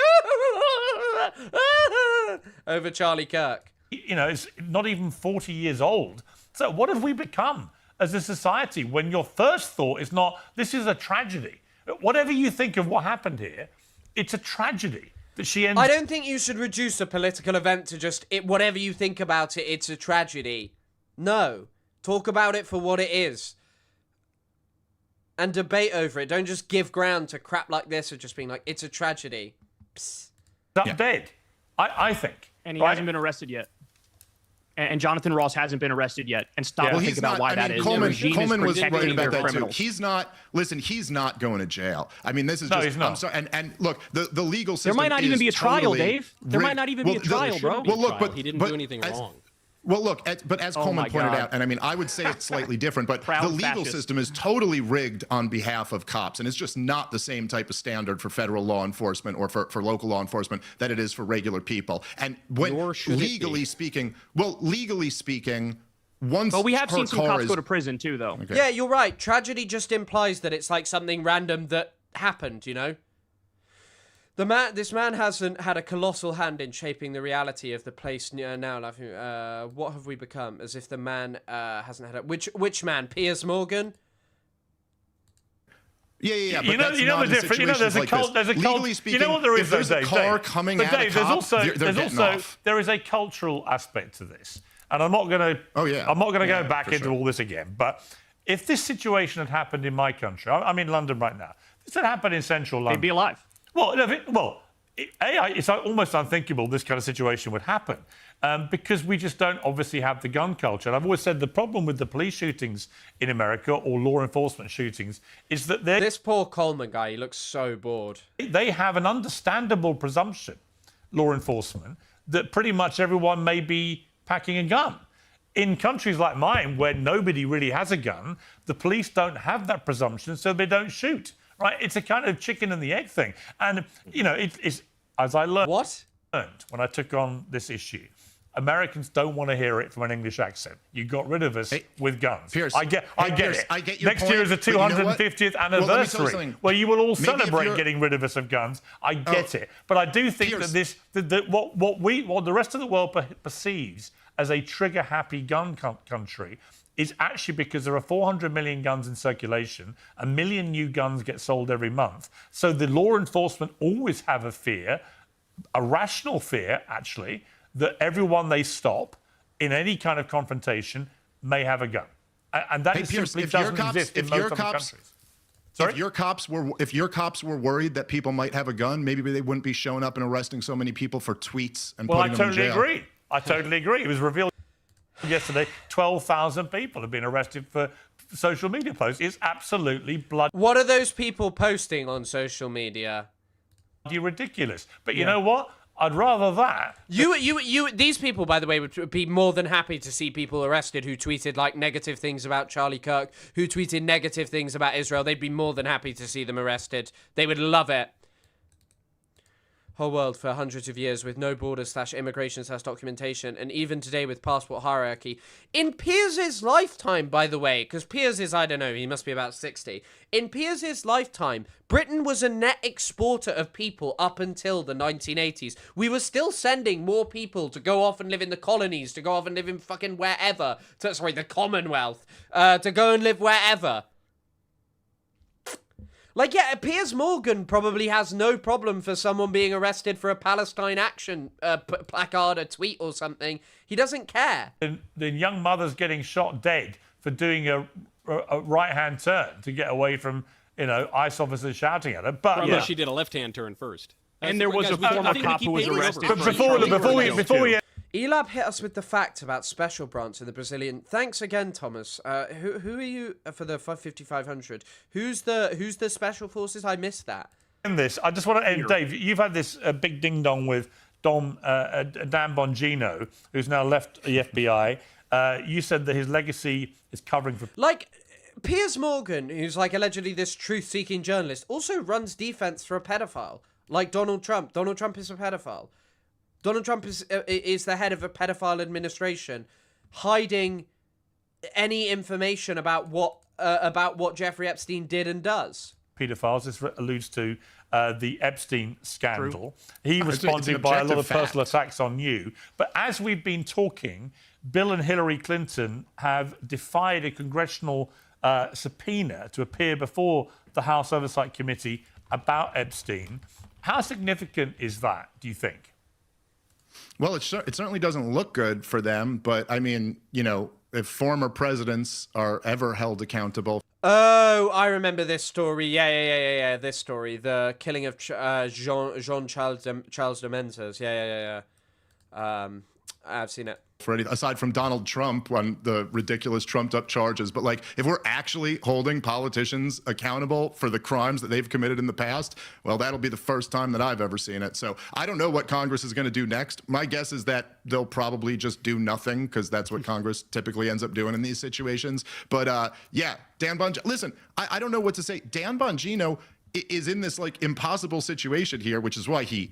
over Charlie Kirk. You know, it's not even 40 years old. So what have we become as a society when your first thought is not, this is a tragedy? Whatever you think of what happened here, it's a tragedy that she ends... I don't think you should reduce a political event to just, whatever you think about it, it's a tragedy. No. Talk about it for what it is. And debate over it. Don't just give ground to crap like this of just being like, it's a tragedy. Psst. That's dead, I think. And he hasn't been arrested yet. And Jonathan Ross hasn't been arrested yet. And stop and think about why that is. Coleman was right about that too. He's not going to jail. I mean, this is just... He's not. I'm sorry, and look, the legal system... There might not even be a trial, Dave. There might not even be a trial, bro. Well, look, but he didn't do anything wrong. Well, look, but as Coleman pointed out, and I mean, I would say it's slightly different, but the legal system is totally rigged on behalf of cops, and it's just not the same type of standard for federal law enforcement or for local law enforcement that it is for regular people. And when legally speaking, once but we have seen some cops is... go to prison too, though. Okay. Yeah, you're right. Tragedy just implies that it's like something random that happened, you know? This man hasn't had a colossal hand in shaping the reality of the place now. What have we become? As if the man hasn't had a... Which man? Piers Morgan? Yeah. But You know the difference. You know, there's a cult. There's a cult. Legally speaking, You know what there is, if there's though, a Dave? car Dave, coming but at Dave, a cop, there's getting also off. there is a cultural aspect to this, and I'm not going to. Oh yeah. I'm not going to go Yeah, back for into sure. all this again. But if this situation had happened in my country, I'm in London right now. If this had happened in central London, They'd be alive. It's almost unthinkable this kind of situation would happen because we just don't obviously have the gun culture. And I've always said the problem with the police shootings in America or law enforcement shootings is that this poor Coleman guy, he looks so bored. They have an understandable presumption, law enforcement, that pretty much everyone may be packing a gun. In countries like mine, where nobody really has a gun, the police don't have that presumption, so they don't shoot. Right? It's a kind of chicken and the egg thing. And, you know, it's as I learned when I took on this issue, Americans don't want to hear it from an English accent. You got rid of us with guns. Pierce, I get Pierce, it. I get your Next point, year is the but you know what? 250th Well, let me tell you anniversary, something. where you will all Maybe if celebrate you're- getting rid of us of guns. I get it. But I do think that what the rest of the world perceives as a trigger-happy gun country is actually because there are 400 million guns in circulation, 1 million new guns get sold every month. So the law enforcement always have a fear, a rational fear, actually, that everyone they stop in any kind of confrontation may have a gun. And that Hey, Pierce, simply if your doesn't exist in most other countries. Sorry? If your cops were worried that people might have a gun, maybe they wouldn't be showing up and arresting so many people for tweets and Well, I putting them in totally jail. agree. I totally agree. It was revealed yesterday 12,000 people have been arrested for social media posts. It's absolutely bloody What are those people posting on social media? ridiculous. But you know what? I'd rather that. These people, by the way, would be more than happy to see people arrested who tweeted like negative things about Charlie Kirk, who tweeted negative things about Israel. They'd be more than happy to see them arrested. They would love it. Whole world for hundreds of years with no borders / immigration / documentation, and even today with passport hierarchy. In Piers' lifetime, by the way, because Piers is, I don't know, he must be about 60. In Piers' lifetime, Britain was a net exporter of people up until the 1980s. We were still sending more people to go off and live in the colonies, to go off and live in fucking wherever. The Commonwealth. To go and live wherever. Like, yeah, Piers Morgan probably has no problem for someone being arrested for a Palestine action placard, a tweet or something. He doesn't care. The young mother's getting shot dead for doing a right-hand turn to get away from, ICE officers shouting at her. But Well, she did a left-hand turn first. And there was a former cop who was arrested. But before we Elab hit us with the fact about special branch of the Brazilian. Thanks again, Thomas. Who are you for the 5,500? Who's the special forces? I missed that. In this, I just want to end, Dave. You've had this big ding dong with Dan Bongino, who's now left the FBI. You said that his legacy is covering for. Like, Piers Morgan, who's like allegedly this truth-seeking journalist, also runs defense for a pedophile. Like Donald Trump. Donald Trump is a pedophile. Donald Trump is the head of a pedophile administration, hiding any information about what Jeffrey Epstein did and does. Pedophiles. This alludes to the Epstein scandal. True. He responded by a lot of fact. personal attacks on you. But as we've been talking, Bill and Hillary Clinton have defied a congressional subpoena to appear before the House Oversight Committee about Epstein. How significant is that, do you think? Well, it certainly doesn't look good for them, but I mean, if former presidents are ever held accountable. Oh, I remember this story. Yeah. This story, the killing of Jean Charles de Mendes. Yeah. I've seen it. Aside from Donald Trump on the ridiculous trumped-up charges, but like if we're actually holding politicians accountable for the crimes that they've committed in the past, well, that'll be the first time that I've ever seen it. So I don't know what Congress is going to do next. My guess is that they'll probably just do nothing because that's what Congress typically ends up doing in these situations. But yeah, Dan Bongino. Listen, I don't know what to say. Dan Bongino is in this like impossible situation here, which is why he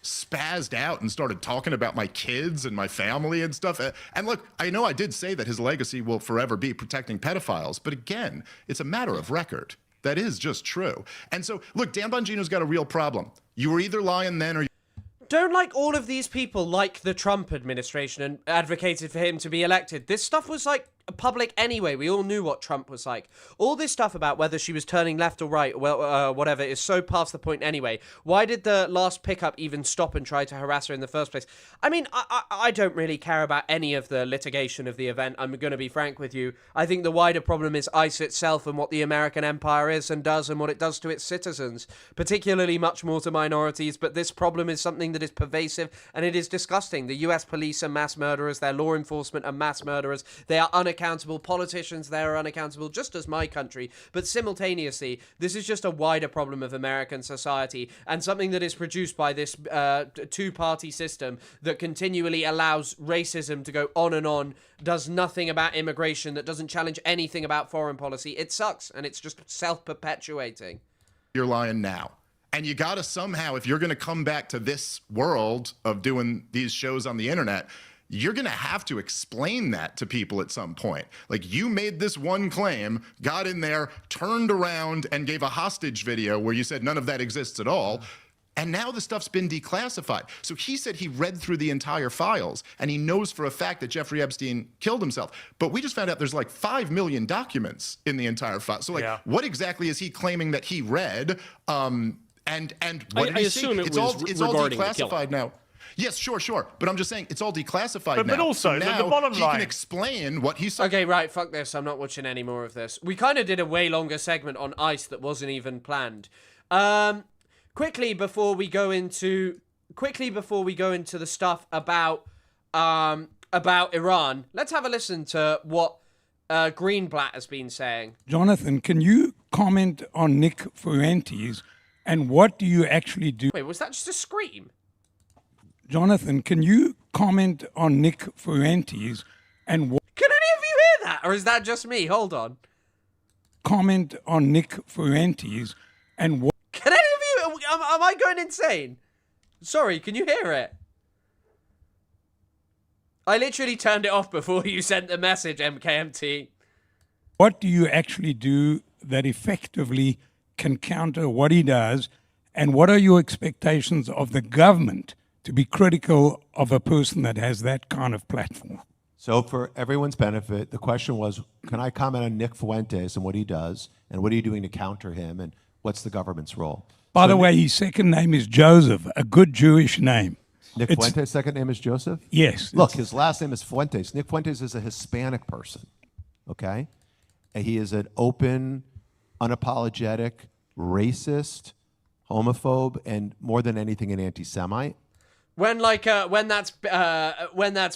spazzed out and started talking about my kids and my family and stuff. And look, I know I did say that his legacy will forever be protecting pedophiles, but again, it's a matter of record. that is just true. And so, look, Dan Bongino's got a real problem. You were either lying then or Don't like all of these people like the Trump administration and advocated for him to be elected. This stuff was like public anyway. We all knew what Trump was like. All this stuff about whether she was turning left or right, well, whatever, is so past the point anyway. Why did the last pickup even stop and try to harass her in the first place? I mean, I don't really care about any of the litigation of the event. I'm going to be frank with you. I think the wider problem is ICE itself and what the American empire is and does and what it does to its citizens, particularly much more to minorities. But this problem is something that is pervasive and it is disgusting. The US police are mass murderers. Their law enforcement are mass murderers. They are unaccountable. Politicians there are unaccountable, just as my country. But simultaneously, this is just a wider problem of American society and something that is produced by this two-party system that continually allows racism to go on and on, does nothing about immigration, that doesn't challenge anything about foreign policy. It sucks, and it's just self-perpetuating. you're lying now. And you got to somehow, if you're going to come back to this world of doing these shows on the internet, you're going to have to explain that to people at some point. Like, you made this one claim, got in there, turned around, and gave a hostage video where you said none of that exists at all. And now the stuff's been declassified. So he said he read through the entire files, and he knows for a fact that Jeffrey Epstein killed himself. But we just found out there's like 5 million documents in the entire file. So, like, what exactly is he claiming that he read? And what did he see? It's all declassified now. Yes, sure. But I'm just saying it's all declassified now. But also, so now the bottom line, he can explain what he saw. Okay, right, fuck this. I'm not watching any more of this. We kind of did a way longer segment on ICE that wasn't even planned. Quickly before we go into the stuff about Iran, let's have a listen to what Greenblatt has been saying. Jonathan, can you comment on Nick Fuentes and what do you actually do? Wait, was that just a scream? Jonathan, can you comment on Nick Fuentes and what? Can any of you hear that, or is that just me? Hold on. Comment on Nick Fuentes and what? Can any of you? Am I going insane? Sorry, can you hear it? I literally turned it off before you sent the message, MKMT. What do you actually do that effectively can counter what he does, and what are your expectations of the government to be critical of a person that has that kind of platform? So for everyone's benefit, the question was, can I comment on Nick Fuentes and what he does, and what are you doing to counter him, and what's the government's role? By the way, his second name is Joseph, a good Jewish name. Nick Fuentes' second name is Joseph? Yes. Look, his last name is Fuentes. Nick Fuentes is a Hispanic person, okay? And he is an open, unapologetic, racist, homophobe, and more than anything, an anti-Semite. When that's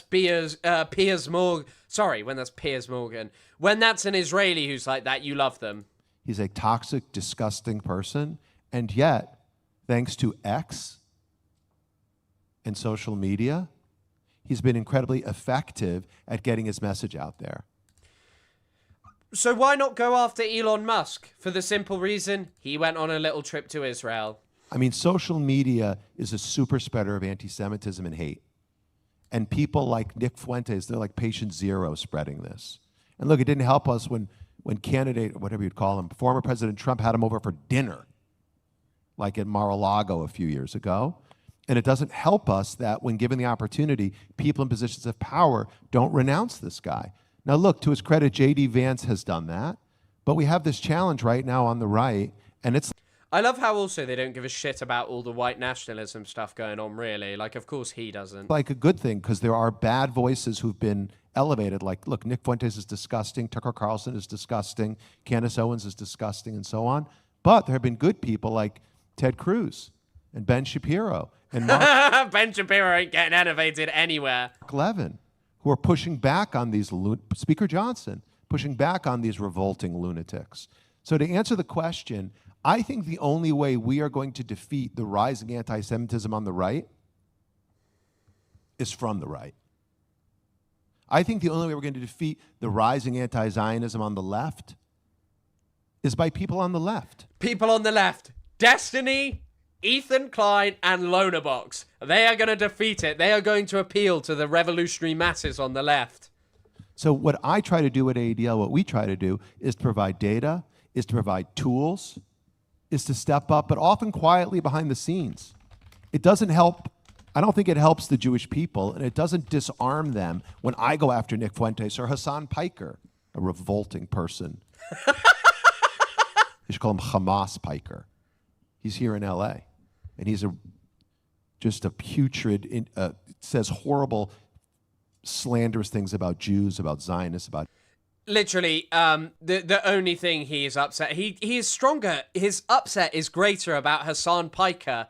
Piers Morgan. When that's an Israeli who's like that, you love them. He's a toxic, disgusting person, and yet, thanks to X and social media, he's been incredibly effective at getting his message out there. So why not go after Elon Musk? For the simple reason, he went on a little trip to Israel. I mean, social media is a super spreader of anti-Semitism and hate. And people like Nick Fuentes, they're like patient zero spreading this. And look, it didn't help us when candidate, whatever you'd call him, former President Trump had him over for dinner, like at Mar-a-Lago a few years ago. And it doesn't help us that when given the opportunity, people in positions of power don't renounce this guy. Now, look, to his credit, J.D. Vance has done that. But we have this challenge right now on the right, and it's... I love how also they don't give a shit about all the white nationalism stuff going on, really. Like, of course he doesn't. Like a good thing, because there are bad voices who've been elevated. Like, look, Nick Fuentes is disgusting. Tucker Carlson is disgusting. Candace Owens is disgusting, and so on. But there have been good people like Ted Cruz and Ben Shapiro and Mark Ben Shapiro ain't getting elevated anywhere. Levin, who are pushing back on these, Speaker Johnson, pushing back on these revolting lunatics. So to answer the question, I think the only way we are going to defeat the rising anti-Semitism on the right is from the right. I think the only way we're going to defeat the rising anti-Zionism on the left is by people on the left. People on the left. Destiny, Ethan Klein, and Lonabox. They are going to defeat it. They are going to appeal to the revolutionary masses on the left. So what I try to do at ADL, what we try to do, is to provide data, is to provide tools, is to step up, but often quietly behind the scenes. It doesn't help. I don't think it helps the Jewish people, and it doesn't disarm them when I go after Nick Fuentes or Hassan Piker, a revolting person. You should call him Hamas Piker. He's here in L.A., and he's just a putrid, says horrible, slanderous things about Jews, about Zionists, about... Literally, the only thing he is upset, he is stronger. His upset is greater about Hassan Piker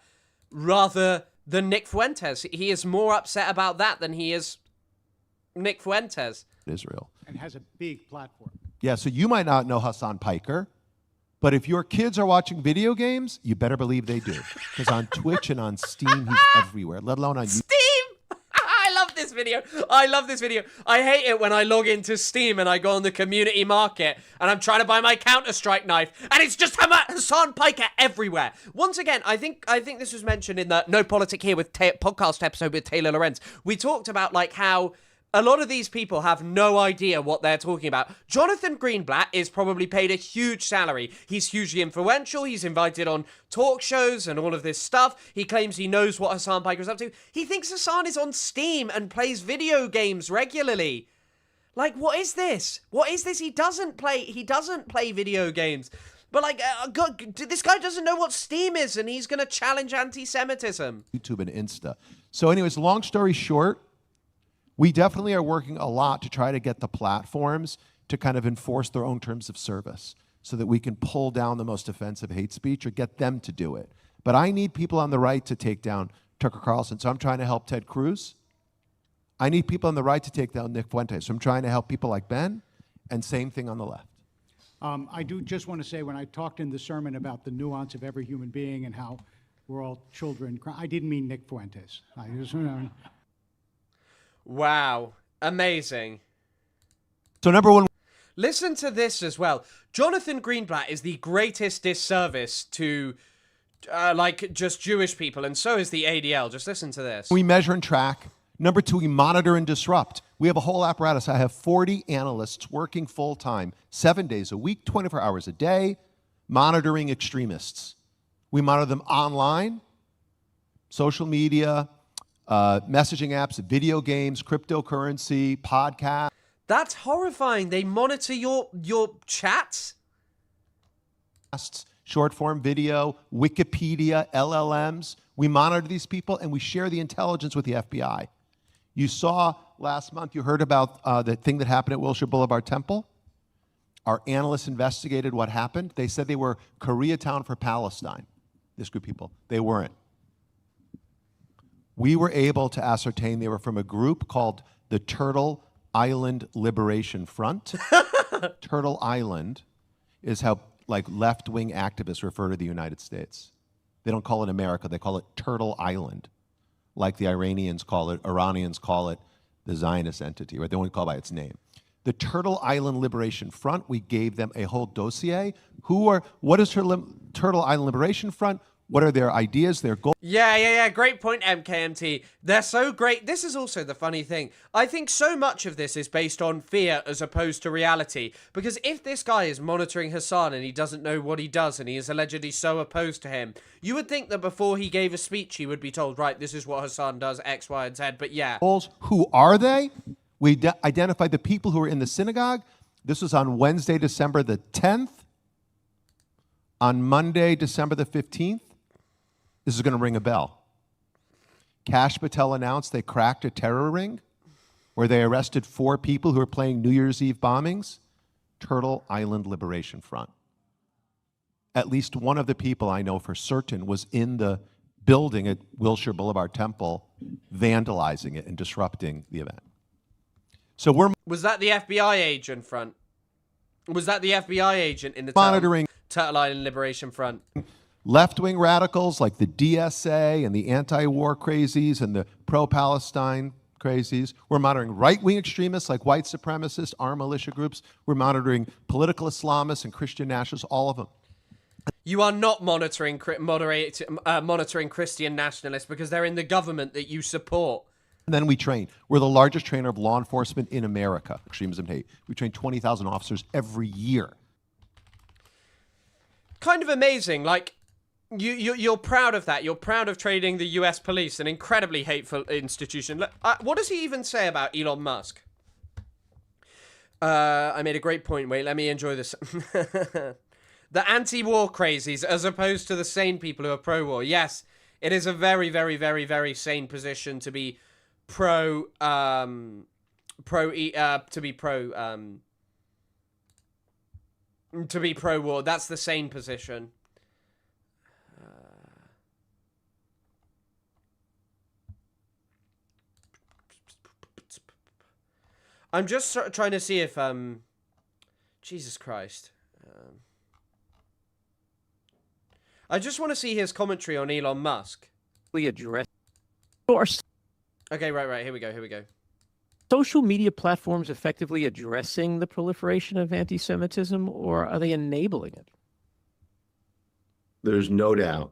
rather than Nick Fuentes. He is more upset about that than he is Nick Fuentes. Israel. And has a big platform. Yeah, so you might not know Hassan Piker, but if your kids are watching video games, you better believe they do. Because on Twitch and on Steam, he's everywhere, let alone on YouTube. Steam! I love this video. I love this video. I hate it when I log into Steam and I go on the community market and I'm trying to buy my Counter-Strike knife and it's just Hassan Piker everywhere. Once again, I think this was mentioned in the No Politic Here with podcast episode with Taylor Lorenz. We talked about like how a lot of these people have no idea what they're talking about. Jonathan Greenblatt is probably paid a huge salary. He's hugely influential. He's invited on talk shows and all of this stuff. He claims he knows what Hassan Piker is up to. He thinks Hassan is on Steam and plays video games regularly. Like, what is this? What is this? He doesn't play video games. But like, God, this guy doesn't know what Steam is and he's going to challenge anti-Semitism. YouTube and Insta. So anyways, long story short, we definitely are working a lot to try to get the platforms to kind of enforce their own terms of service so that we can pull down the most offensive hate speech or get them to do it. But I need people on the right to take down Tucker Carlson, so I'm trying to help Ted Cruz. I need people on the right to take down Nick Fuentes, so I'm trying to help people like Ben, and same thing on the left. I do just want to say, when I talked in the sermon about the nuance of every human being and how we're all children, I didn't mean Nick Fuentes. I just, Wow. Amazing. So number one. Listen to this as well. Jonathan Greenblatt is the greatest disservice to, just Jewish people, and so is the ADL. Just listen to this. We measure and track. Number two, we monitor and disrupt. We have a whole apparatus. I have 40 analysts working full-time, 7 days a week, 24 hours a day, monitoring extremists. We monitor them online, social media, messaging apps, video games, cryptocurrency, podcasts. That's horrifying. They monitor your chats? Short form video, Wikipedia, LLMs. We monitor these people and we share the intelligence with the FBI. You saw last month, you heard about the thing that happened at Wilshire Boulevard Temple. Our analysts investigated what happened. They said they were Koreatown for Palestine, this group of people. They weren't. We were able to ascertain they were from a group called the Turtle Island Liberation Front. Turtle Island is how left-wing activists refer to the United States. They don't call it America, they call it Turtle Island, like the Iranians call it the Zionist entity, right? They only call it by its name. The Turtle Island Liberation Front, we gave them a whole dossier. What is Turtle Island Liberation Front? What are their ideas, their goals? Yeah. Great point, MKMT. They're so great. This is also the funny thing. I think so much of this is based on fear as opposed to reality. Because if this guy is monitoring Hassan and he doesn't know what he does and he is allegedly so opposed to him, you would think that before he gave a speech, he would be told, right, this is what Hassan does, X, Y, and Z. But yeah. Who are they? We identified the people who were in the synagogue. This was on Wednesday, December the 10th. On Monday, December the 15th. This is going to ring a bell. Kash Patel announced they cracked a terror ring where they arrested 4 people who were playing New Year's Eve bombings. Turtle Island Liberation Front. At least one of the people I know for certain was in the building at Wilshire Boulevard Temple, vandalizing it and disrupting the event. So Was that the FBI agent front? Was that the FBI agent in the monitoring Turtle Island Liberation Front? Left-wing radicals like the DSA and the anti-war crazies and the pro-Palestine crazies. We're monitoring right-wing extremists like white supremacists, armed militia groups. We're monitoring political Islamists and Christian nationalists, all of them. You are not monitoring Christian nationalists because they're in the government that you support. And then we train. We're the largest trainer of law enforcement in America, extremism and hate. We train 20,000 officers every year. kind of amazing. Like, you're proud of that. You're proud of trading the US police, an incredibly hateful institution. What does he even say about Elon Musk? I made a great point. Wait, let me enjoy this. The anti-war crazies, as opposed to the sane people who are pro-war. Yes, it is a very, very, very, very sane position to be pro war. That's the sane position. I'm just trying to see if Jesus Christ. I just want to see his commentary on Elon Musk. We address. Okay, right. Here we go. Social media platforms effectively addressing the proliferation of anti-Semitism, or are they enabling it? There's no doubt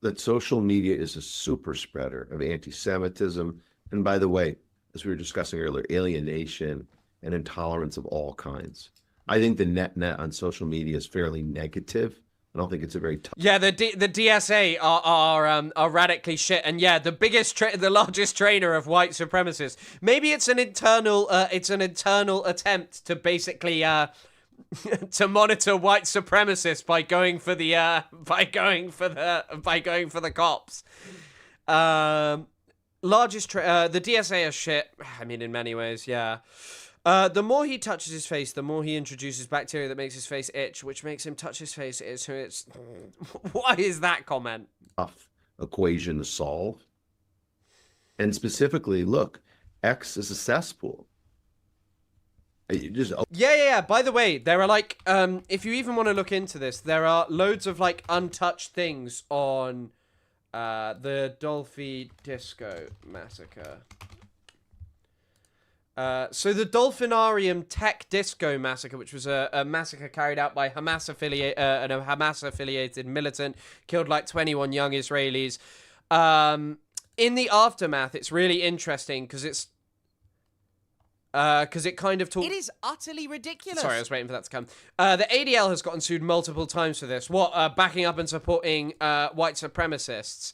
that social media is a super spreader of anti-Semitism. And by the way, as we were discussing earlier, alienation and intolerance of all kinds. I think the net on social media is fairly negative. I don't think it's a very yeah. The DSA are radically shit, and yeah, the largest trainer of white supremacists. Maybe it's an internal attempt to basically to monitor white supremacists by going for the cops. The DSA are shit. I mean, in many ways, yeah. The more he touches his face, the more he introduces bacteria that makes his face itch, which makes him touch his face. It's why is that comment? Tough equation to solve. And specifically, look, X is a cesspool. Yeah. By the way, there are like, if you even want to look into this, there are loads of like untouched things on the Dolphy Disco Massacre. So the Dolphinarium Tech Disco Massacre, which was a massacre carried out by a Hamas-affiliated militant, killed like 21 young Israelis. In the aftermath, it's really interesting because it kind of talks... It is utterly ridiculous. Sorry, I was waiting for that to come. The ADL has gotten sued multiple times for this. Backing up and supporting white supremacists.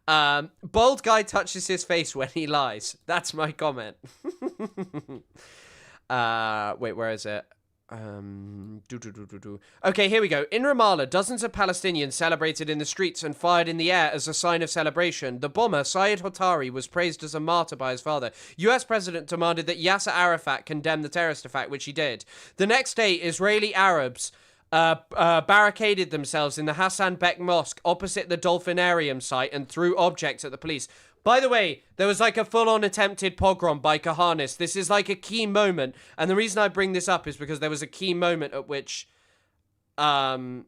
Bald guy touches his face when he lies. That's my comment. Wait, where is it? Okay, here we go. In Ramallah, dozens of Palestinians celebrated in the streets and fired in the air as a sign of celebration. The bomber, Syed Hotari, was praised as a martyr by his father. US President demanded that Yasser Arafat condemn the terrorist attack, which he did. The next day, Israeli Arabs barricaded themselves in the Hassan Bek Mosque opposite the Dolphinarium site and threw objects at the police. By the way, there was like a full-on attempted pogrom by Kahanis. This is like a key moment, and the reason I bring this up is because there was a key moment at which there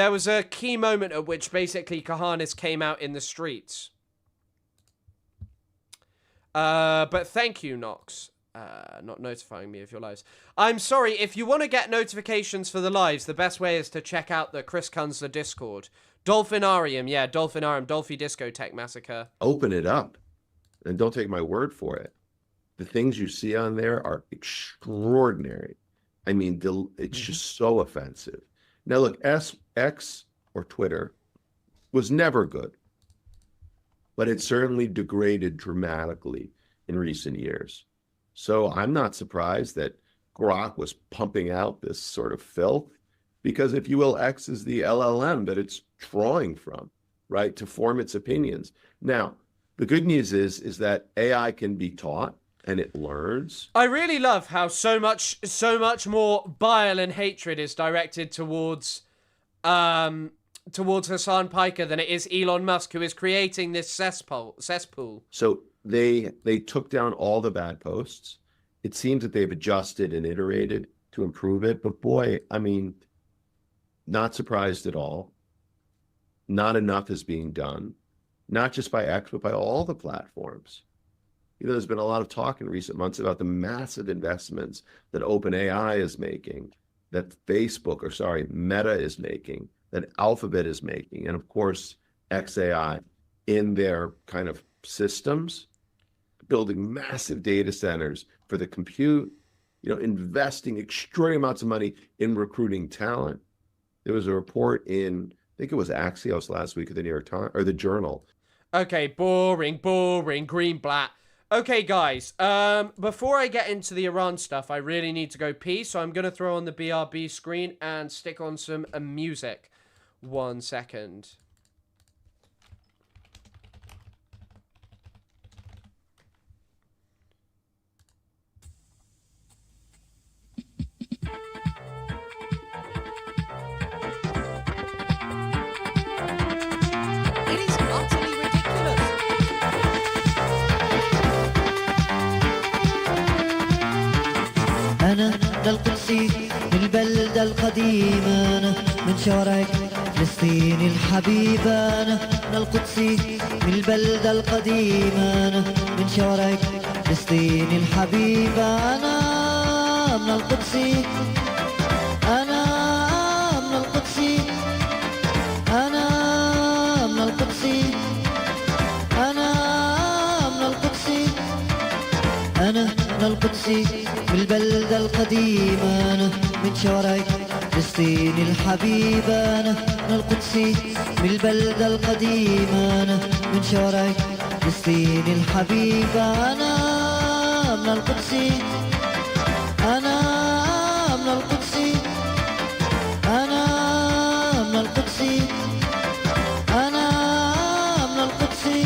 was a key moment at which basically Kahanis came out in the streets. But thank you, Nox. Not notifying me of your lives. I'm sorry, if you want to get notifications for the lives, the best way is to check out the Chris Kunzler Discord. Dolphinarium, Dolphy Disco Tech Massacre. Open it up, and don't take my word for it. The things you see on there are extraordinary. I mean, it's just so offensive. Now look, X or Twitter was never good, but it certainly degraded dramatically in recent years. So I'm not surprised that Grok was pumping out this sort of filth, because if you will, X is the LLM that it's drawing from, right, to form its opinions. Now, the good news is that AI can be taught and it learns. I really love how so much more bile and hatred is directed towards Hassan Piker than it is Elon Musk, who is creating this cesspool. So they took down all the bad posts. It seems that they've adjusted and iterated to improve it. But boy, I mean, not surprised at all. Not enough is being done, not just by X, but by all the platforms. You know, there's been a lot of talk in recent months about the massive investments that OpenAI is making, that Meta is making, that Alphabet is making, and of course, XAI in their kind of systems, building massive data centers for the compute investing extraordinary amounts of money in recruiting talent. There was a report in, I think it was Axios last week at the New York Times or the Journal. Okay, boring, green black. Okay, guys, before I get into the Iran stuff, I really need to go pee, so I'm going to throw on the BRB screen and stick on some music. 1 second. It is utterly ridiculous. أنا القدسي من البلدة القديمة، أنا من شوارع فلسطين الحبيبة، أنا القدسي من البلدة القديمة، أنا من شوارع فلسطين الحبيبة، أنا من القدسي، أنا من القدسي، أنا من القدسي، أنا من القدسي، أنا من القدسي من البلدة القديمة، أنا من شوارع فلسطين الحبيبة، أنا من القدسي من البلدة القديمة، أنا من شوارع فلسطين الحبيبة، أنا من القدسي، أنا من القدسي، أنا من القدسي، أنا من القدسي.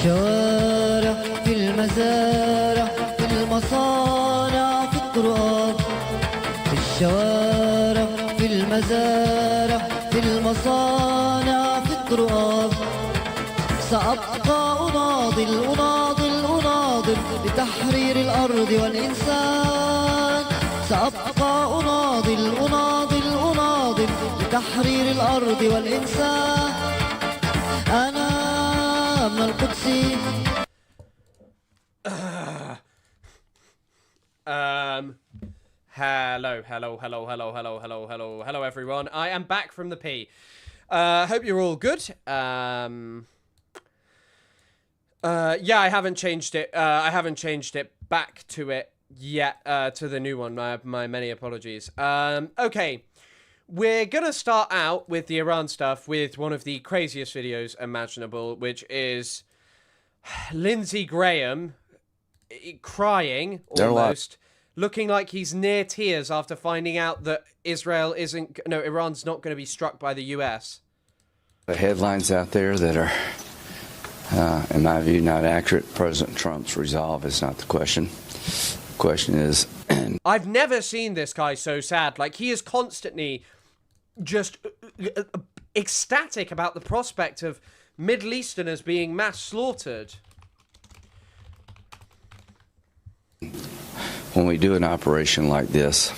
الشوارع في المزارع في المصانع في الطرقات، في الشوارع في المزارع في المصانع في الطرقات، سأبقى أناضل لتحرير الأرض والإنسان، سأبقى أناضل لتحرير الأرض والإنسان، أنا من القدس. Hello, everyone. I am back from the pee. Hope you're all good. Yeah, I haven't changed it. I haven't changed it back to it yet, to the new one. My many apologies. Okay. We're gonna start out with the Iran stuff with one of the craziest videos imaginable, which is Lindsey Graham crying almost, looking like he's near tears after finding out that Iran's not going to be struck by the US. The headlines out there that are, in my view, not accurate. President Trump's resolve is not the question. The question is... I've never seen this guy so sad. Like, he is constantly just ecstatic about the prospect of Middle Easterners being mass slaughtered. When we do an operation like this,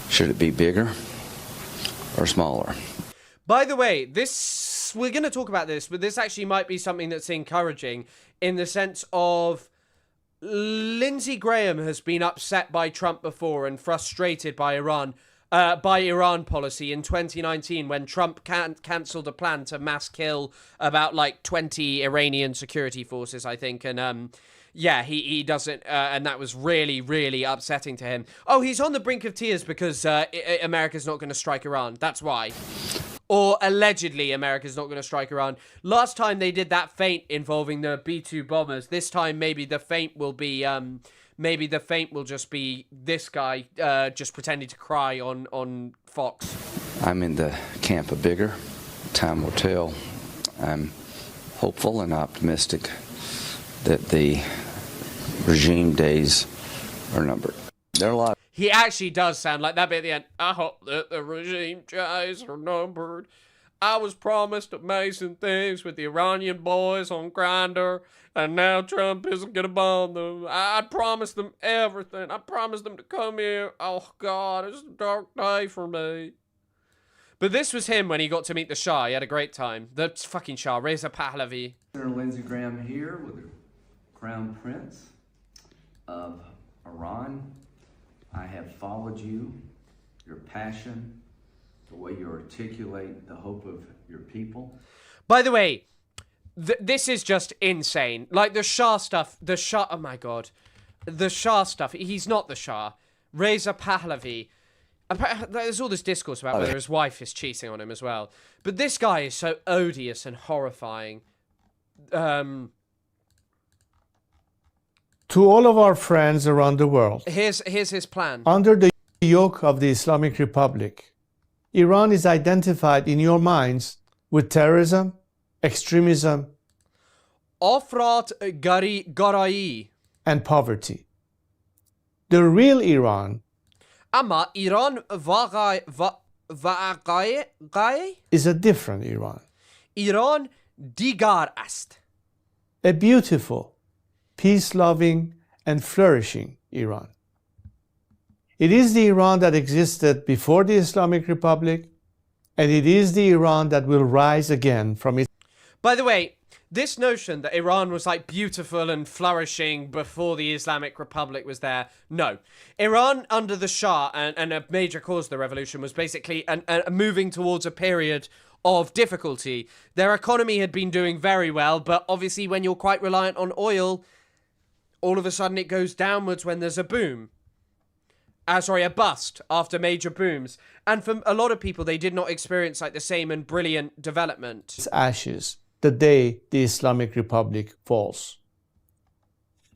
should it be bigger or smaller? By the way, we're going to talk about this, but this actually might be something that's encouraging in the sense of Lindsey Graham has been upset by Trump before and frustrated by Iran policy in 2019 when Trump cancelled a plan to mass kill about like 20 Iranian security forces, I think, and yeah, he doesn't, and that was really, really upsetting to him. Oh, he's on the brink of tears because America's not going to strike Iran. That's why. Or allegedly America's not going to strike Iran. Last time they did that feint involving the B-2 bombers. This time maybe the feint will be just be this guy just pretending to cry on Fox. I'm in the camp of bigger. Time will tell. I'm hopeful and optimistic that the regime days are numbered. There are a lot. He actually does sound like that bit at the end. I hope that the regime days are numbered. I was promised amazing things with the Iranian boys on Grindr, and now Trump isn't going to bomb them. I promised them everything. I promised them to come here. Oh, God, it's a dark day for me. But this was him when he got to meet the Shah. He had a great time. The fucking Shah, Reza Pahlavi. Senator Lindsey Graham here with the Crown Prince of Iran. I have followed you, your passion, the way you articulate the hope of your people. By the way, this is just insane. Like the Shah stuff, oh my God. The Shah stuff, he's not the Shah. Reza Pahlavi, there's all this discourse about whether his wife is cheating on him as well. But this guy is so odious and horrifying. To all of our friends around the world, Here's his plan. under the yoke of the Islamic Republic, Iran is identified in your minds with terrorism, extremism, Afrat Garai. and poverty. The real Iran Ama Iran واقعی is a different Iran, Iran digar است. a beautiful, peace-loving, and flourishing Iran. It is the Iran that existed before the Islamic Republic, and it is the Iran that will rise again from its... By the way, this notion that Iran was like beautiful and flourishing before the Islamic Republic was there, no. Iran under the Shah, and a major cause of the revolution, was basically moving towards a period of difficulty. Their economy had been doing very well, but obviously when you're quite reliant on oil, all of a sudden it goes downwards when there's a boom. A bust after major booms. And for a lot of people, they did not experience like the same and brilliant development. ashes the day the Islamic Republic falls.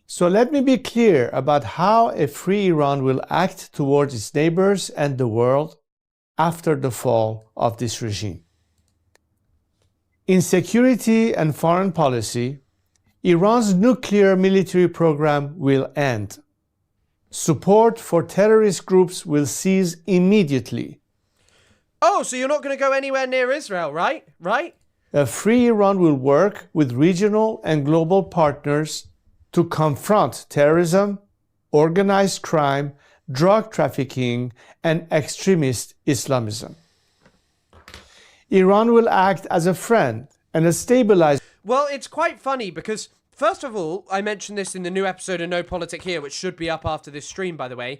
So let me be clear about how a free Iran will act towards its neighbors and the world after the fall of this regime. In security and foreign policy, Iran's nuclear military program will end. Support for terrorist groups will cease immediately. Oh, so you're not going to go anywhere near Israel, right? Right? A free Iran will work with regional and global partners to confront terrorism, organized crime, drug trafficking, and extremist Islamism. Iran will act as a friend and a stabilizer. Well, it's quite funny because, first of all, I mentioned this in the new episode of No Politic Here, which should be up after this stream, by the way.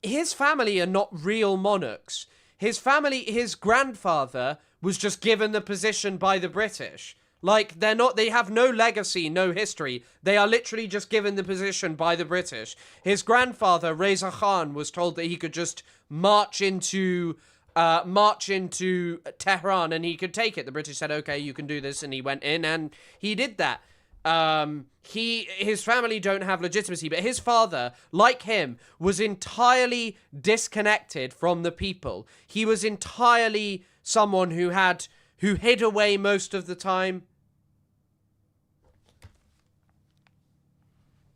His family are not real monarchs. His family, his grandfather was just given the position by the British. Like, they have no legacy, no history. They are literally just given the position by the British. His grandfather, Reza Khan, was told that he could just march into Tehran and he could take it. The British said, okay, you can do this, and he went in and he did that. His family don't have legitimacy, but his father, like him, was entirely disconnected from the people. He was entirely someone who hid away most of the time.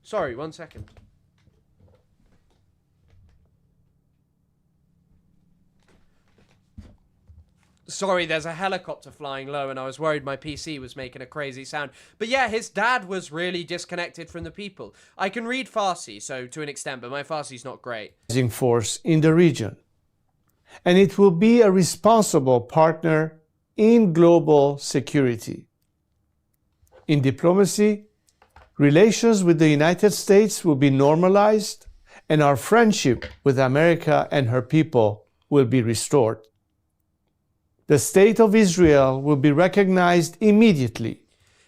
Sorry, 1 second. Sorry, there's a helicopter flying low and I was worried my PC was making a crazy sound. But yeah, his dad was really disconnected from the people. I can read Farsi, so to an extent, but my Farsi's not great. Force in the region. And it will be a responsible partner in global security. In diplomacy, relations with the United States will be normalized, and our friendship with America and her people will be restored. The state of Israel will be recognized immediately.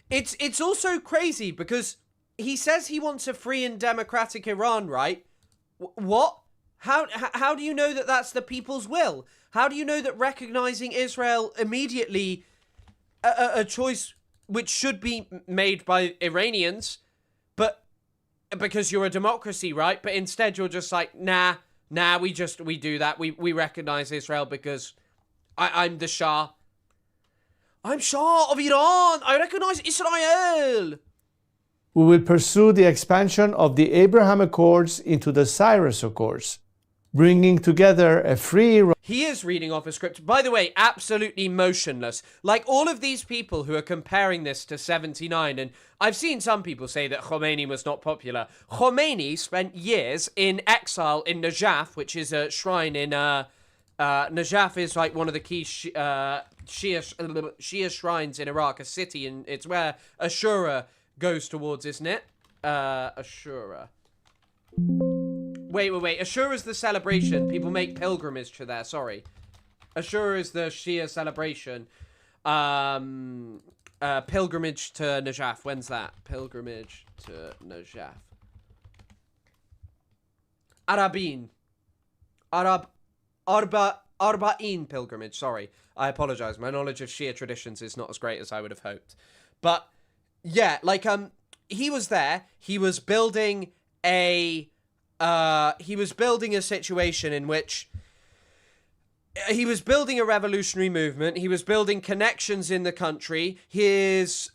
It's also crazy because he says he wants a free and democratic Iran, right? What? How do you know that that's the people's will? How do you know that recognizing Israel immediately, a choice which should be made by Iranians, but because you're a democracy, right? But instead you're just like, nah, we do that. We recognize Israel because I'm the Shah. I'm Shah of Iran. I recognize Israel. We will pursue the expansion of the Abraham Accords into the Cyrus Accords, bringing together a free Iran. He is reading off a script. By the way, absolutely motionless. Like all of these people who are comparing this to 79, and I've seen some people say that Khomeini was not popular. Khomeini spent years in exile in Najaf, which is a shrine in... Najaf is like one of the key Shia shrines in Iraq, a city, and it's where Ashura goes towards, isn't it? Ashura. Wait. Ashura is the celebration. People make pilgrimage to there. Sorry. Ashura is the Shia celebration. Pilgrimage to Najaf. When's that? Pilgrimage to Najaf. Arba'in pilgrimage. Sorry. I apologize. My knowledge of Shia traditions is not as great as I would have hoped. But yeah, like he was there. He was building a situation in which he was building a revolutionary movement. He was building connections in the country. His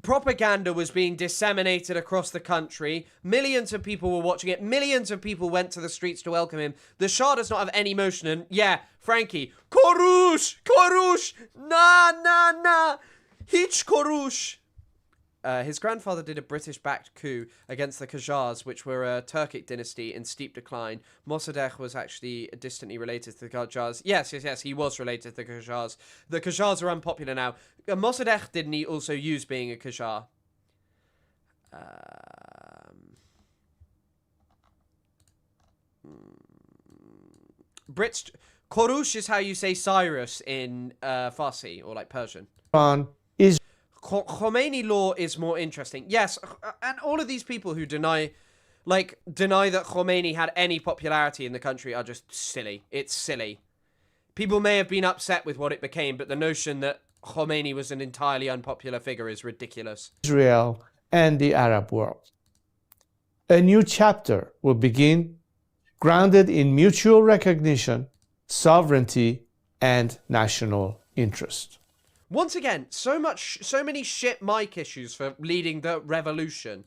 propaganda was being disseminated across the country. Millions of people were watching it. Millions of people went to the streets to welcome him. The Shah does not have any motion. And yeah, Frankie, Korush, nah, Hitch Korush. His grandfather did a British-backed coup against the Qajars, which were a Turkic dynasty in steep decline. Mossadegh was actually distantly related to the Qajars. Yes, he was related to the Qajars. The Qajars are unpopular now. Mossadegh didn't he also use being a Qajar? Korush is how you say Cyrus in Farsi, or like Persian. Is Khomeini law is more interesting. Yes, and all of these people who deny that Khomeini had any popularity in the country are just silly. It's silly. People may have been upset with what it became, but the notion that Khomeini was an entirely unpopular figure is ridiculous. Israel and the Arab world. A new chapter will begin, grounded in mutual recognition, sovereignty, and national interest. Once again, so many shit mic issues for leading the revolution.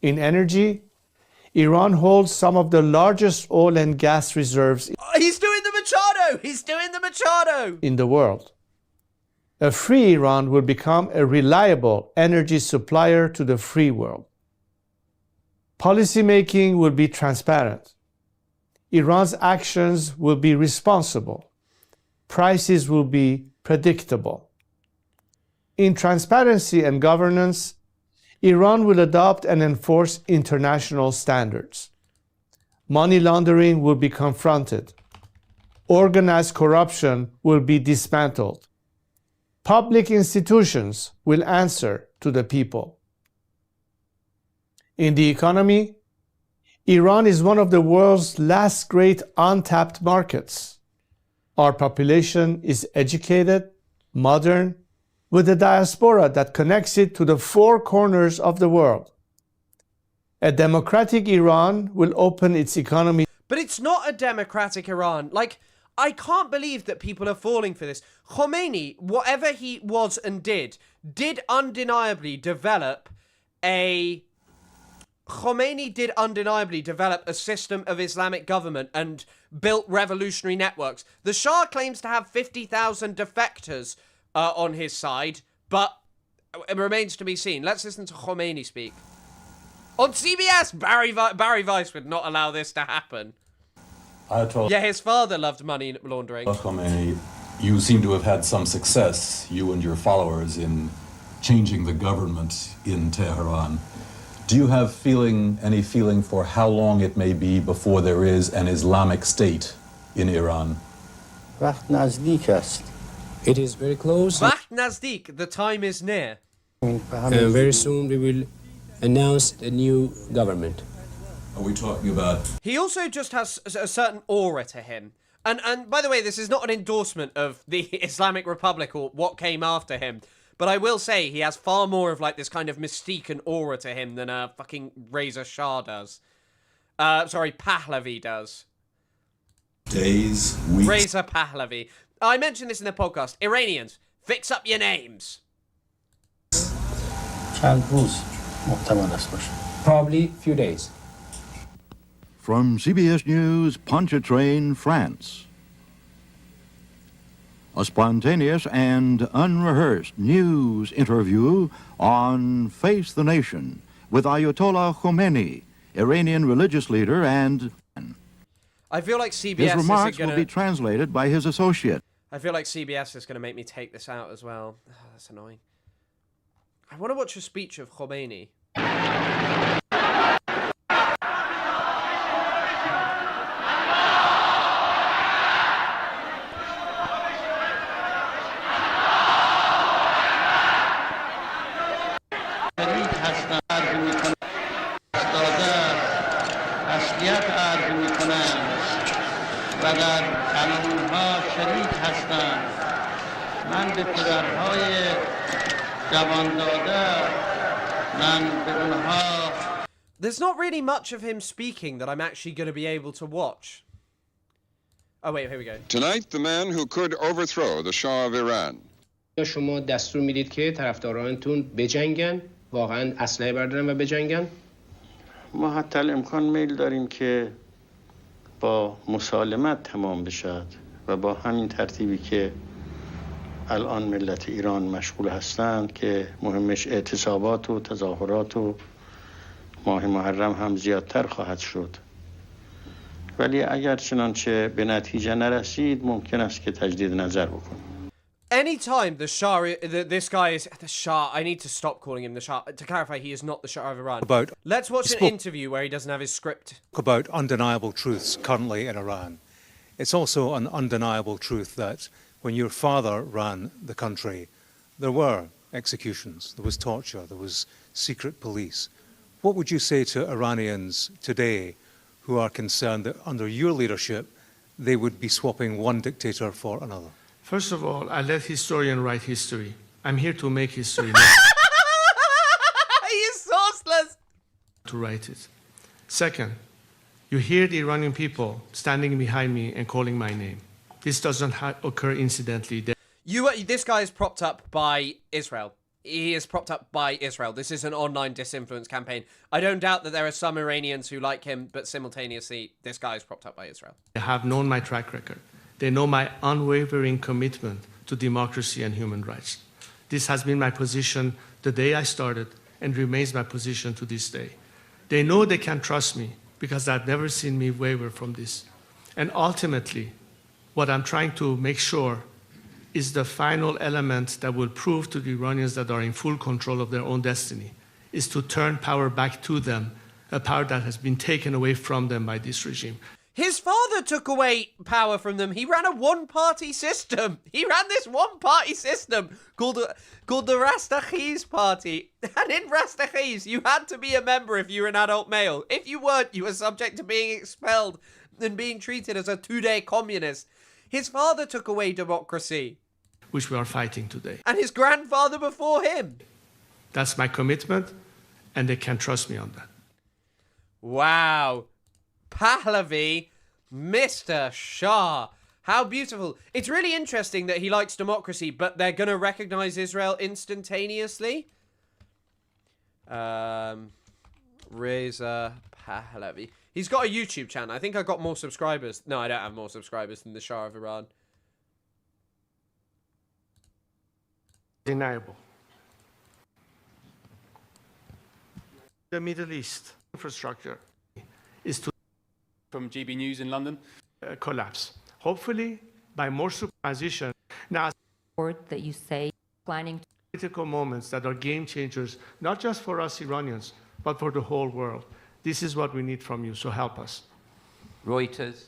In energy, Iran holds some of the largest oil and gas reserves He's doing the Machado! He's doing the Machado! in the world. A free Iran will become a reliable energy supplier to the free world. Policymaking will be transparent. Iran's actions will be responsible. Prices will be predictable. In transparency and governance, Iran will adopt and enforce international standards. Money laundering will be confronted. Organized corruption will be dismantled. Public institutions will answer to the people. In the economy, Iran is one of the world's last great untapped markets. Our population is educated, modern, with a diaspora that connects it to the four corners of the world. A democratic Iran will open its economy. But it's not a democratic Iran. Like, I can't believe that people are falling for this. Khomeini, whatever he was and did undeniably develop a system of Islamic government and built revolutionary networks. The Shah claims to have 50,000 defectors on his side, but it remains to be seen. Let's listen to Khomeini speak. On CBS, Barry Weiss would not allow this to happen. Ayatollah Yeah, his father loved money laundering. Khomeini, you seem to have had some success, you and your followers, in changing the government in Tehran. Do you have any feeling for how long it may be before there is an Islamic state in Iran? It is very close. Vacht Nazdik, the time is near. Very soon we will announce a new government. Are we talking about... He also just has a certain aura to him. And by the way, this is not an endorsement of the Islamic Republic or what came after him. But I will say he has far more of like this kind of mystique and aura to him than fucking Reza Shah does. Pahlavi does. Days, weeks... Reza Pahlavi. I mentioned this in the podcast. Iranians, fix up your names. Probably few days. From CBS News, Pontchartrain, France. A spontaneous and unrehearsed news interview on Face the Nation with Ayatollah Khomeini, Iranian religious leader, and I feel like CBS his remarks will be translated by his associate. I feel like CBS is going to make me take this out as well. Oh, that's annoying. I want to watch a speech of Khomeini. هستند عرض می‌کنند استاده اصلیت عرض می‌کنند و در قانون‌ها شریک هستند. من به پدرهای جوان داده من به اونها. There's not really much of him speaking that I'm actually going to be able to watch. Oh wait, here we go. Tonight, the man who could overthrow the Shah of Iran. شما دستور میدید که طرفدارانتون بجنگن، واقعا اسلحه بردارن و بجنگن؟ ما حتی امکان میل داریم که با مسالمت تمام بشد و با همین ترتیبی که الان ملت ایران مشغول هستند که مهمش اعتصابات و تظاهرات و ماه محرم هم زیادتر خواهد شد. ولی اگر چنانچه به نتیجه نرسید ممکن است که تجدید نظر بکنیم. Anytime the Shah, this guy is the Shah. I need to stop calling him the Shah. To clarify, he is not the Shah of Iran. Let's watch an interview where he doesn't have his script. About undeniable truths currently in Iran. It's also an undeniable truth that when your father ran the country, there were executions, there was torture, there was secret police. What would you say to Iranians today who are concerned that under your leadership, they would be swapping one dictator for another? First of all, I let historians write history. I'm here to make history, He is sourceless. to write it. Second, you hear the Iranian people standing behind me and calling my name. This doesn't occur incidentally. This guy is propped up by Israel. He is propped up by Israel. This is an online disinfluence campaign. I don't doubt that there are some Iranians who like him, but simultaneously, this guy is propped up by Israel. They have known my track record. They know my unwavering commitment to democracy and human rights. This has been my position the day I started and remains my position to this day. They know they can trust me because they've never seen me waver from this. And ultimately, what I'm trying to make sure is the final element that will prove to the Iranians that are in full control of their own destiny, is to turn power back to them, a power that has been taken away from them by this regime. His father took away power from them. He ran a one-party system. He ran this one-party system called the Rastakhiz Party. And in Rastakhiz, you had to be a member if you were an adult male. If you weren't, you were subject to being expelled and being treated as a two-day communist. His father took away democracy. Which we are fighting today. And his grandfather before him. That's my commitment, and they can trust me on that. Wow. Pahlavi, Mr. Shah. How beautiful. It's really interesting that he likes democracy, but they're going to recognize Israel instantaneously. Reza Pahlavi. He's got a YouTube channel. I think I got more subscribers. No, I don't have more subscribers than the Shah of Iran. Deniable. The Middle East infrastructure is to from GB News in London collapse. Hopefully, by more transition. Now, that you say planning critical moments that are game changers, not just for us Iranians, but for the whole world. This is what we need from you, so help us. Reuters.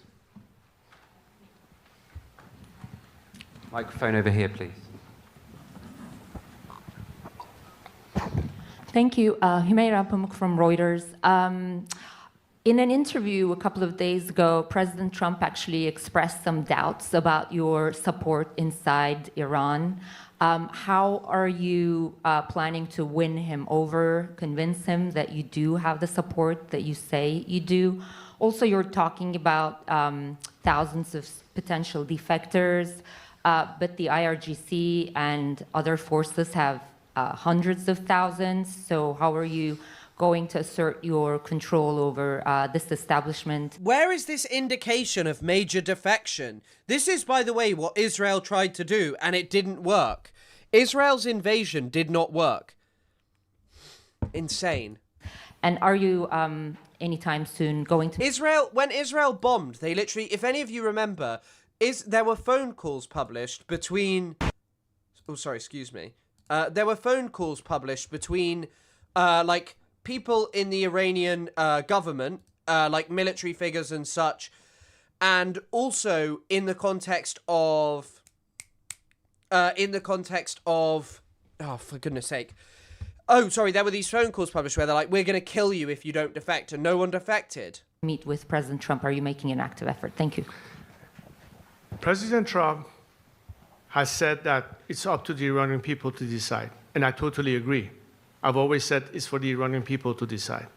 Microphone over here, please. Thank you. Humaira Pamuk from Reuters. In an interview a couple of days ago, President Trump actually expressed some doubts about your support inside Iran. How are you planning to win him over, convince him that you do have the support that you say you do? Also, you're talking about thousands of potential defectors, but the IRGC and other forces have hundreds of thousands. So how are you going to assert your control over this establishment? Where is this indication of major defection? This is, by the way, what Israel tried to do, and it didn't work. Israel's invasion did not work. Insane. And are you anytime soon going to... Israel, when Israel bombed, they literally, if any of you remember, there were phone calls published between... Oh, sorry, excuse me. There were phone calls published between, like, people in the Iranian government, like military figures and such, and also in the context of, oh, for goodness sake, Oh, sorry, there were these phone calls published where they're like, we're going to kill you if you don't defect, and no one defected. Meet with President Trump. Are you making an active effort? Thank you. President Trump has said that it's up to the Iranian people to decide, and I totally agree. I've always said it's for the Iranian people to decide.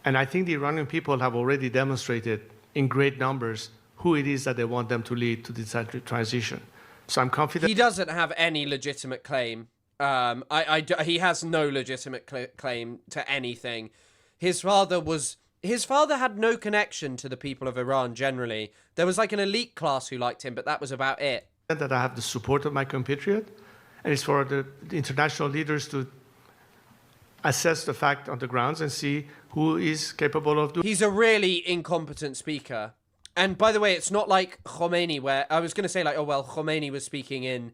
And I think the Iranian people have already demonstrated in great numbers who it is that they want them to lead to this transition. So I'm confident. He doesn't have any legitimate claim. He has no legitimate claim to anything. His father had no connection to the people of Iran generally. There was like an elite class who liked him, but that was about it. That I have the support of my compatriot, and it's for the international leaders to assess the fact on the grounds and see who is capable of doing. He's a really incompetent speaker. And by the way, it's not like Khomeini, where I was going to say like, oh, well, Khomeini was speaking in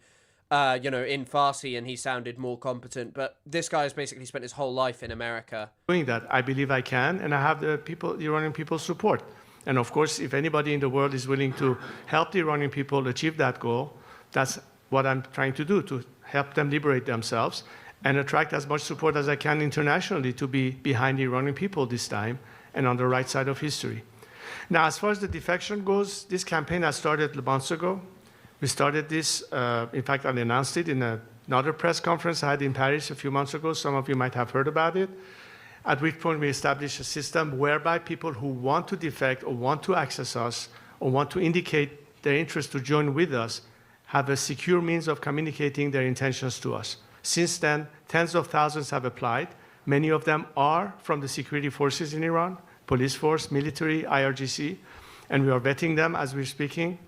Farsi and he sounded more competent. But this guy has basically spent his whole life in America. Doing that, I believe I can, and I have the Iranian people's support. And of course, if anybody in the world is willing to help the Iranian people achieve that goal, that's what I'm trying to do, to help them liberate themselves and attract as much support as I can internationally to be behind the Iranian people this time and on the right side of history. Now, as far as the defection goes, this campaign has started months ago. We started this, in fact, I announced it in another press conference I had in Paris a few months ago. Some of you might have heard about it. At which point we established a system whereby people who want to defect or want to access us or want to indicate their interest to join with us have a secure means of communicating their intentions to us. Since then, tens of thousands have applied. Many of them are from the security forces in Iran, police force, military, IRGC, and we are vetting them as we're speaking.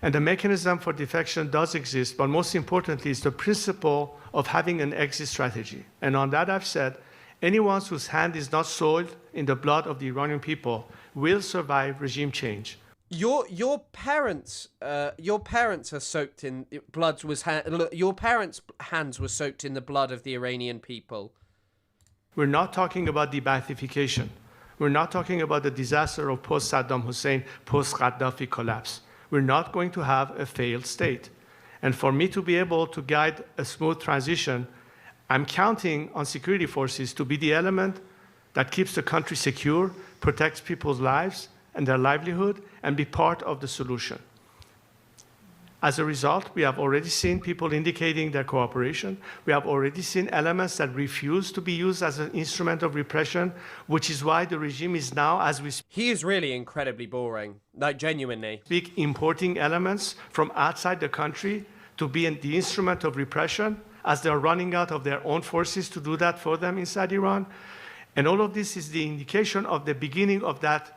And the mechanism for defection does exist, but most importantly is the principle of having an exit strategy. And on that I've said, anyone whose hand is not soiled in the blood of the Iranian people will survive regime change. Your parents are soaked in blood. Your parents' hands were soaked in the blood of the Iranian people. We're not talking about de-Baathification. We're not talking about the disaster of post-Saddam Hussein, post-Gaddafi collapse. We're not going to have a failed state. And for me to be able to guide a smooth transition, I'm counting on security forces to be the element that keeps the country secure, protects people's lives and their livelihood, and be part of the solution. As a result, we have already seen people indicating their cooperation. We have already seen elements that refuse to be used as an instrument of repression, which is why the regime is now, as we speak... He is really incredibly boring, like genuinely. ...importing elements from outside the country to be the instrument of repression, as they're running out of their own forces to do that for them inside Iran. And all of this is the indication of the beginning of that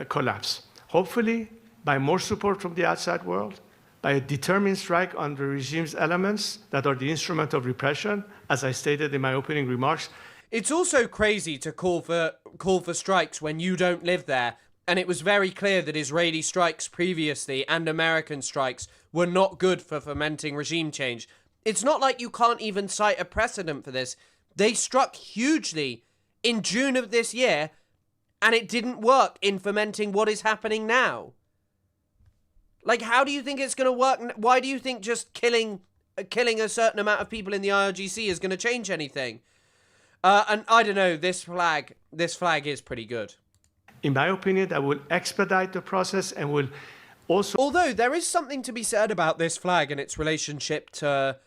collapse. Hopefully, by more support from the outside world, by a determined strike on the regime's elements that are the instrument of repression, as I stated in my opening remarks. It's also crazy to call for strikes when you don't live there. And it was very clear that Israeli strikes previously and American strikes were not good for fomenting regime change. It's not like you can't even cite a precedent for this. They struck hugely in June of this year, and it didn't work in fomenting what is happening now. Like, how do you think it's going to work? Why do you think just killing a certain amount of people in the IRGC is going to change anything? And I don't know, this flag is pretty good. In my opinion, that will expedite the process and will also... Although there is something to be said about this flag and its relationship to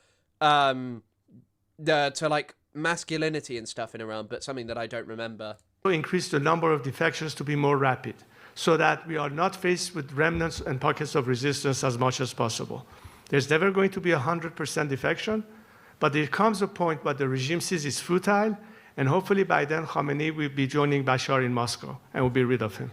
like masculinity and stuff in Iran, but something that I don't remember. Increase the number of defections to be more rapid, so that we are not faced with remnants and pockets of resistance as much as possible. There's never going to be 100% defection, but there comes a point where the regime sees it's futile, and hopefully by then Khamenei will be joining Bashar in Moscow and will be rid of him.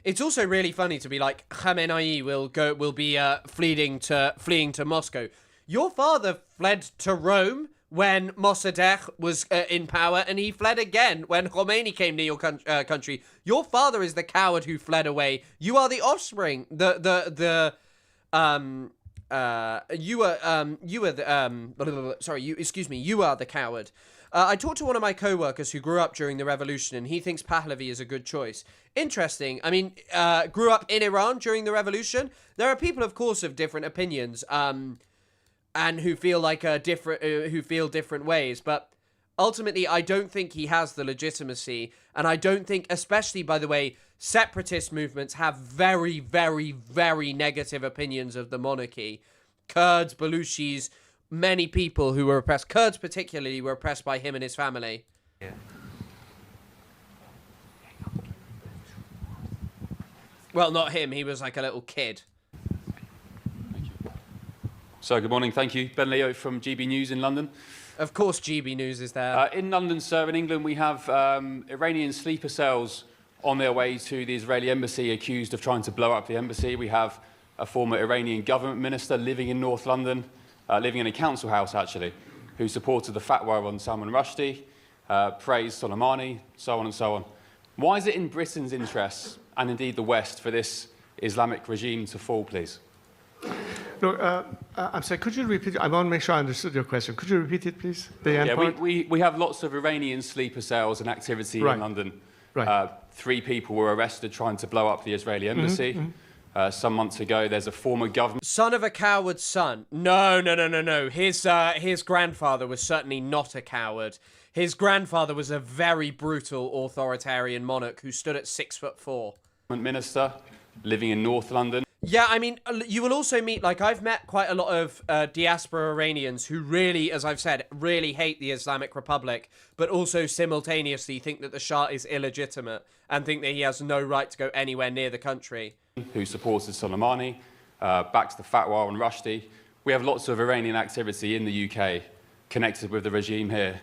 It's also really funny to be like, Khamenei will be fleeing to Moscow. Your father fled to Rome when Mossadegh was in power, and he fled again when Khomeini came to your country. Your father is the coward who fled away. You are the offspring. You are the coward. I talked to one of my co-workers who grew up during the revolution, and he thinks Pahlavi is a good choice. Interesting. I mean, grew up in Iran during the revolution. There are people, of course, of different opinions. and who feel like who feel different ways. But ultimately, I don't think he has the legitimacy, and I don't think, especially, by the way, separatist movements have very, very, very negative opinions of the monarchy. Kurds, Baluchis, many people who were oppressed, Kurds particularly, were oppressed by him and his family. Yeah. Well, not him. He was like a little kid. So, good morning. Thank you. Ben Leo from GB News in London. Of course, GB News is there. In London, sir, in England, we have Iranian sleeper cells on their way to the Israeli embassy, accused of trying to blow up the embassy. We have a former Iranian government minister living in North London, living in a council house, actually, who supported the fatwa on Salman Rushdie, praised Soleimani, so on and so on. Why is it in Britain's interests, and indeed the West, for this Islamic regime to fall, please? Look, I'm sorry, could you repeat? I want to make sure I understood your question. Could you repeat it, please? The end part? We have lots of Iranian sleeper cells and activity in London. Right. 3 people were arrested trying to blow up the Israeli embassy. Some months ago, there's a former government... Son of a coward's son. No. His grandfather was certainly not a coward. His grandfather was a very brutal authoritarian monarch who stood at 6'4". Minister living in North London. Yeah, I mean, you will also meet, like, I've met quite a lot of diaspora Iranians who really, as I've said, really hate the Islamic Republic, but also simultaneously think that the Shah is illegitimate and think that he has no right to go anywhere near the country. Who supported Soleimani, backs the fatwa on Rushdie. We have lots of Iranian activity in the UK connected with the regime here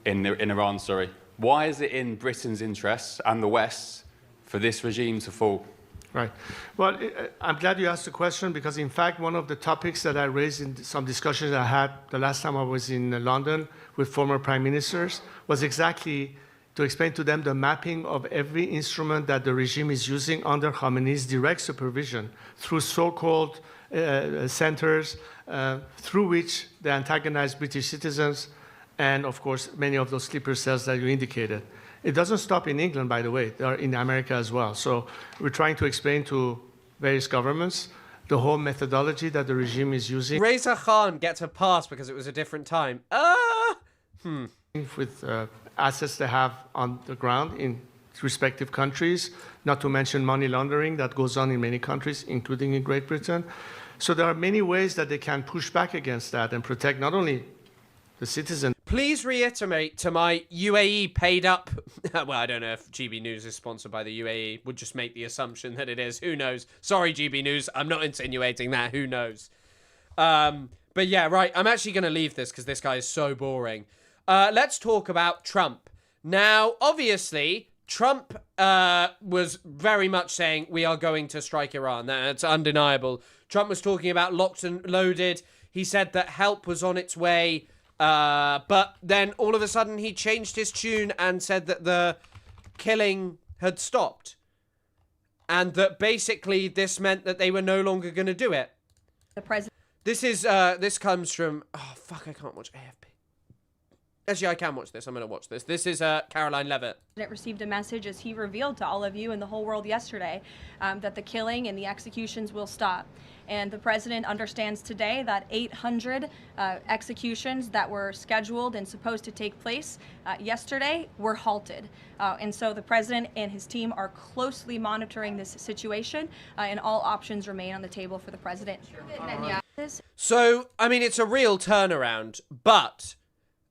in Iran, sorry. Why is it in Britain's interests and the West's for this regime to fall? Right. Well, I'm glad you asked the question because, in fact, one of the topics that I raised in some discussions I had the last time I was in London with former prime ministers was exactly to explain to them the mapping of every instrument that the regime is using under Khamenei's direct supervision through so-called centers through which they antagonize British citizens and, of course, many of those sleeper cells that you indicated. It doesn't stop in England, by the way. They are in America as well. So we're trying to explain to various governments the whole methodology that the regime is using. Reza Khan gets a pass because it was a different time. With assets they have on the ground in respective countries, not to mention money laundering that goes on in many countries, including in Great Britain. So there are many ways that they can push back against that and protect not only the citizen. Please reiterate to my UAE paid up... well, I don't know if GB News is sponsored by the UAE. Would just make the assumption that it is. Who knows? Sorry, GB News. I'm not insinuating that. Who knows? But yeah, right. I'm actually going to leave this because this guy is so boring. Let's talk about Trump. Now, obviously, Trump was very much saying we are going to strike Iran. That's undeniable. Trump was talking about locked and loaded. He said that help was on its way. But then all of a sudden he changed his tune and said that the killing had stopped. And that basically this meant that they were no longer going to do it. The president. This comes from... Oh, fuck, I can't watch AFP. Actually, I can watch this. I'm going to watch this. This is Caroline Levitt. It received a message as he revealed to all of you and the whole world yesterday that the killing and the executions will stop. And the president understands today that 800 executions that were scheduled and supposed to take place yesterday were halted. And so the president and his team are closely monitoring this situation, and all options remain on the table for the president. So, I mean, it's a real turnaround, but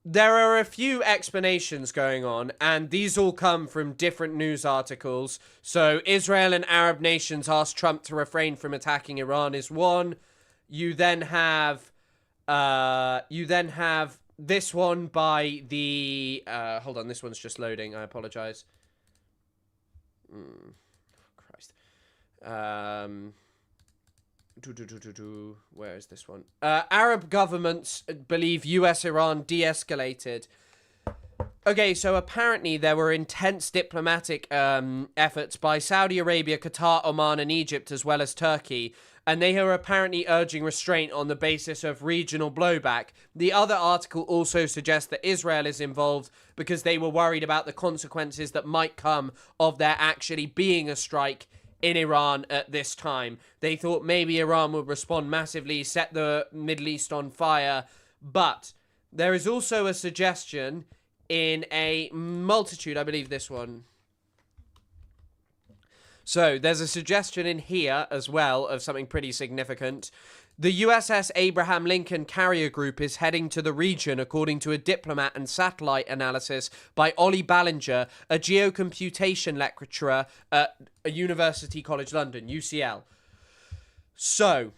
there are a few explanations going on, and these all come from different news articles. So, Israel and Arab nations asked Trump to refrain from attacking Iran is one. You then have this one by the... hold on, this one's just loading. I apologize. Christ. Where is this one? Arab governments believe US-Iran de-escalated. Okay, so apparently there were intense diplomatic efforts by Saudi Arabia, Qatar, Oman, and Egypt, as well as Turkey, and they are apparently urging restraint on the basis of regional blowback. The other article also suggests that Israel is involved because they were worried about the consequences that might come of there actually being a strike in Iran at this time. They thought maybe Iran would respond massively, set the Middle East on fire. But there is also a suggestion in a multitude, I believe this one. So there's a suggestion in here as well of something pretty significant. The USS Abraham Lincoln carrier group is heading to the region, according to a diplomat and satellite analysis by Ollie Ballinger, a geocomputation lecturer at University College London, UCL. So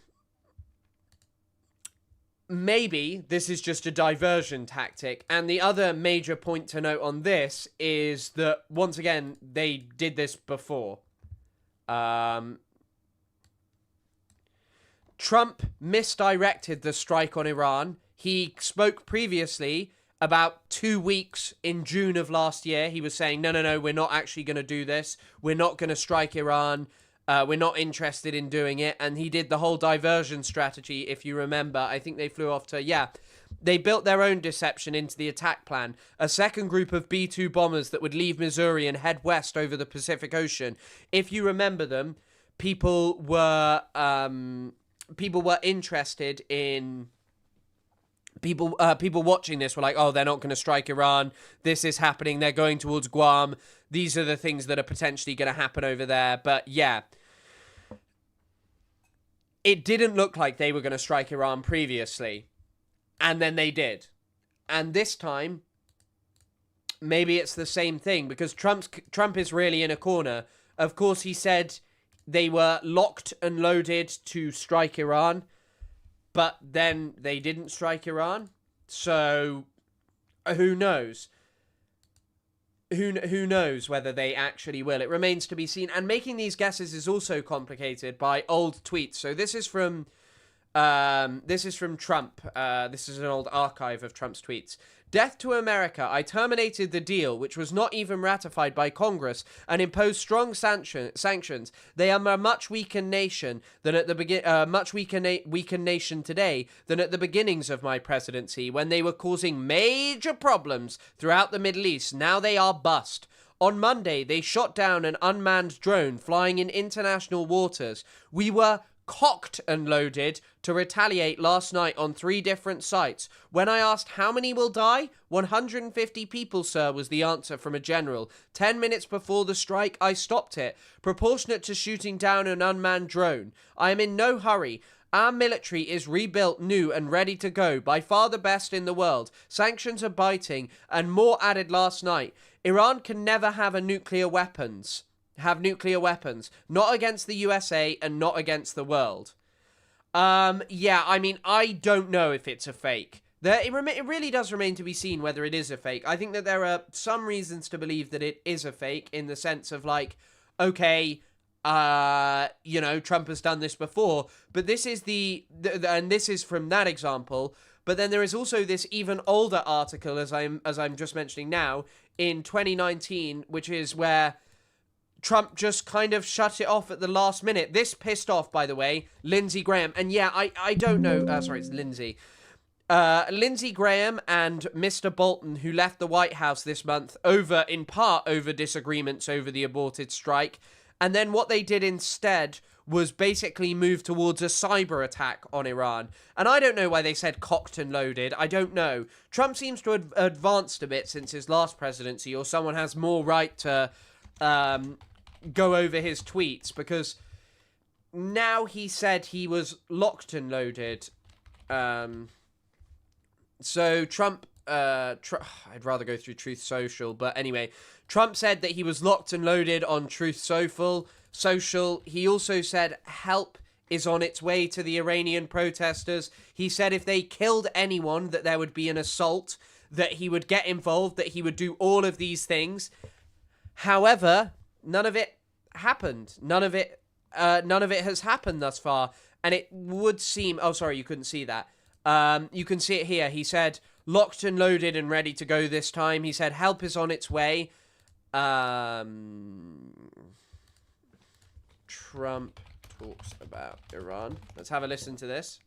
maybe this is just a diversion tactic. And the other major point to note on this is that, once again, they did this before. Trump misdirected the strike on Iran. He spoke previously about 2 weeks in June of last year. He was saying, no, we're not actually going to do this. We're not going to strike Iran. We're not interested in doing it. And he did the whole diversion strategy, if you remember. I think they flew off to, they built their own deception into the attack plan. A second group of B-2 bombers that would leave Missouri and head west over the Pacific Ocean. If you remember them, people were interested in... People watching this were like, oh, they're not going to strike Iran. This is happening. They're going towards Guam. These are the things that are potentially going to happen over there. But yeah, it didn't look like they were going to strike Iran previously. And then they did. And this time, maybe it's the same thing, because Trump is really in a corner. Of course, he said they were locked and loaded to strike Iran, but then they didn't strike Iran. So who knows? Who knows whether they actually will? It remains to be seen. And making these guesses is also complicated by old tweets. So this is from Trump. This is an old archive of Trump's tweets. Death to America. I terminated the deal, which was not even ratified by Congress, and imposed strong sanctions. They are a much weakened nation than at the weakened nation today than at the beginnings of my presidency, when they were causing major problems throughout the Middle East. Now they are bust. On Monday, they shot down an unmanned drone flying in international waters. We were cocked and loaded to retaliate last night on 3 different sites. When I asked how many will die, 150 people, sir, was the answer from a general. 10 minutes before the strike, I stopped it, proportionate to shooting down an unmanned drone. I am in no hurry. Our military is rebuilt, new and ready to go, by far the best in the world. Sanctions are biting, and more added last night. Iran can never have nuclear weapons, not against the USA and not against the world. Yeah, I mean, I don't know if it's a fake. It really does remain to be seen whether it is a fake. I think that there are some reasons to believe that it is a fake, in the sense of, like, okay, Trump has done this before, but this is and this is from that example. But then there is also this even older article, as I'm just mentioning now, in 2019, which is where Trump just kind of shut it off at the last minute. This pissed off, by the way, Lindsey Graham. And yeah, I don't know. Sorry, it's Lindsey. Lindsey Graham and Mr. Bolton, who left the White House this month in part over disagreements over the aborted strike. And then what they did instead was basically move towards a cyber attack on Iran. And I don't know why they said cocked and loaded. I don't know. Trump seems to have advanced a bit since his last presidency, or someone has more right to go over his tweets, because now he said he was locked and loaded. So Trump, I'd rather go through Truth Social, but anyway, Trump said that he was locked and loaded on Truth Social. He also said help is on its way to the Iranian protesters. He said if they killed anyone, that there would be an assault, that he would get involved, that he would do all of these things. However, none of it happened. None of it has happened thus far. And it would seem... Oh, sorry, you couldn't see that. You can see it here. He said, locked and loaded and ready to go this time. He said, help is on its way. Trump talks about Iran. Let's have a listen to this.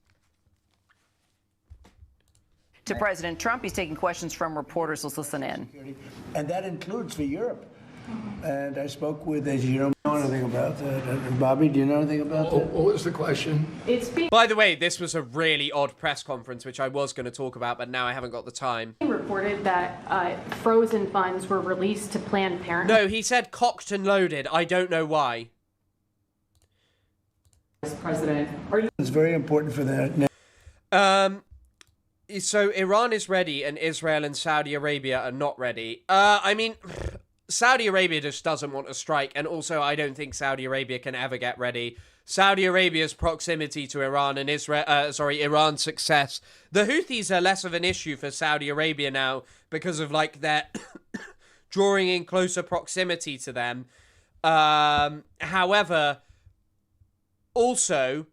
To President Trump, he's taking questions from reporters. Let's listen in. And that includes for Europe. And I spoke with, as you know, know anything about that. And Bobby, do you know anything about that? What was the question? By the way, this was a really odd press conference, which I was going to talk about, but now I haven't got the time. Reported that frozen funds were released to Planned Parenthood. No, he said cocked and loaded. I don't know why. President, It's very important for that. So Iran is ready and Israel and Saudi Arabia are not ready. I mean, Saudi Arabia just doesn't want to strike, and also I don't think Saudi Arabia can ever get ready. Saudi Arabia's proximity to Iran and Iran's success. The Houthis are less of an issue for Saudi Arabia now because of like their drawing in closer proximity to them. However, also,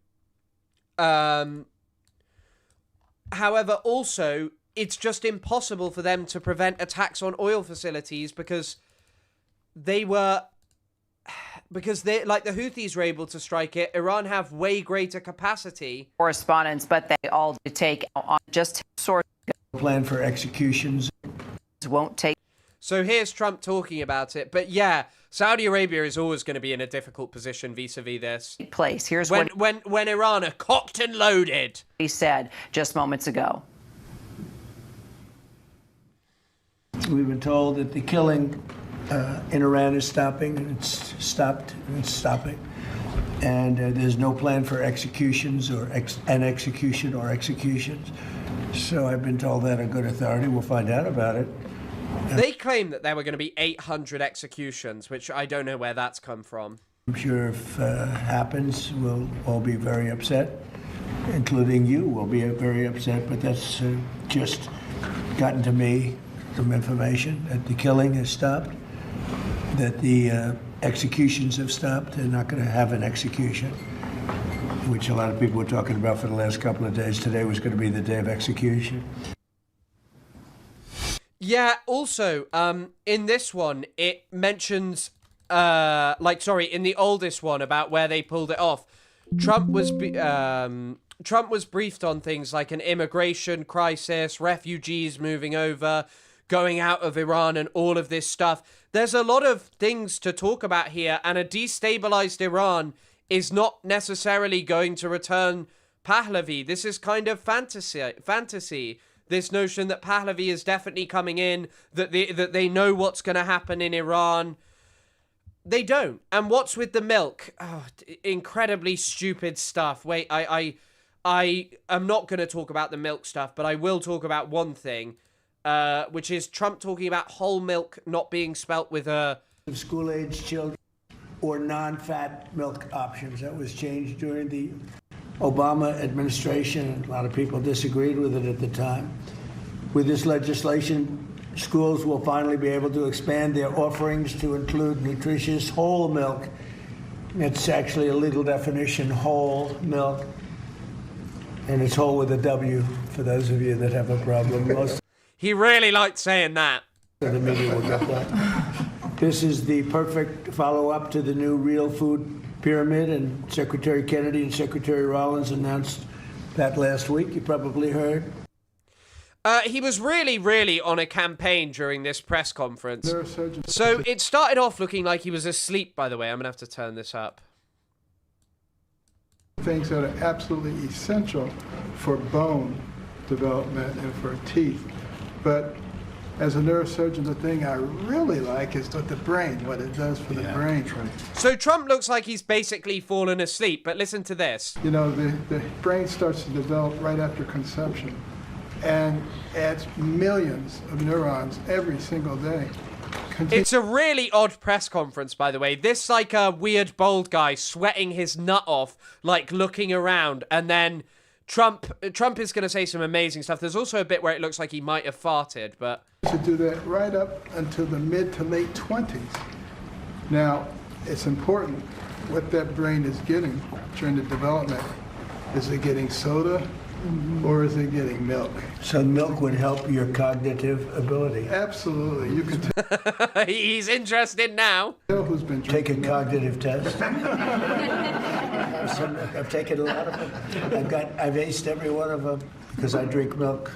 it's just impossible for them to prevent attacks on oil facilities because the Houthis were able to strike it. Iran have way greater capacity. Correspondence, but they all take on just sort of plan for executions. Won't take. So here's Trump talking about it. But yeah, Saudi Arabia is always going to be in a difficult position vis-a-vis this. Place. Here's when Iran are cocked and loaded. He said just moments ago. We've been told that the killing in Iran is stopping, and it's stopped, and it's stopping. And there's no plan for executions or an execution or executions. So I've been told that a good authority. We'll find out about it. They claim that there were going to be 800 executions, which I don't know where that's come from. I'm sure if it happens, we'll all be very upset, including you will be very upset, but that's just gotten to me, some information that the killing has stopped, that the executions have stopped. They're not going to have an execution, which a lot of people were talking about for the last couple of days. Today was going to be the day of execution. Yeah, also, in this one, it mentions, in the oldest one about where they pulled it off, Trump was briefed on things like an immigration crisis, refugees moving over, going out of Iran and all of this stuff. There's a lot of things to talk about here, and a destabilized Iran is not necessarily going to return Pahlavi. This is kind of fantasy. This notion that Pahlavi is definitely coming in, that they know what's going to happen in Iran. They don't. And what's with the milk? Oh, incredibly stupid stuff. Wait, I am not going to talk about the milk stuff, but I will talk about one thing, which is Trump talking about whole milk not being spelt with a... School-age children or non-fat milk options. That was changed during the Obama administration. A lot of people disagreed with it at the time. With this legislation, schools will finally be able to expand their offerings to include nutritious whole milk. It's actually a legal definition, whole milk. And it's whole with a W, for those of you that have a problem. Most he really liked saying that. of the media will get that. This is the perfect follow-up to the new real food pyramid, and Secretary Kennedy and Secretary Rollins announced that last week. You probably heard. He was really on a campaign during this press conference. So it started off looking like he was asleep, by the way. I'm going to have to turn this up. Things that are absolutely essential for bone development and for teeth. But as a neurosurgeon, the thing I really like is the brain, what it does for the brain. So Trump looks like he's basically fallen asleep, but listen to this. You know, the brain starts to develop right after conception and adds millions of neurons every single day. It's a really odd press conference, by the way. This, like, a weird bald guy sweating his nut off, like, looking around, and then Trump is going to say some amazing stuff. There's also a bit where it looks like he might have farted, but... To do that right up until the mid to late 20s. Now, it's important what that brain is getting during the development. Is it getting soda or is it getting milk? So milk would help your cognitive ability. Absolutely. You can He's interested now. Tell who's been take a cognitive test. I've taken a lot of them. I've aced every one of them because I drink milk.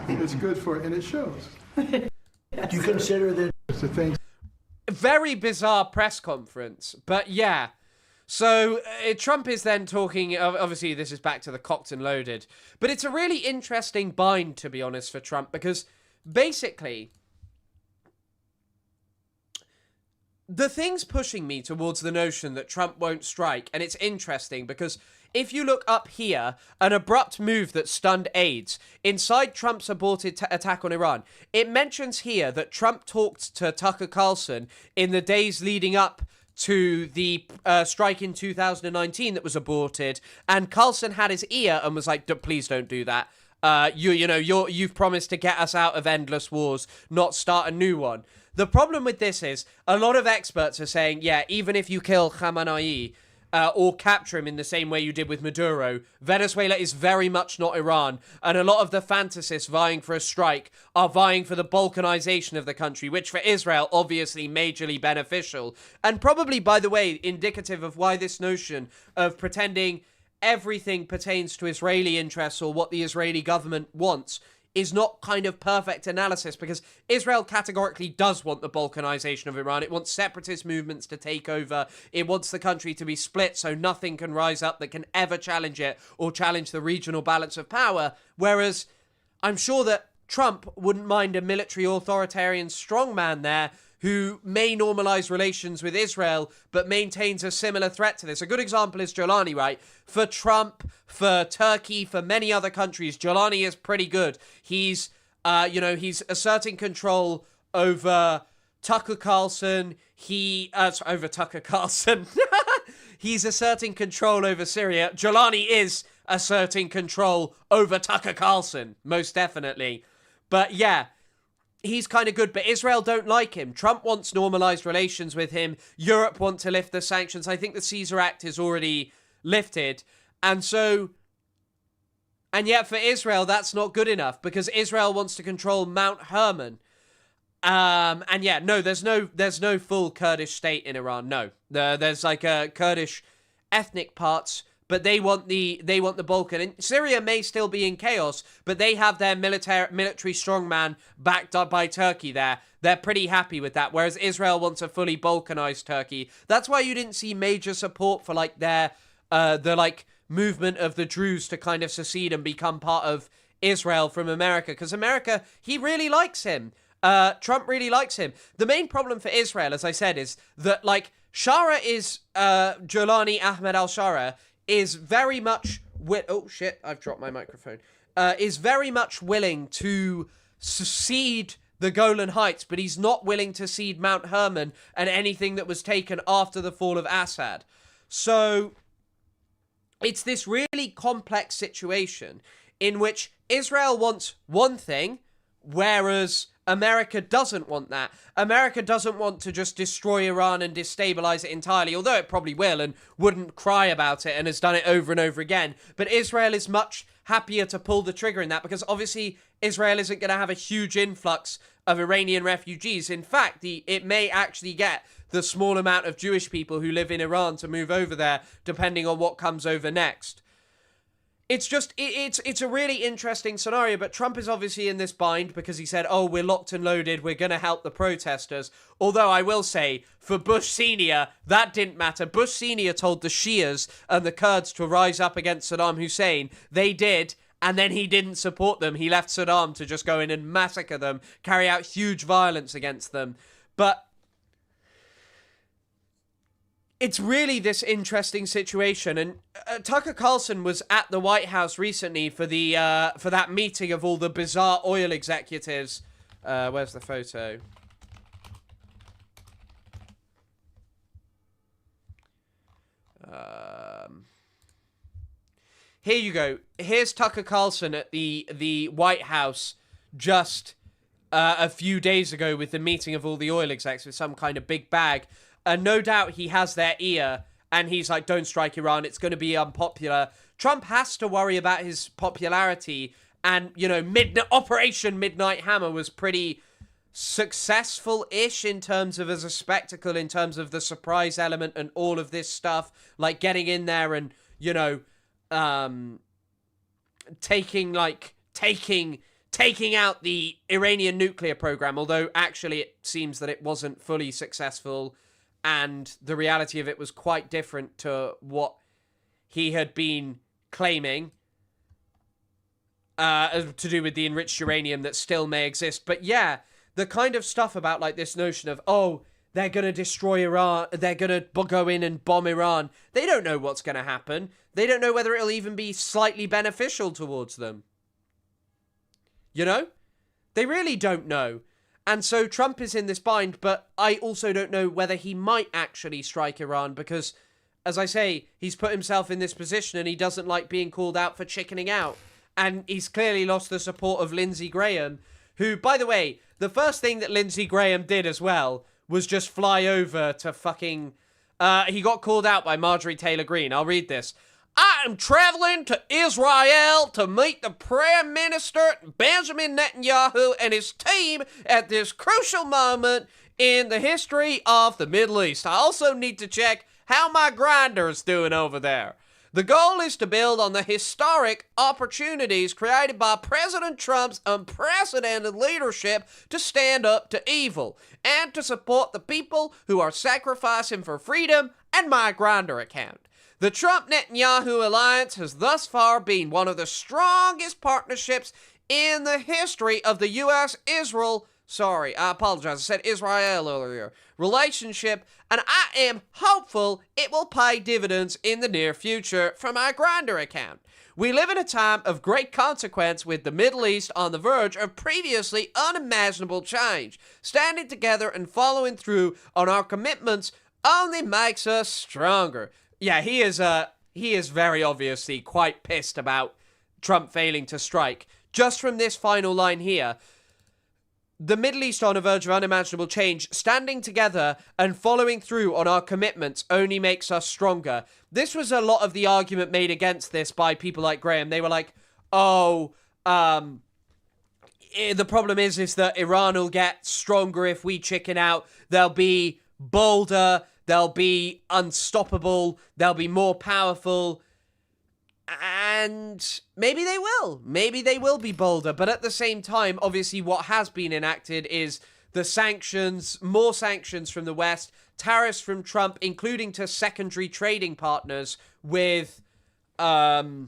It's good for it, and it shows. Do you consider that the things? very bizarre press conference. But yeah. So Trump is then talking, obviously this is back to the cocked and loaded, but it's a really interesting bind, to be honest, for Trump, because basically the thing's pushing me towards the notion that Trump won't strike, and it's interesting because if you look up here, an abrupt move that stunned aides, inside Trump's aborted attack on Iran, it mentions here that Trump talked to Tucker Carlson in the days leading up to the strike in 2019 that was aborted, and Carlson had his ear and was like, please don't do that. You've promised to get us out of endless wars, not start a new one. The problem with this is a lot of experts are saying, yeah, even if you kill Khamenei, or capture him in the same way you did with Maduro, Venezuela is very much not Iran, and a lot of the fantasists vying for a strike are vying for the balkanization of the country, which for Israel, obviously majorly beneficial, and probably, by the way, indicative of why this notion of pretending everything pertains to Israeli interests or what the Israeli government wants is not kind of perfect analysis, because Israel categorically does want the balkanization of Iran. It wants separatist movements to take over. It wants the country to be split so nothing can rise up that can ever challenge it or challenge the regional balance of power. Whereas I'm sure that Trump wouldn't mind a military authoritarian strongman there who may normalize relations with Israel, but maintains a similar threat to this. A good example is Giuliani, right? For Trump, for Turkey, for many other countries, Giuliani is pretty good. He's asserting control over Tucker Carlson. Over Tucker Carlson. He's asserting control over Syria. Giuliani is asserting control over Tucker Carlson, most definitely. But yeah, he's kind of good, but Israel don't like him. Trump wants normalized relations with him. Europe want to lift the sanctions. I think the Caesar Act is already lifted. And yet for Israel, that's not good enough, because Israel wants to control Mount Hermon. There's no full Kurdish state in Iran. No, there's like a Kurdish ethnic parts, but they want the Balkan. And Syria may still be in chaos, but they have their military strongman backed up by Turkey there. They're pretty happy with that, whereas Israel wants a fully Balkanized Turkey. That's why you didn't see major support for like the movement of the Druze to kind of secede and become part of Israel from America, because America, he really likes him. Trump really likes him. The main problem for Israel, as I said, is that like Shara is Jolani Ahmed al-Shara is very much I've dropped my microphone. Is very much willing to cede the Golan Heights, but he's not willing to cede Mount Hermon and anything that was taken after the fall of Assad. So it's this really complex situation in which Israel wants one thing, whereas America doesn't want that. America doesn't want to just destroy Iran and destabilize it entirely, although it probably will and wouldn't cry about it and has done it over and over again. But Israel is much happier to pull the trigger in that, because obviously Israel isn't going to have a huge influx of Iranian refugees. In fact, it may actually get the small amount of Jewish people who live in Iran to move over there, depending on what comes over next. It's just, it's a really interesting scenario, but Trump is obviously in this bind because he said, oh, we're locked and loaded, we're going to help the protesters. Although I will say, for Bush Sr., that didn't matter. Bush Sr. told the Shias and the Kurds to rise up against Saddam Hussein. They did, and then he didn't support them. He left Saddam to just go in and massacre them, carry out huge violence against them. But it's really this interesting situation, and Tucker Carlson was at the White House recently for that meeting of all the bizarre oil executives. Where's the photo? Here you go. Here's Tucker Carlson at the White House just a few days ago with the meeting of all the oil execs with some kind of big bag. And no doubt he has their ear, and he's like, don't strike Iran, it's going to be unpopular. Trump has to worry about his popularity, and, you know, Operation Midnight Hammer was pretty successful-ish in terms of as a spectacle, in terms of the surprise element and all of this stuff, like getting in there and, you know, taking taking out the Iranian nuclear program, although actually it seems that it wasn't fully successful, and the reality of it was quite different to what he had been claiming to do with the enriched uranium that still may exist. But yeah, the kind of stuff about like this notion of, oh, they're going to destroy Iran, they're going to go in and bomb Iran. They don't know what's going to happen. They don't know whether it'll even be slightly beneficial towards them. You know? They really don't know. And so Trump is in this bind, but I also don't know whether he might actually strike Iran because, as I say, he's put himself in this position and he doesn't like being called out for chickening out. And he's clearly lost the support of Lindsey Graham, who, by the way, the first thing that Lindsey Graham did as well was just fly over to fucking... he got called out by Marjorie Taylor Greene. I'll read this. I am traveling to Israel to meet the Prime Minister Benjamin Netanyahu and his team at this crucial moment in the history of the Middle East. I also need to check how my grinder's doing over there. The goal is to build on the historic opportunities created by President Trump's unprecedented leadership to stand up to evil and to support the people who are sacrificing for freedom and my grinder account. The Trump-Netanyahu alliance has thus far been one of the strongest partnerships in the history of the U.S.-Israel, sorry, I apologize, I said Israel earlier, relationship, and I am hopeful it will pay dividends in the near future for my Grindr account. We live in a time of great consequence with the Middle East on the verge of previously unimaginable change. Standing together and following through on our commitments only makes us stronger. Yeah, he is very obviously quite pissed about Trump failing to strike. Just from this final line here, the Middle East on the verge of unimaginable change, standing together and following through on our commitments only makes us stronger. This was a lot of the argument made against this by people like Graham. They were like, oh, the problem is that Iran will get stronger if we chicken out. They'll be bolder. They'll be unstoppable. They'll be more powerful. And maybe they will. Maybe they will be bolder. But at the same time, obviously what has been enacted is the sanctions, more sanctions from the West, tariffs from Trump, including to secondary trading partners with, Iran,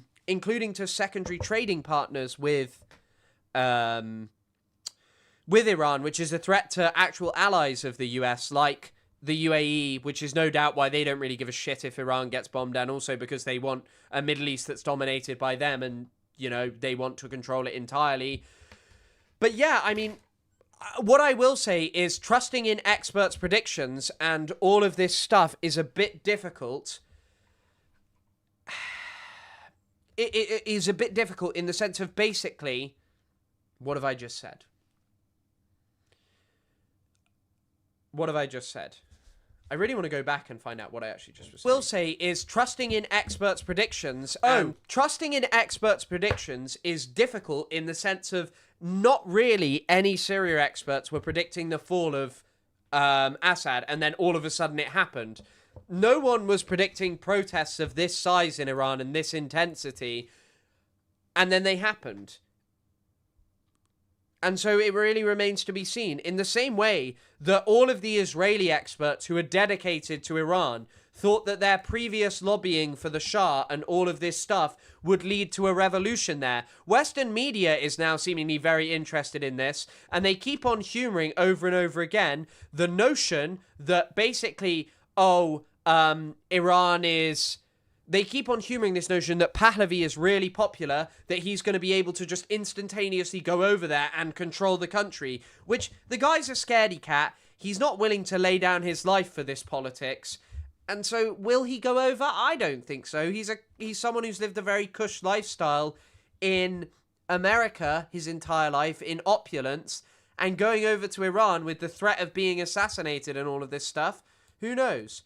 which is a threat to actual allies of the US, like the UAE, which is no doubt why they don't really give a shit if Iran gets bombed, and also because they want a Middle East that's dominated by them and, you know, they want to control it entirely. But yeah, I mean, what I will say is trusting in experts' predictions and all of this stuff is a bit difficult. It is a bit difficult in the sense of basically, what have I just said? What have I just said? I really want to go back and find out what I actually just was saying. Will say is trusting in experts' predictions. Trusting in experts' predictions is difficult in the sense of not really any Syria experts were predicting the fall of Assad, and then all of a sudden it happened. No one was predicting protests of this size in Iran and this intensity, and then they happened. And so it really remains to be seen. In the same way that all of the Israeli experts who are dedicated to Iran thought that their previous lobbying for the Shah and all of this stuff would lead to a revolution there. Western media is now seemingly very interested in this, and they keep on humoring over and over again the notion that basically, Iran is... They keep on humoring this notion that Pahlavi is really popular, that he's going to be able to just instantaneously go over there and control the country, which the guy's a scaredy cat. He's not willing to lay down his life for this politics. And so will he go over? I don't think so. He's someone who's lived a very cush lifestyle in America his entire life, in opulence, and going over to Iran with the threat of being assassinated and all of this stuff, who knows?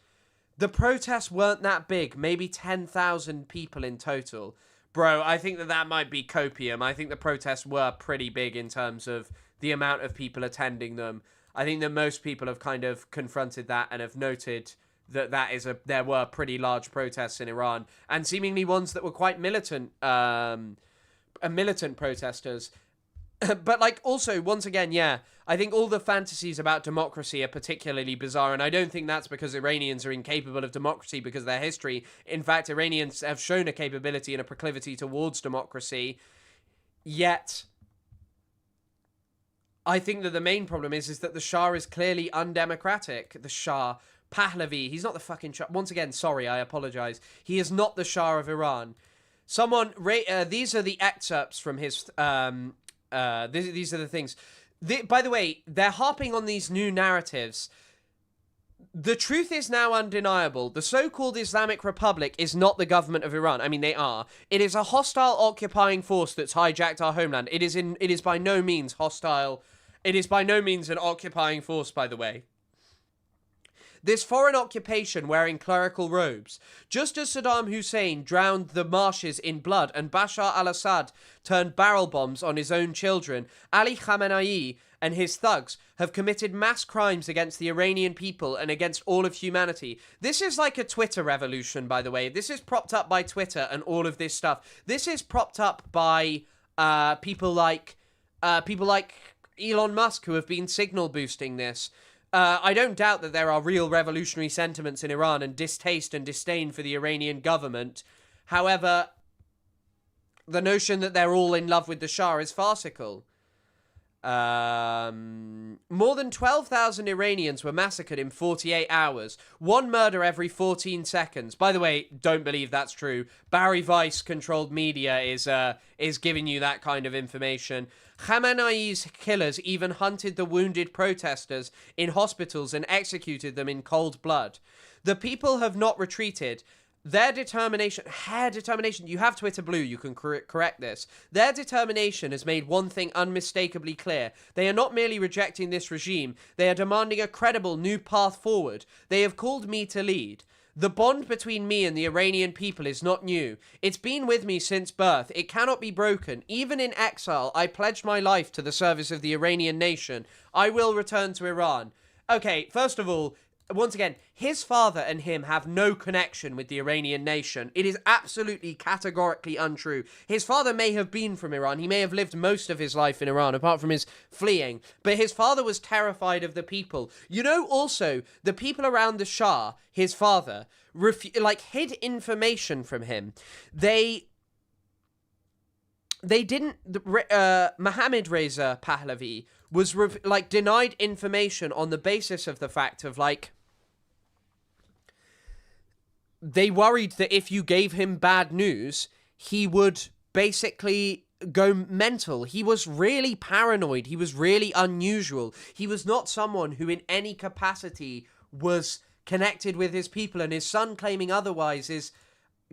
The protests weren't that big, maybe 10,000 people in total. Bro, I think that might be copium. I think the protests were pretty big in terms of the amount of people attending them. I think that most people have kind of confronted that and have noted that there were pretty large protests in Iran, and seemingly ones that were quite militant protesters. But, like, also, once again, yeah, I think all the fantasies about democracy are particularly bizarre, and I don't think that's because Iranians are incapable of democracy because of their history. In fact, Iranians have shown a capability and a proclivity towards democracy, yet I think that the main problem is that the Shah is clearly undemocratic. The Shah, Pahlavi, he's not the fucking Shah. Once again, sorry, I apologize. He is not the Shah of Iran. These are the excerpts from his... these are the things. By the way, they're harping on these new narratives. The truth is now undeniable. The so-called Islamic Republic is not the government of Iran. I mean, they are. It is a hostile occupying force that's hijacked our homeland. It is by no means hostile. It is by no means an occupying force, by the way. This foreign occupation wearing clerical robes, just as Saddam Hussein drowned the marshes in blood and Bashar al-Assad turned barrel bombs on his own children, Ali Khamenei and his thugs have committed mass crimes against the Iranian people and against all of humanity. This is like a Twitter revolution, by the way. This is propped up by Twitter and all of this stuff. This is propped up by people like Elon Musk, who have been signal boosting this. I don't doubt that there are real revolutionary sentiments in Iran and distaste and disdain for the Iranian government. However, the notion that they're all in love with the Shah is farcical. More than 12,000 Iranians were massacred in 48 hours. One murder every 14 seconds. By the way, don't believe that's true. Barry Weiss-controlled media is giving you that kind of information. Khamenei's killers even hunted the wounded protesters in hospitals and executed them in cold blood. The people have not retreated. Their determination, you have Twitter Blue, you can correct this. Their determination has made one thing unmistakably clear. They are not merely rejecting this regime, they are demanding a credible new path forward. They have called me to lead. The bond between me and the Iranian people is not new. It's been with me since birth. It cannot be broken. Even in exile, I pledged my life to the service of the Iranian nation. I will return to Iran. Okay, first of all, once again, his father and him have no connection with the Iranian nation. It is absolutely categorically untrue. His father may have been from Iran. He may have lived most of his life in Iran, apart from his fleeing. But his father was terrified of the people. You know, also, the people around the Shah, his father, hid information from him. They didn't... Mohammad Reza Pahlavi was, denied information on the basis of the fact of, they worried that if you gave him bad news, he would basically go mental. He was really paranoid. He was really unusual. He was not someone who in any capacity was connected with his people, and his son claiming otherwise is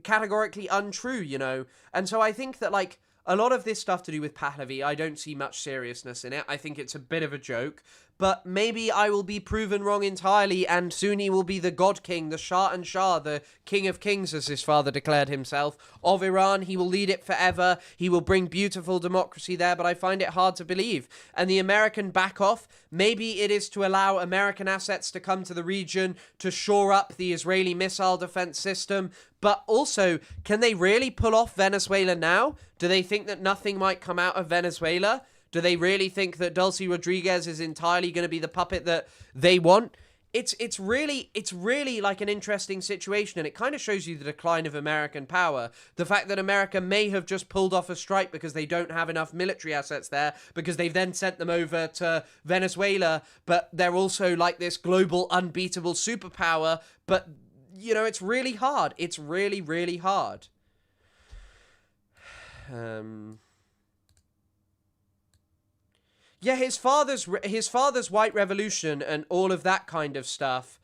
categorically untrue, you know? And so I think that, a lot of this stuff to do with Pahlavi, I don't see much seriousness in it. I think it's a bit of a joke. But maybe I will be proven wrong entirely, and soon he will be the God King, the Shah, the King of Kings, as his father declared himself, of Iran. He will lead it forever. He will bring beautiful democracy there, but I find it hard to believe. And the American back off, maybe it is to allow American assets to come to the region to shore up the Israeli missile defense system. But also, can they really pull off Venezuela now? Do they think that nothing might come out of Venezuela? Do they really think that Dulce Rodriguez is entirely going to be the puppet that they want? It's really like an interesting situation, and it kind of shows you the decline of American power. The fact that America may have just pulled off a strike because they don't have enough military assets there, because they've then sent them over to Venezuela, but they're also like this global unbeatable superpower. But, you know, it's really hard. It's really, really hard. Yeah, his father's white revolution and all of that kind of stuff.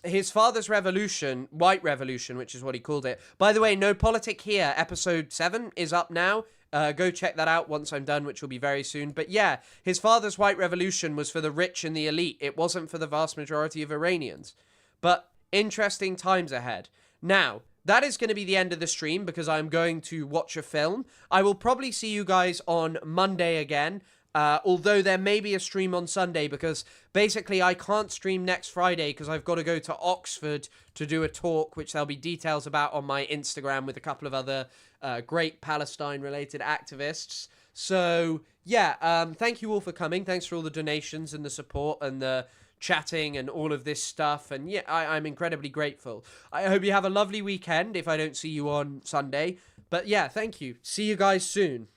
His father's revolution, white revolution, which is what he called it. By the way, No Politic Here, episode 7 is up now. Go check that out once I'm done, which will be very soon. But yeah, his father's white revolution was for the rich and the elite. It wasn't for the vast majority of Iranians. But interesting times ahead. Now, that is going to be the end of the stream because I'm going to watch a film. I will probably see you guys on Monday again, although there may be a stream on Sunday because basically I can't stream next Friday because I've got to go to Oxford to do a talk, which there'll be details about on my Instagram with a couple of other great Palestine-related activists. So yeah, thank you all for coming. Thanks for all the donations and the support and the chatting and all of this stuff. And yeah, I'm incredibly grateful. I hope you have a lovely weekend if I don't see you on Sunday. But yeah, thank you. See you guys soon.